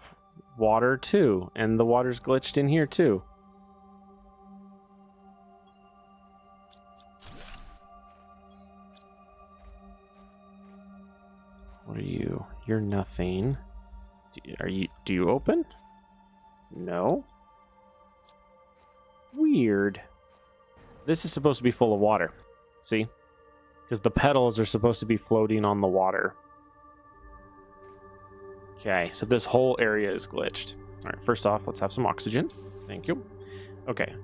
water too. And the water's glitched in here too. What are you? You're nothing. Do you open? No. Weird. This is supposed to be full of water. See? Because the petals are supposed to be floating on the water. Okay, so this whole area is glitched. Alright, first off, let's have some oxygen. Thank you. Okay,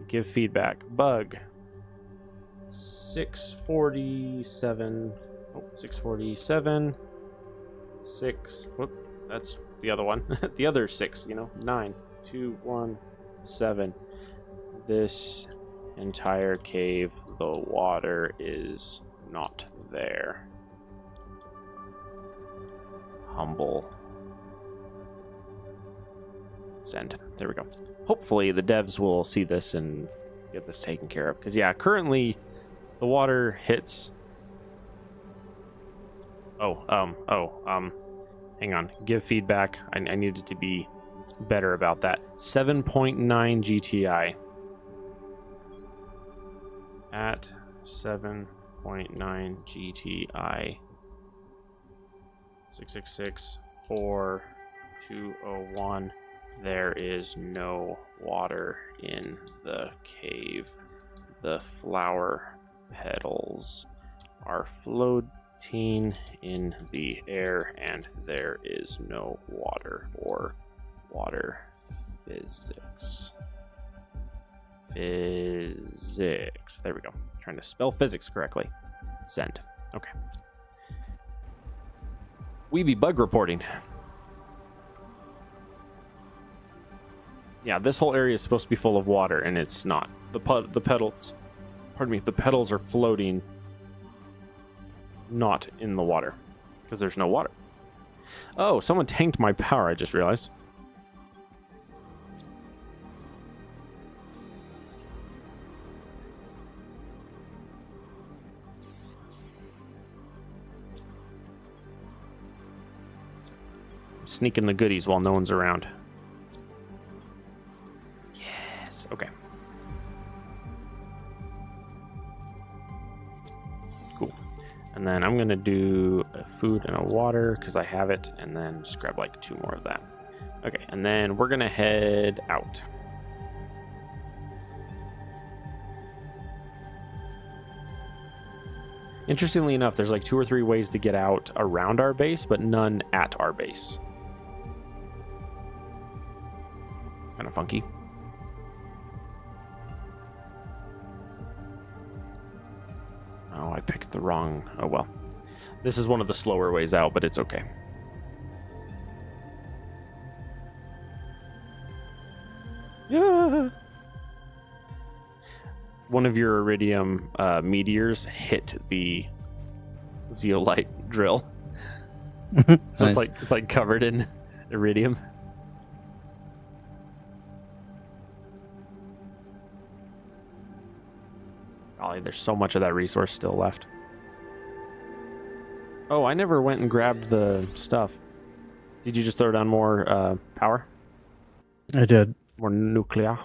give feedback. Bug. 647. Oh, 647. 6. Whoop, that's the other one. The other 6, 9, 2, 1, 7. This entire cave, the water is not there. Humble. Send. There we go. Hopefully the devs will see this and get this taken care of. Because, yeah, currently the water hits... hang on. Give feedback. I needed to be better about that. 7.9 GTI. At 7.9 GTI. 666-4201. There is no water in the cave. The flower petals are floating in the air, and there is no water or water physics. Physics. There we go. Trying to spell physics correctly. Send. Okay. We be bug reporting. Yeah, this whole area is supposed to be full of water, and it's not. The petals, pardon me, the petals are floating, not in the water, because there's no water. Oh, someone tanked my power, I just realized. Sneaking the goodies while no one's around. Yes, okay. Cool. And then I'm gonna do a food and a water because I have it, and then just grab like 2 more of that. Okay, and then we're gonna head out. Interestingly enough, there's like 2 or 3 ways to get out around our base, but none at our base. Kind of funky. Oh, I picked the wrong... Oh, well. This is one of the slower ways out, but it's okay. Yeah. One of your iridium meteors hit the zeolite drill. So nice. it's like covered in iridium. Golly, there's so much of that resource still left. Oh, I never went and grabbed the stuff. Did you just throw down more power? I did. More nuclear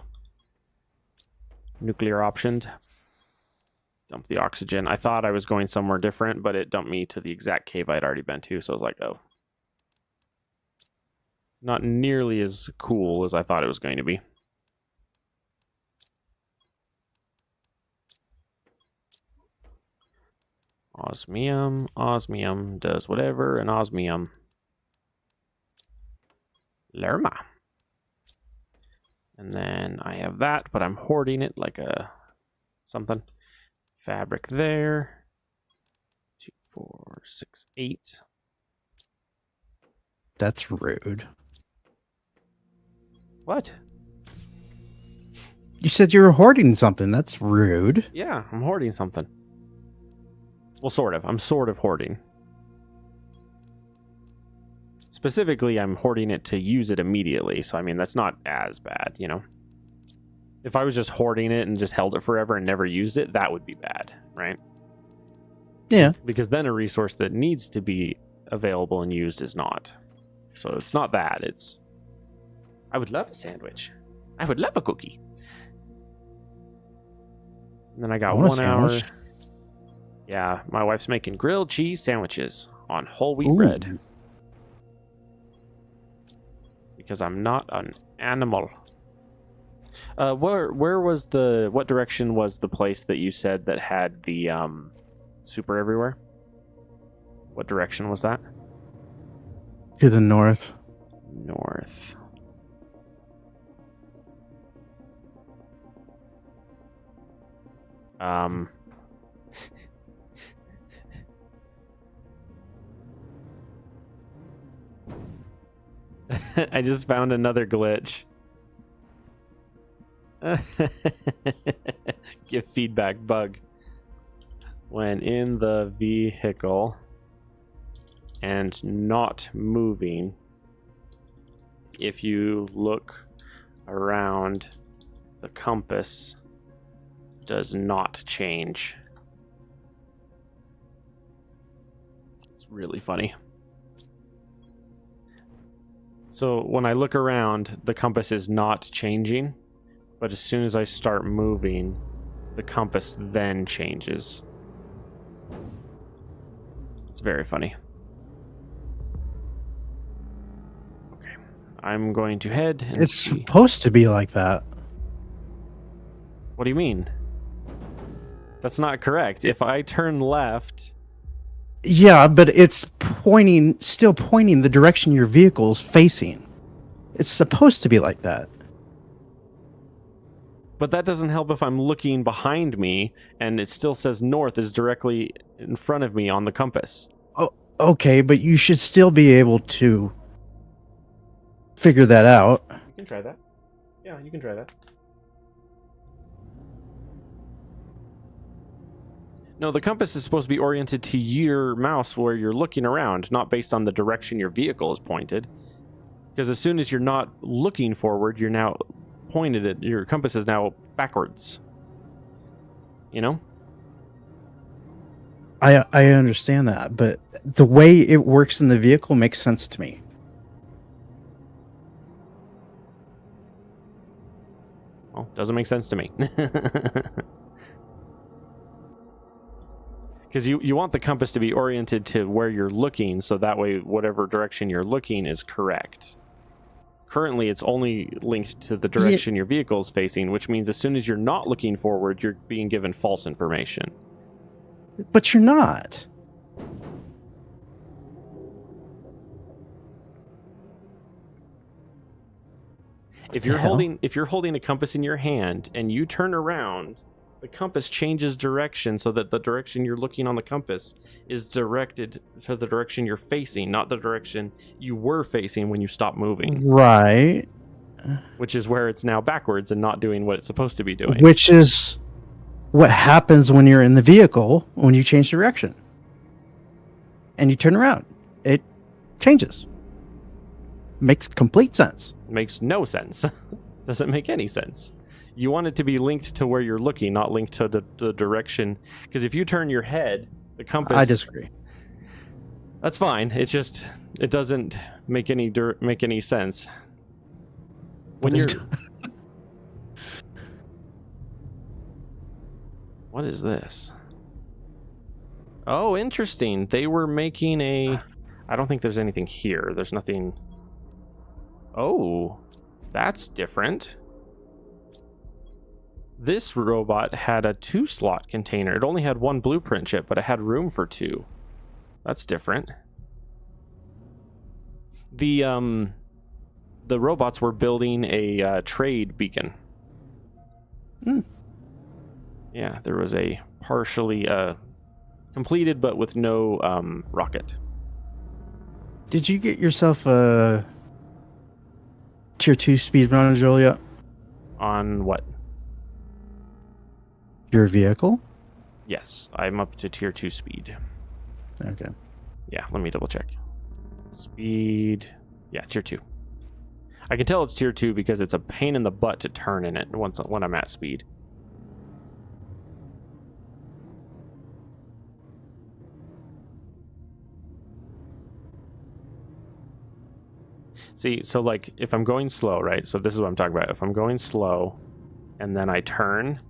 optioned. Dump the oxygen. I thought I was going somewhere different, but it dumped me to the exact cave I'd already been to, so I was like, oh. Not nearly as cool as I thought it was going to be. Osmium. Osmium does whatever an osmium. Lerma. And then I have that, but I'm hoarding it like a something. Fabric there. 2, 4, 6, 8. That's rude. What? You said you were hoarding something. That's rude. Yeah, I'm hoarding something. Well, sort of. I'm sort of hoarding. Specifically, I'm hoarding it to use it immediately. So, I mean, that's not as bad, you know? If I was just hoarding it and just held it forever and never used it, that would be bad, right? Yeah. Because then a resource that needs to be available and used is not. So it's not that. It's... I would love a sandwich. I would love a cookie. And then I got 1 hour. Yeah, my wife's making grilled cheese sandwiches on whole wheat bread. Because I'm not an animal. Where was the... What direction was the place that you said that had the super everywhere? What direction was that? To the north. North. I just found another glitch. Give feedback bug. When in the vehicle and not moving, if you look around, the compass does not change. It's really funny. So when I look around, the compass is not changing, but as soon as I start moving, the compass then changes. It's very funny. Okay, I'm going to head and It's see. supposed to be like that. What do you mean? That's not correct. If I turn left... Yeah, but it's still pointing the direction your vehicle is facing. It's supposed to be like that. But that doesn't help if I'm looking behind me and it still says north is directly in front of me on the compass. Oh, okay, but you should still be able to figure that out. You can try that. Yeah, you can try that. No, the compass is supposed to be oriented to your mouse where you're looking around, not based on the direction your vehicle is pointed. Because as soon as you're not looking forward, you're now pointed at... Your compass is now backwards. You know? I understand that, but the way it works in the vehicle makes sense to me. Well, doesn't make sense to me. Because you want the compass to be oriented to where you're looking, so that way whatever direction you're looking is correct. Currently, it's only linked to the direction your vehicle is facing, which means as soon as you're not looking forward, you're being given false information. But you're not. If you're holding a compass in your hand and you turn around, the compass changes direction so that the direction you're looking on the compass is directed to the direction you're facing, not the direction you were facing when you stopped moving. Right. Which is where it's now backwards and not doing what it's supposed to be doing. Which is what happens when you're in the vehicle when you change direction. And you turn around. It changes. Makes complete sense. Makes no sense. Doesn't make any sense. You want it to be linked to where you're looking, not linked to the direction. Because if you turn your head, the compass... I disagree. That's fine. It's just, it doesn't make any sense. When you're... What is this? Oh, interesting. They were making a... I don't think there's anything here. There's nothing... Oh, that's different. This robot had a 2-slot container. It only had 1 blueprint chip, but it had room for 2. That's different. The robots were building a trade beacon. Yeah, there was a partially completed, but with no rocket. Did you get yourself a tier 2 speed run, Julia? On what? Your vehicle? Yes, I'm up to tier 2 speed. Okay. Yeah, let me double check. Speed. Yeah, tier 2. I can tell it's tier 2 because it's a pain in the butt to turn in it when I'm at speed. See, so like if I'm going slow, right? So this is what I'm talking about. If I'm going slow and then I turn,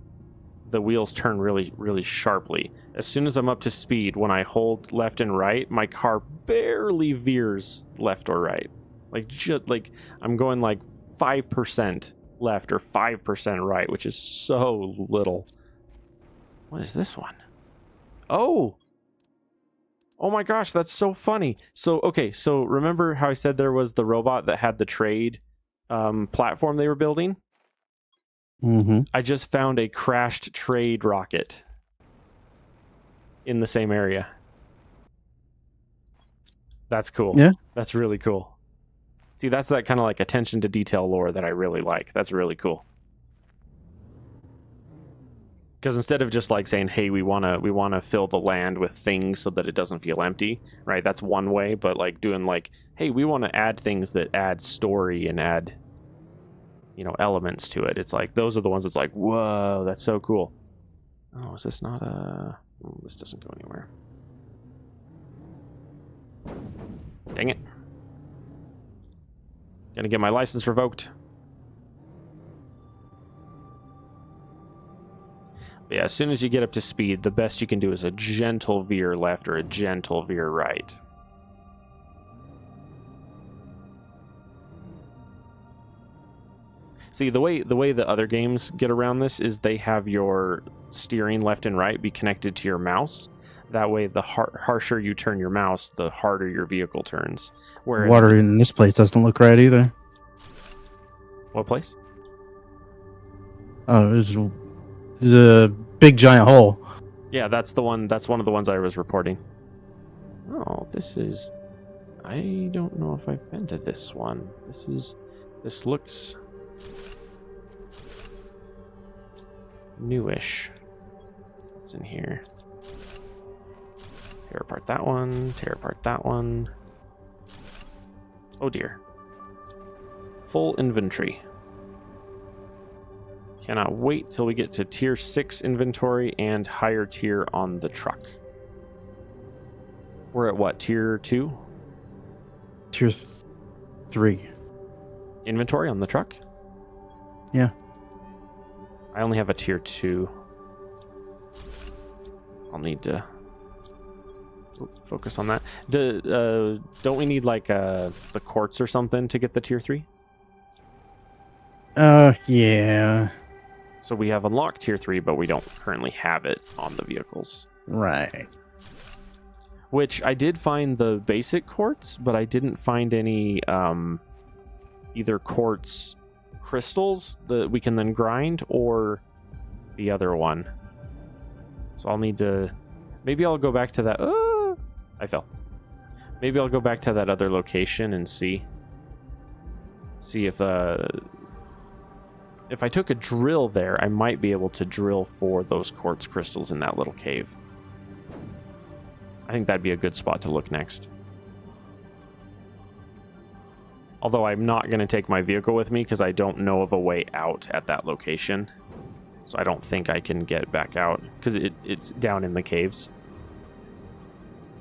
the wheels turn really, really sharply. As soon as I'm up to speed, when I hold left and right, my car barely veers left or right. Like just like I'm going like 5% left or 5% right, which is so little. What is this one? Oh! Oh my gosh, that's so funny. So, okay, so remember how I said there was the robot that had the trade platform they were building? Mm-hmm. I just found a crashed trade rocket in the same area. That's cool. Yeah. That's really cool. See, that's that kind of like attention to detail lore that I really like. That's really cool. Because instead of just like saying, hey, we want to fill the land with things so that it doesn't feel empty, right? That's one way, but like doing like, hey, we want to add things that add story and add, you know, elements to it. It's like, those are the ones that's like, whoa, that's so cool. Oh, is this not a... Oh, this doesn't go anywhere. Dang it. Gonna get my license revoked. But yeah, as soon as you get up to speed, the best you can do is a gentle veer left or a gentle veer right. See, the way the other games get around this is they have your steering left and right be connected to your mouse. That way, the harsher you turn your mouse, the harder your vehicle turns. Whereas Water in this place doesn't look right either. What place? Oh, there's a big giant hole. Yeah, that's the one. That's one of the ones I was reporting. Oh, this is... I don't know if I've been to this one. This looks... newish. What's in here? Tear apart that one. Tear apart that one. Oh dear. Full inventory. Cannot wait till we get to tier 6 inventory and higher tier on the truck. We're at what, tier 2? Tier 3. Inventory on the truck? Yeah. I only have a tier 2. I'll need to focus on that. Don't we need like the quartz or something to get the tier 3? Yeah. So we have unlocked tier 3, but we don't currently have it on the vehicles. Right. Which I did find the basic quartz, but I didn't find any either quartz crystals that we can then grind or the other one. So I'll need to... Maybe I'll go back to that... I fell. Maybe I'll go back to that other location and see if I took a drill there, I might be able to drill for those quartz crystals in that little cave. I think that'd be a good spot to look next. Although I'm not going to take my vehicle with me because I don't know of a way out at that location. So I don't think I can get back out because it's down in the caves.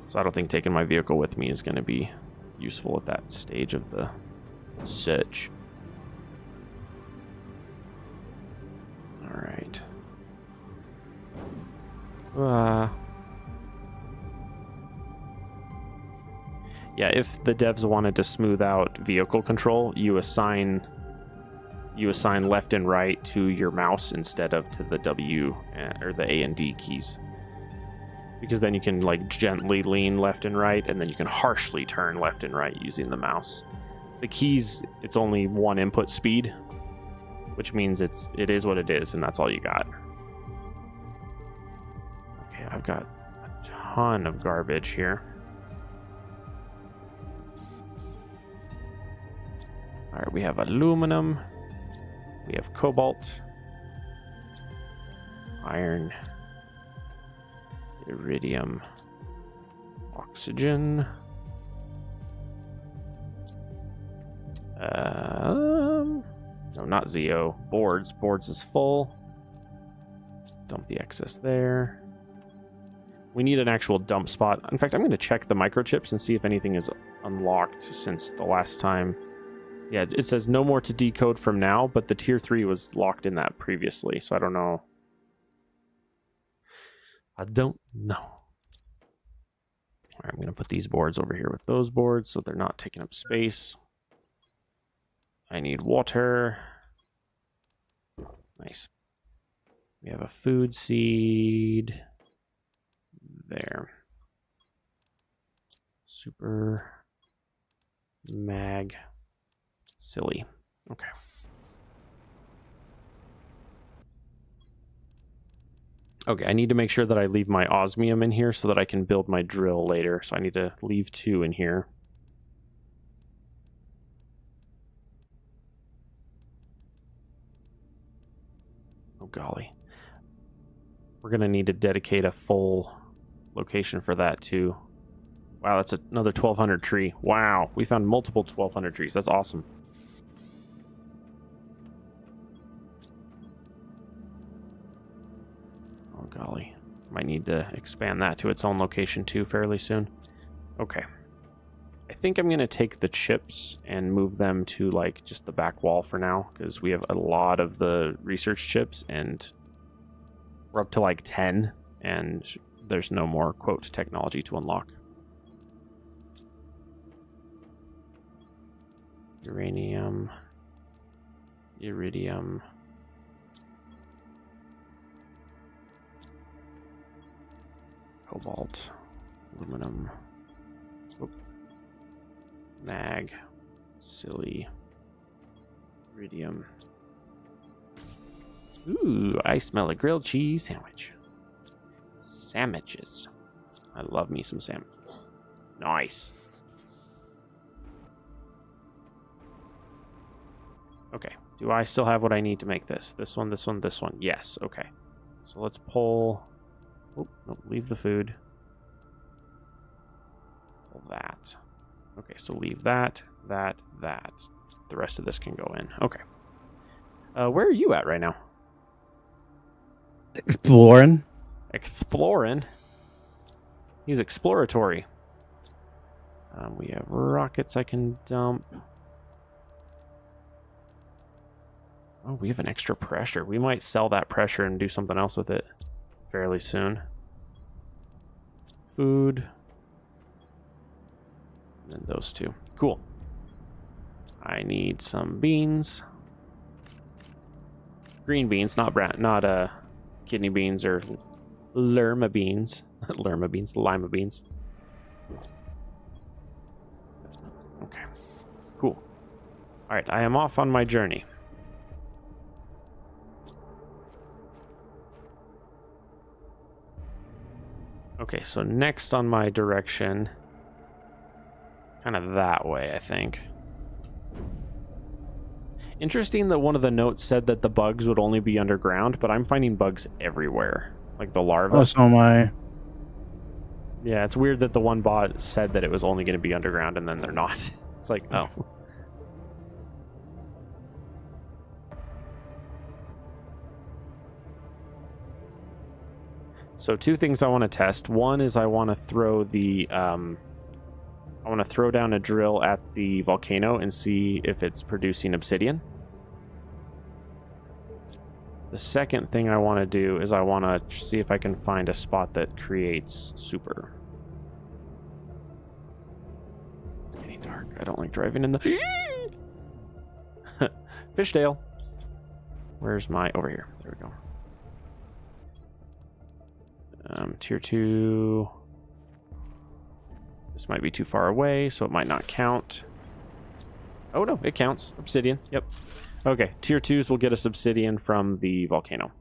So I don't think taking my vehicle with me is going to be useful at that stage of the search. All right. Yeah, if the devs wanted to smooth out vehicle control, you assign left and right to your mouse instead of to the W or the A and D keys. Because then you can like gently lean left and right, and then you can harshly turn left and right using the mouse. The keys, it's only one input speed, which means it is what it is, and that's all you got. Okay, I've got a ton of garbage here. All right, we have aluminum, we have cobalt, iron, iridium, oxygen. No, not Zeo. Boards. Boards is full. Dump the excess there. We need an actual dump spot. In fact, I'm going to check the microchips and see if anything is unlocked since the last time. Yeah, it says no more to decode from now, but the tier 3 was locked in that previously, so I don't know. I don't know. All right, I'm going to put these boards over here with those boards so they're not taking up space. I need water. Nice. We have a food seed. There. Super mag. Silly. Okay. Okay, I need to make sure that I leave my osmium in here so that I can build my drill later. So I need to leave 2 in here. Oh, golly. We're going to need to dedicate a full location for that, too. Wow, that's another 1200 tree. Wow, we found multiple 1200 trees. That's awesome. Oh, golly. Might need to expand that to its own location, too, fairly soon. Okay. I think I'm going to take the chips and move them to, like, just the back wall for now, because we have a lot of the research chips, and we're up to, like, 10, and there's no more, quote, technology to unlock. Uranium. Iridium. Cobalt. Aluminum. Oop. Mag. Silly. Iridium. Ooh, I smell a grilled cheese sandwich. Sandwiches. I love me some sandwiches. Nice. Okay. Do I still have what I need to make this? This one, this one, this one. Yes. Okay. So let's pull... Oh, no, leave the food. Pull that. Okay, so leave that, that, that. The rest of this can go in. Okay. Where are you at right now? Exploring. Exploring? He's exploratory. We have rockets I can dump. Oh, we have an extra pressure. We might sell that pressure and do something else with it fairly soon. Food. And then those two. Cool. I need some beans. Green beans, not brown, not kidney beans or lerma beans. Lerma beans, lima beans. Okay. Cool. All right, I am off on my journey. Okay, so next on my direction, kind of that way, I think. Interesting that one of the notes said that the bugs would only be underground, but I'm finding bugs everywhere, like the larvae. Oh, so am I. Yeah, it's weird that the one bot said that it was only going to be underground, and then they're not. It's like, oh. So 2 things I want to test. One is I want to throw the I want to throw down a drill at the volcano and see if it's producing obsidian. The second thing I want to do is I want to see if I can find a spot that creates super. It's getting dark. I don't like driving in the Fishtail. Where's my over here? There we go. Tier 2. This might be too far away, so it might not count. Oh no, it counts. Obsidian. Yep. Okay, tier 2s will get us obsidian from the volcano.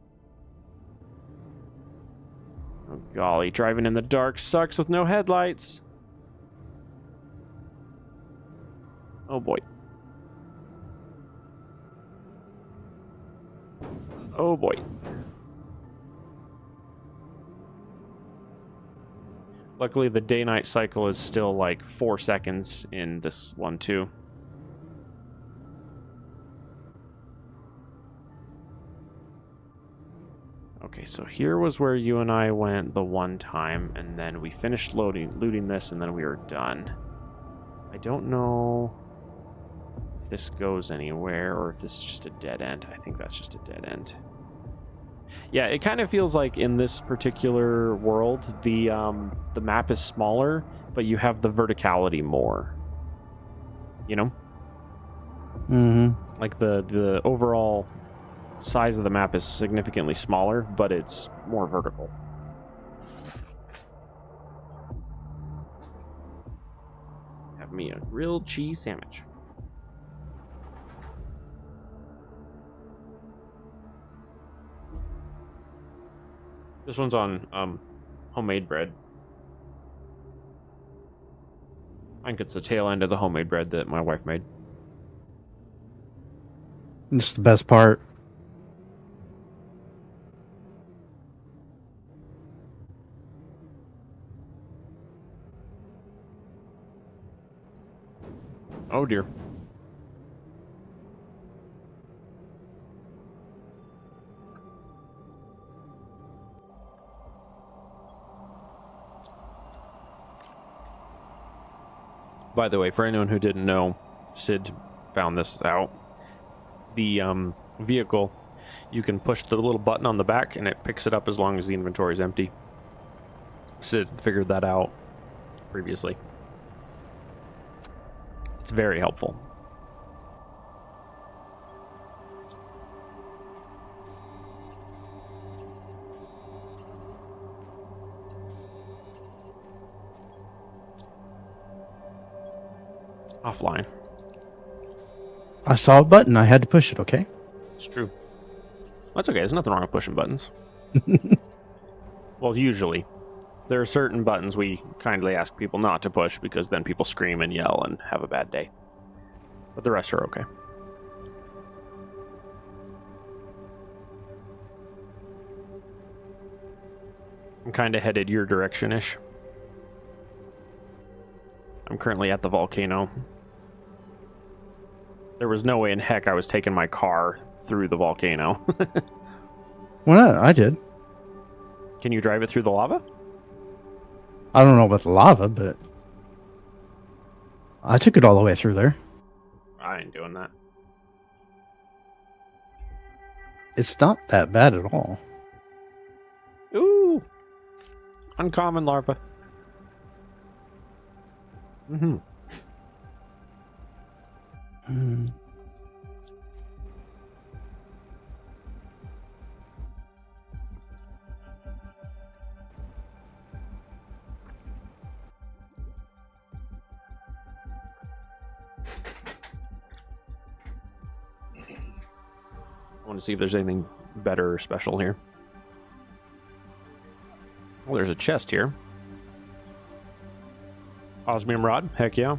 Oh golly, driving in the dark sucks with no headlights. Oh boy. Oh boy. Luckily, the day-night cycle is still like 4 seconds in this one too. Okay, so here was where you and I went the one time, and then we finished looting this, and then we were done. I don't know if this goes anywhere, or if this is just a dead end. I think that's just a dead end. Yeah, it kind of feels like in this particular world, the map is smaller, but you have the verticality more. You know? Mm-hmm. Like the overall size of the map is significantly smaller, but it's more vertical. Have me a grilled cheese sandwich. This one's on homemade bread. I think it's the tail end of the homemade bread that my wife made. It's the best part. Oh dear. By the way, for anyone who didn't know, Sid found this out. The vehicle, you can push the little button on the back and it picks it up as long as the inventory is empty. Sid figured that out previously. It's very helpful. Offline. I saw a button. I had to push it, okay? It's true. That's okay. There's nothing wrong with pushing buttons. Well, usually. There are certain buttons we kindly ask people not to push because then people scream and yell and have a bad day. But the rest are okay. I'm kind of headed your direction-ish. I'm currently at the volcano. There was no way in heck I was taking my car through the volcano. Why not? I did. Can you drive it through the lava? I don't know about the lava, but I took it all the way through there. I ain't doing that. It's not that bad at all. Ooh! Uncommon larva. Mm-hmm. Hmm. I want to see if there's anything better or special here. Well, there's a chest here. Osmium rod, heck yeah.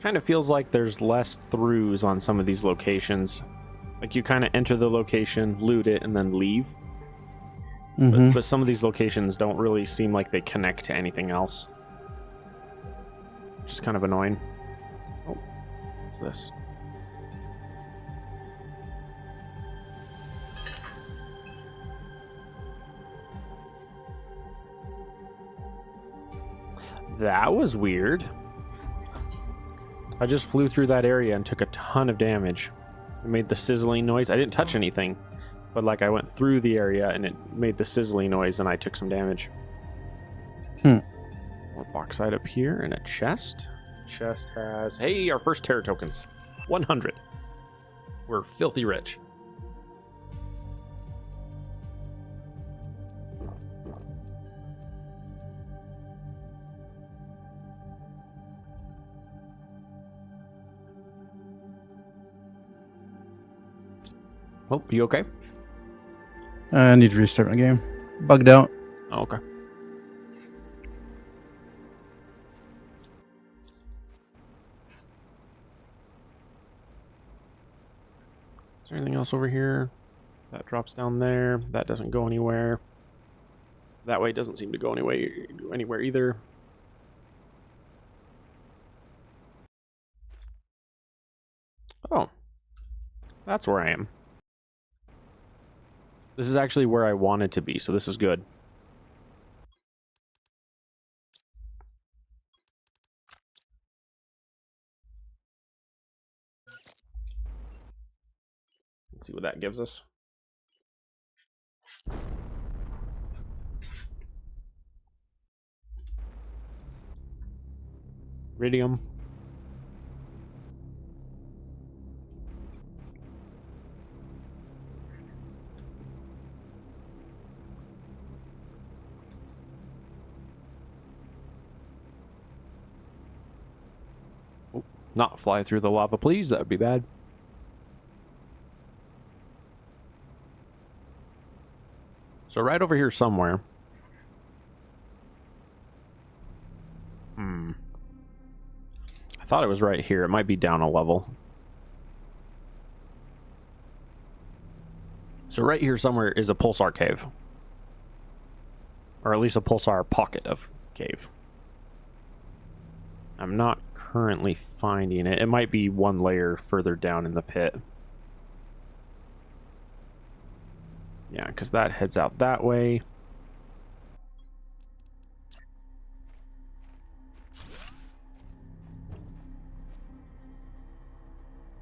Kind of feels like there's less throughs on some of these locations. Like you kind of enter the location, loot it, and then leave. But some of these locations don't really seem like they connect to anything else. Which is kind of annoying. Oh, what's this? That was weird. I just flew through that area and took a ton of damage. It made the sizzling noise. I didn't touch anything, but like I went through the area and it made the sizzling noise and I took some damage. More bauxite up here and a chest. Chest has, hey, our first terror tokens. 100. We're filthy rich. Oh, you okay? I need to restart my game. Bugged out. Oh, okay. Is there anything else over here? That drops down there. That doesn't go anywhere. That way doesn't seem to go anywhere either. Oh. That's where I am. This is actually where I wanted to be, so this is good. Let's see what that gives us. Iridium. Oh, not fly through the lava, please. That would be bad. So right over here somewhere. I thought it was right here. It might be down a level. So right here somewhere is a pulsar cave. Or at least a pulsar pocket of cave. I'm not currently finding it. It might be one layer further down in the pit. Yeah, because that heads out that way.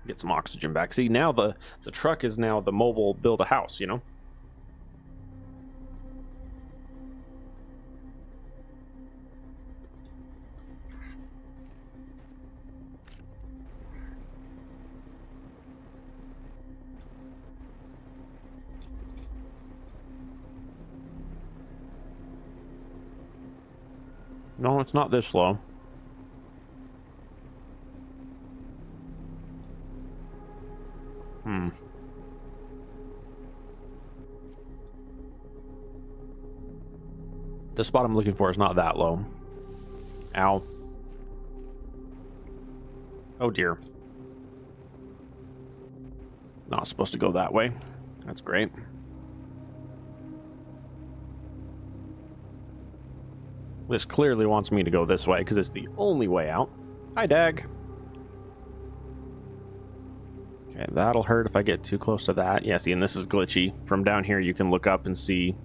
Get some oxygen back. See, now the truck is now the mobile build a house, you know? No, it's not this low. The spot I'm looking for is not that low. Ow. Oh dear. Not supposed to go that way. That's great. This clearly wants me to go this way because it's the only way out. Hi, Dag. Okay, that'll hurt if I get too close to that. Yeah, see, and this is glitchy. From down here, you can look up and see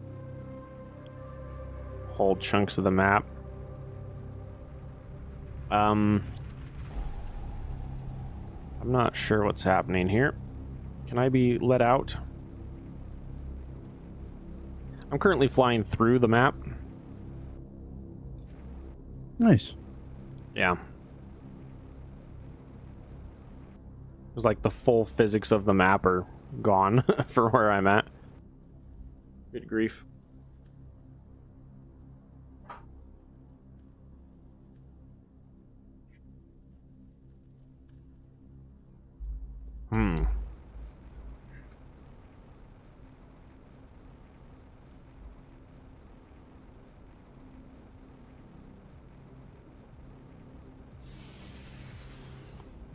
whole chunks of the map. I'm not sure what's happening here. Can I be let out? I'm currently flying through the map. Nice. Yeah. It was like the full physics of the map are gone for where I'm at. Good grief.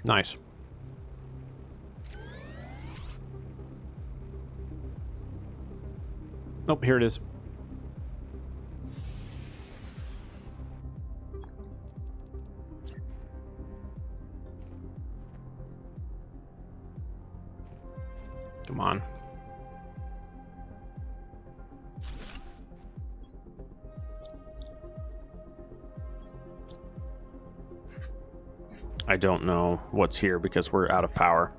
Nice. Nope, here it is. Come on. I don't know what's here because we're out of power.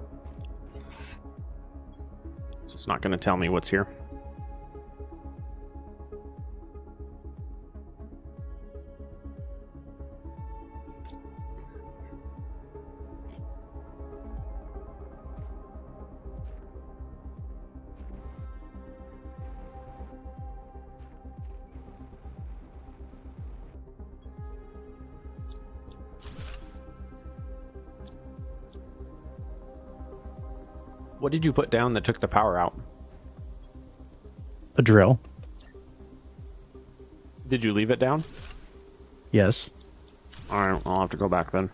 So it's not going to tell me what's here. What did you put down that took the power out? A drill. Did you leave it down? Yes. Alright, I'll have to go back then.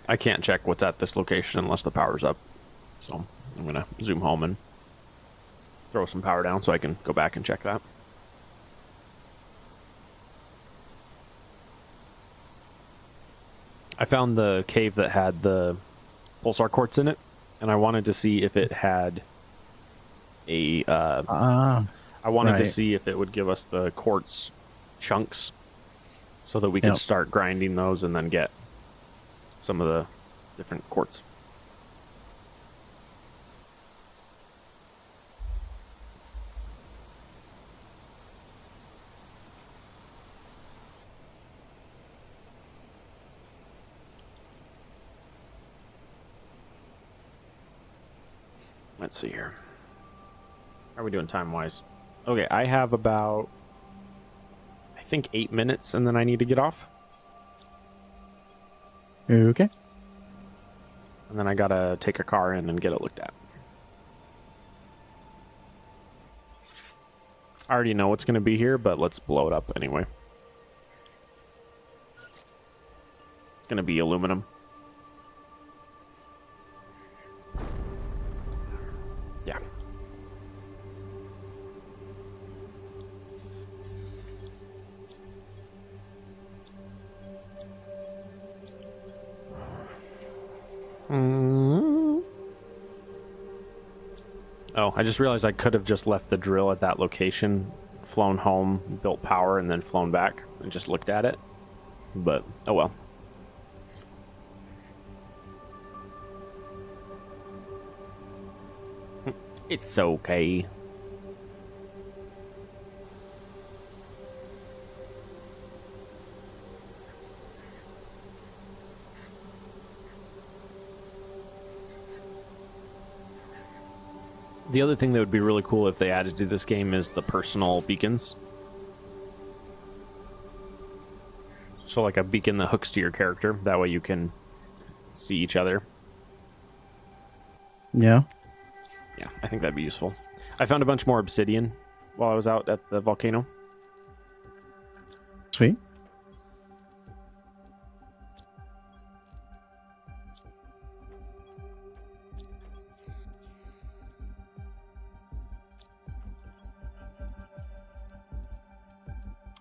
I can't check what's at this location unless the power's up. So I'm going to zoom home and throw some power down so I can go back and check that. I found the cave that had the pulsar quartz in it, and I wanted to see if it had a. I wanted to see if it would give us the quartz chunks, so that we could start grinding those and then get some of the different quartz. Let's see here. How are we doing time-wise? Okay, I have about, I think, 8 minutes, and then I need to get off. Okay. And then I gotta take a car in and get it looked at. I already know what's gonna be here, but let's blow it up anyway. It's gonna be aluminum. Yeah. Oh, I just realized I could have just left the drill at that location, flown home, built power, and then flown back and just looked at it. But, oh well. It's okay. The other thing that would be really cool if they added to this game is the personal beacons. So like a beacon that hooks to your character. That way you can see each other. Yeah. Yeah, I think that'd be useful. I found a bunch more obsidian while I was out at the volcano. Sweet.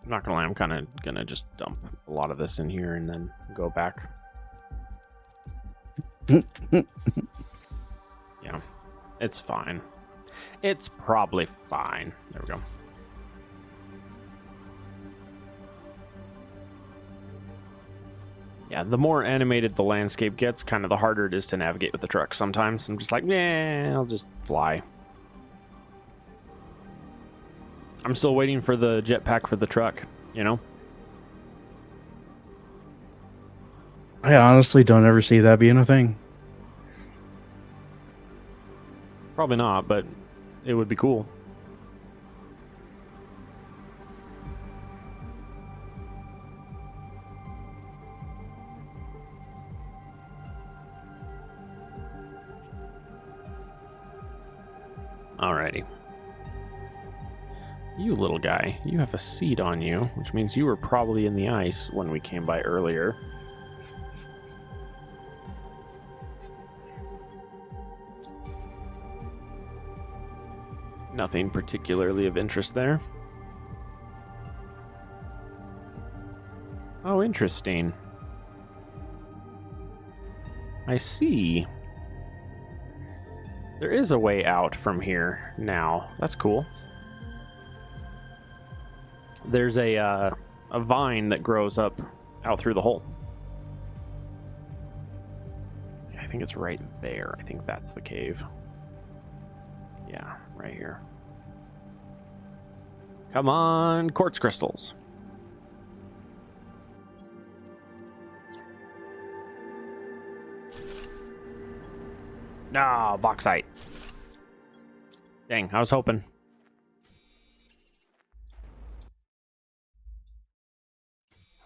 I'm not gonna lie, I'm kind of gonna just dump a lot of this in here and then go back. Yeah, it's fine. It's probably fine. There we go. Yeah, the more animated the landscape gets, kind of the harder it is to navigate with the truck sometimes. I'm just like, nah, I'll just fly. I'm still waiting for the jetpack for the truck, you know? I honestly don't ever see that being a thing. Probably not, but it would be cool. Alrighty. You little guy, you have a seed on you, which means you were probably in the ice when we came by earlier. Nothing particularly of interest there. Oh, interesting. I see. There is a way out from here now. That's cool. There's a vine that grows up out through the hole. I think it's right there. I think that's the cave. Yeah, right here. Come on, quartz crystals. Ah, bauxite. Dang, I was hoping.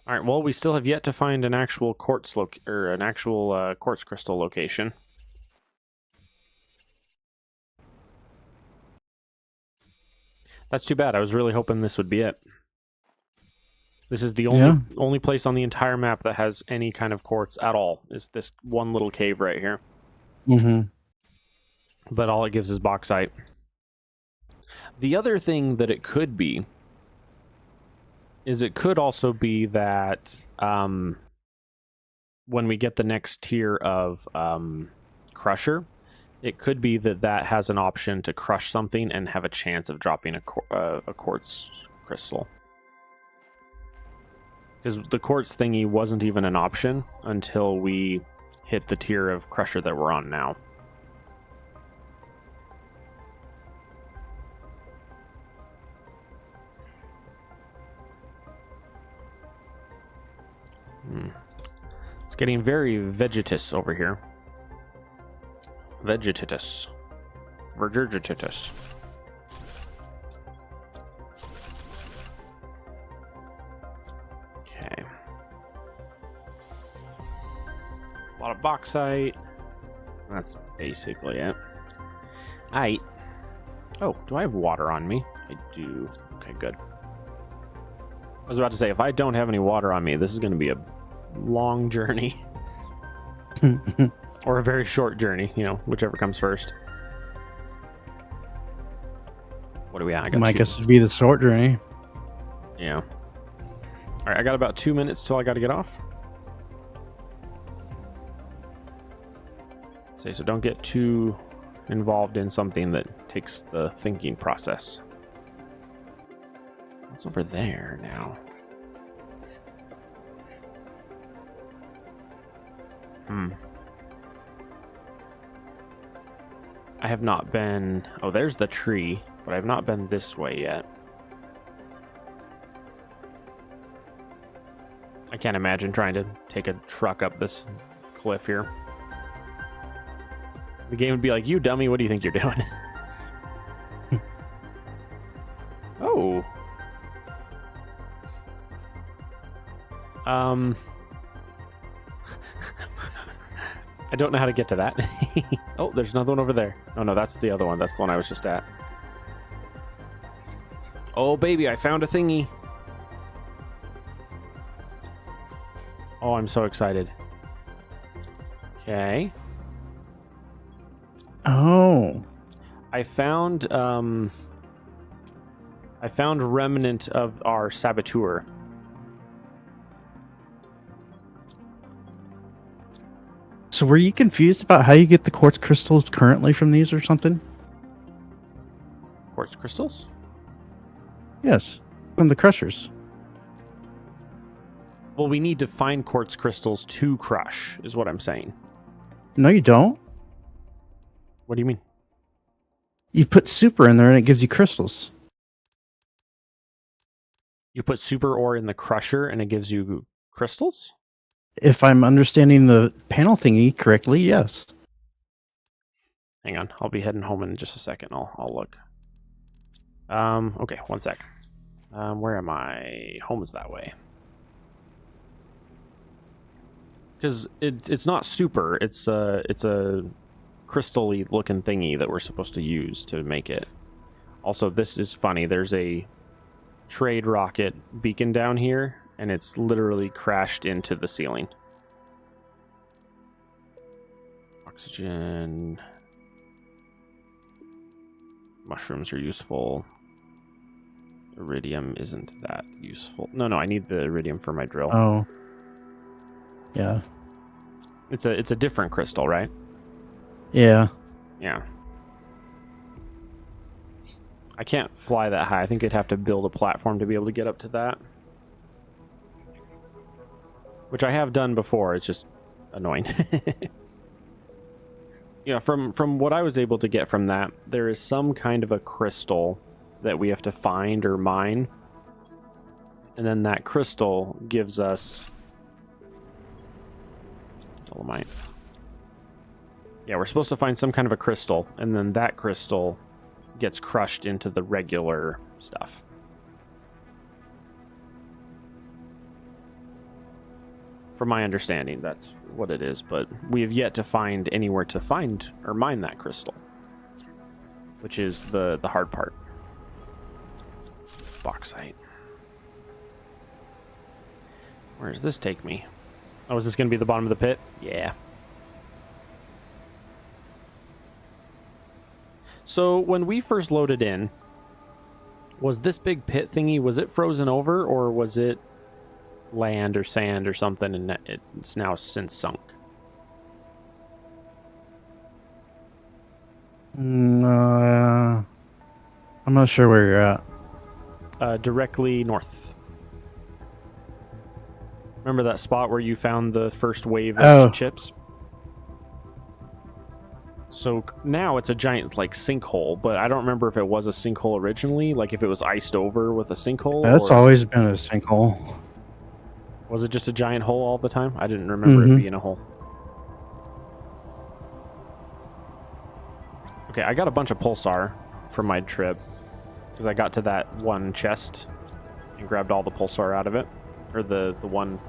All right, well, we still have yet to find an actual quartz quartz crystal location. That's too bad. I was really hoping this would be it. This is the only place on the entire map that has any kind of quartz at all. Is this one little cave right here. Mm-hmm. But all it gives is bauxite. The other thing that it could be is it could also be that when we get the next tier of crusher, it could be that that has an option to crush something and have a chance of dropping a quartz crystal. Because the quartz thingy wasn't even an option until we hit the tier of crusher that we're on now. It's getting very vegetous over here. Vegetatus. Vergurgitatus. Okay. A lot of bauxite. That's basically it. Aight. Oh, do I have water on me? I do. Okay, good. I was about to say, if I don't have any water on me, this is going to be a long journey. Or a very short journey, you know, whichever comes first. What do we at? My guess would be the short journey. Yeah. Alright, I got about 2 minutes till I got to get off. So don't get too involved in something that takes the thinking process. What's over there now? I have not been... Oh, there's the tree, but I've not been this way yet. I can't imagine trying to take a truck up this cliff here. The game would be like, you dummy, what do you think you're doing? Oh. I don't know how to get to that. Oh, there's another one over there. Oh, no, that's the other one. That's the one I was just at. Oh, baby, I found a thingy. Oh, I'm so excited. Okay. Oh. I found remnant of our saboteur. So were you confused about how you get the quartz crystals currently from these or something? Quartz crystals? Yes, from the crushers. Well, we need to find quartz crystals to crush, is what I'm saying. No, you don't. What do you mean? You put super in there and it gives you crystals. You put super ore in the crusher and it gives you crystals? If I'm understanding the panel thingy correctly, yes. Hang on, I'll be heading home in just a second. I'll look. Okay, one sec. Where am I? Home is that way. Because it's not super. It's a crystal-y looking thingy that we're supposed to use to make it. Also, this is funny. There's a trade rocket beacon down here, and it's literally crashed into the ceiling. Oxygen. Mushrooms are useful. Iridium isn't that useful. No, I need the iridium for my drill. Oh. Yeah. It's a different crystal, right? Yeah. Yeah. I can't fly that high. I think I'd have to build a platform to be able to get up to that. Which I have done before. It's just annoying. Yeah, from what I was able to get from that, there is some kind of a crystal that we have to find or mine. And then that crystal gives us dolomite. Yeah, we're supposed to find some kind of a crystal, and then that crystal gets crushed into the regular stuff. From my understanding, that's what it is, but we have yet to find anywhere to find or mine that crystal, which is the hard part. Bauxite. Where does this take me? Oh, is this going to be the bottom of the pit? Yeah. So when we first loaded in, was this big pit thingy, was it frozen over, or was it land or sand or something, and it's now since sunk? I'm not sure where you're at. Directly north. Remember that spot where you found the first wave of chips? So now it's a giant, like, sinkhole, but I don't remember if it was a sinkhole originally, like if it was iced over with a sinkhole. That's always been a sinkhole. Was it just a giant hole all the time? I didn't remember it being a hole. Okay, I got a bunch of pulsar from my trip, because I got to that one chest and grabbed all the pulsar out of it, or the one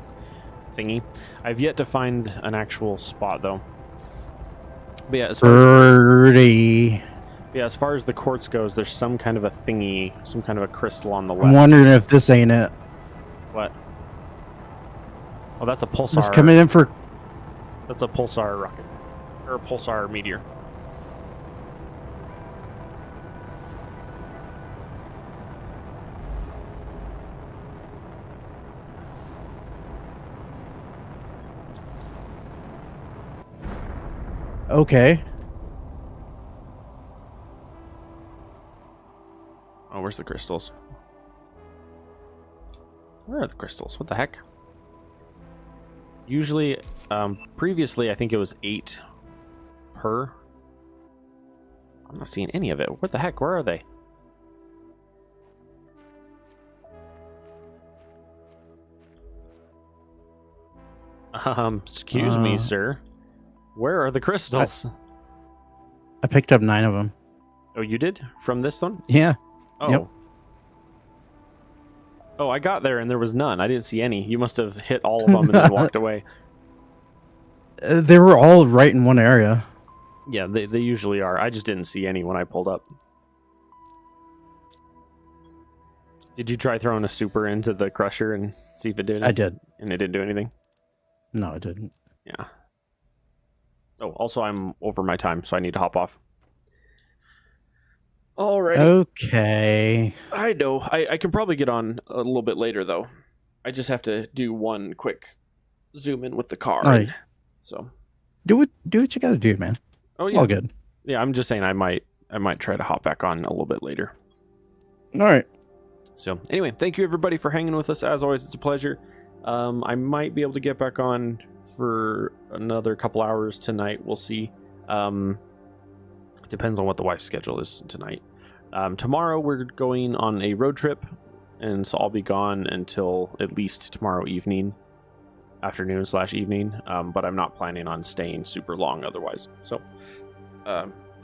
thingy. I've yet to find an actual spot, though. But yeah, as far as the quartz goes, there's some kind of a thingy, some kind of a crystal on the left. I'm wondering if this ain't it. What? Oh, that's a pulsar. It's coming in for... That's a pulsar rocket. Or a pulsar meteor. Okay. Oh, where's the crystals? Where are the crystals? What the heck? Usually, previously, I think it was 8 per. I'm not seeing any of it. What the heck? Where are they? Excuse me, sir. Where are the crystals? I picked up 9 of them. Oh, you did? From this one? Yeah. Oh. Yep. Oh, I got there and there was none. I didn't see any. You must have hit all of them and then walked away. They were all right in one area. Yeah, they usually are. I just didn't see any when I pulled up. Did you try throwing a super into the crusher and see if it did? I did. And it didn't do anything? No, it didn't. Yeah. Oh, also I'm over my time, so I need to hop off. Alrighty. Okay. I know. I can probably get on a little bit later, though. I just have to do one quick zoom in with the car. All right. So do what you gotta do, man. Oh yeah. All good. Yeah, I'm just saying I might try to hop back on a little bit later. All right. So anyway, thank you everybody for hanging with us. As always, it's a pleasure. I might be able to get back on for another couple hours tonight. We'll see. Depends on what the wife's schedule is tonight. Tomorrow we're going on a road trip, and so I'll be gone until at least tomorrow evening, afternoon/evening. But I'm not planning on staying super long otherwise. So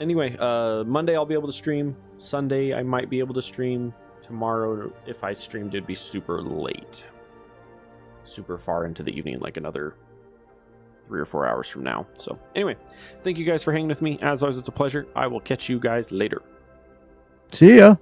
anyway, Monday I'll be able to stream. Sunday I might be able to stream. Tomorrow, if I streamed, it'd be super late, super far into the evening, like another 3 or 4 hours from now. So anyway, thank you guys for hanging with me. As always, it's a pleasure. I will catch you guys later. See ya.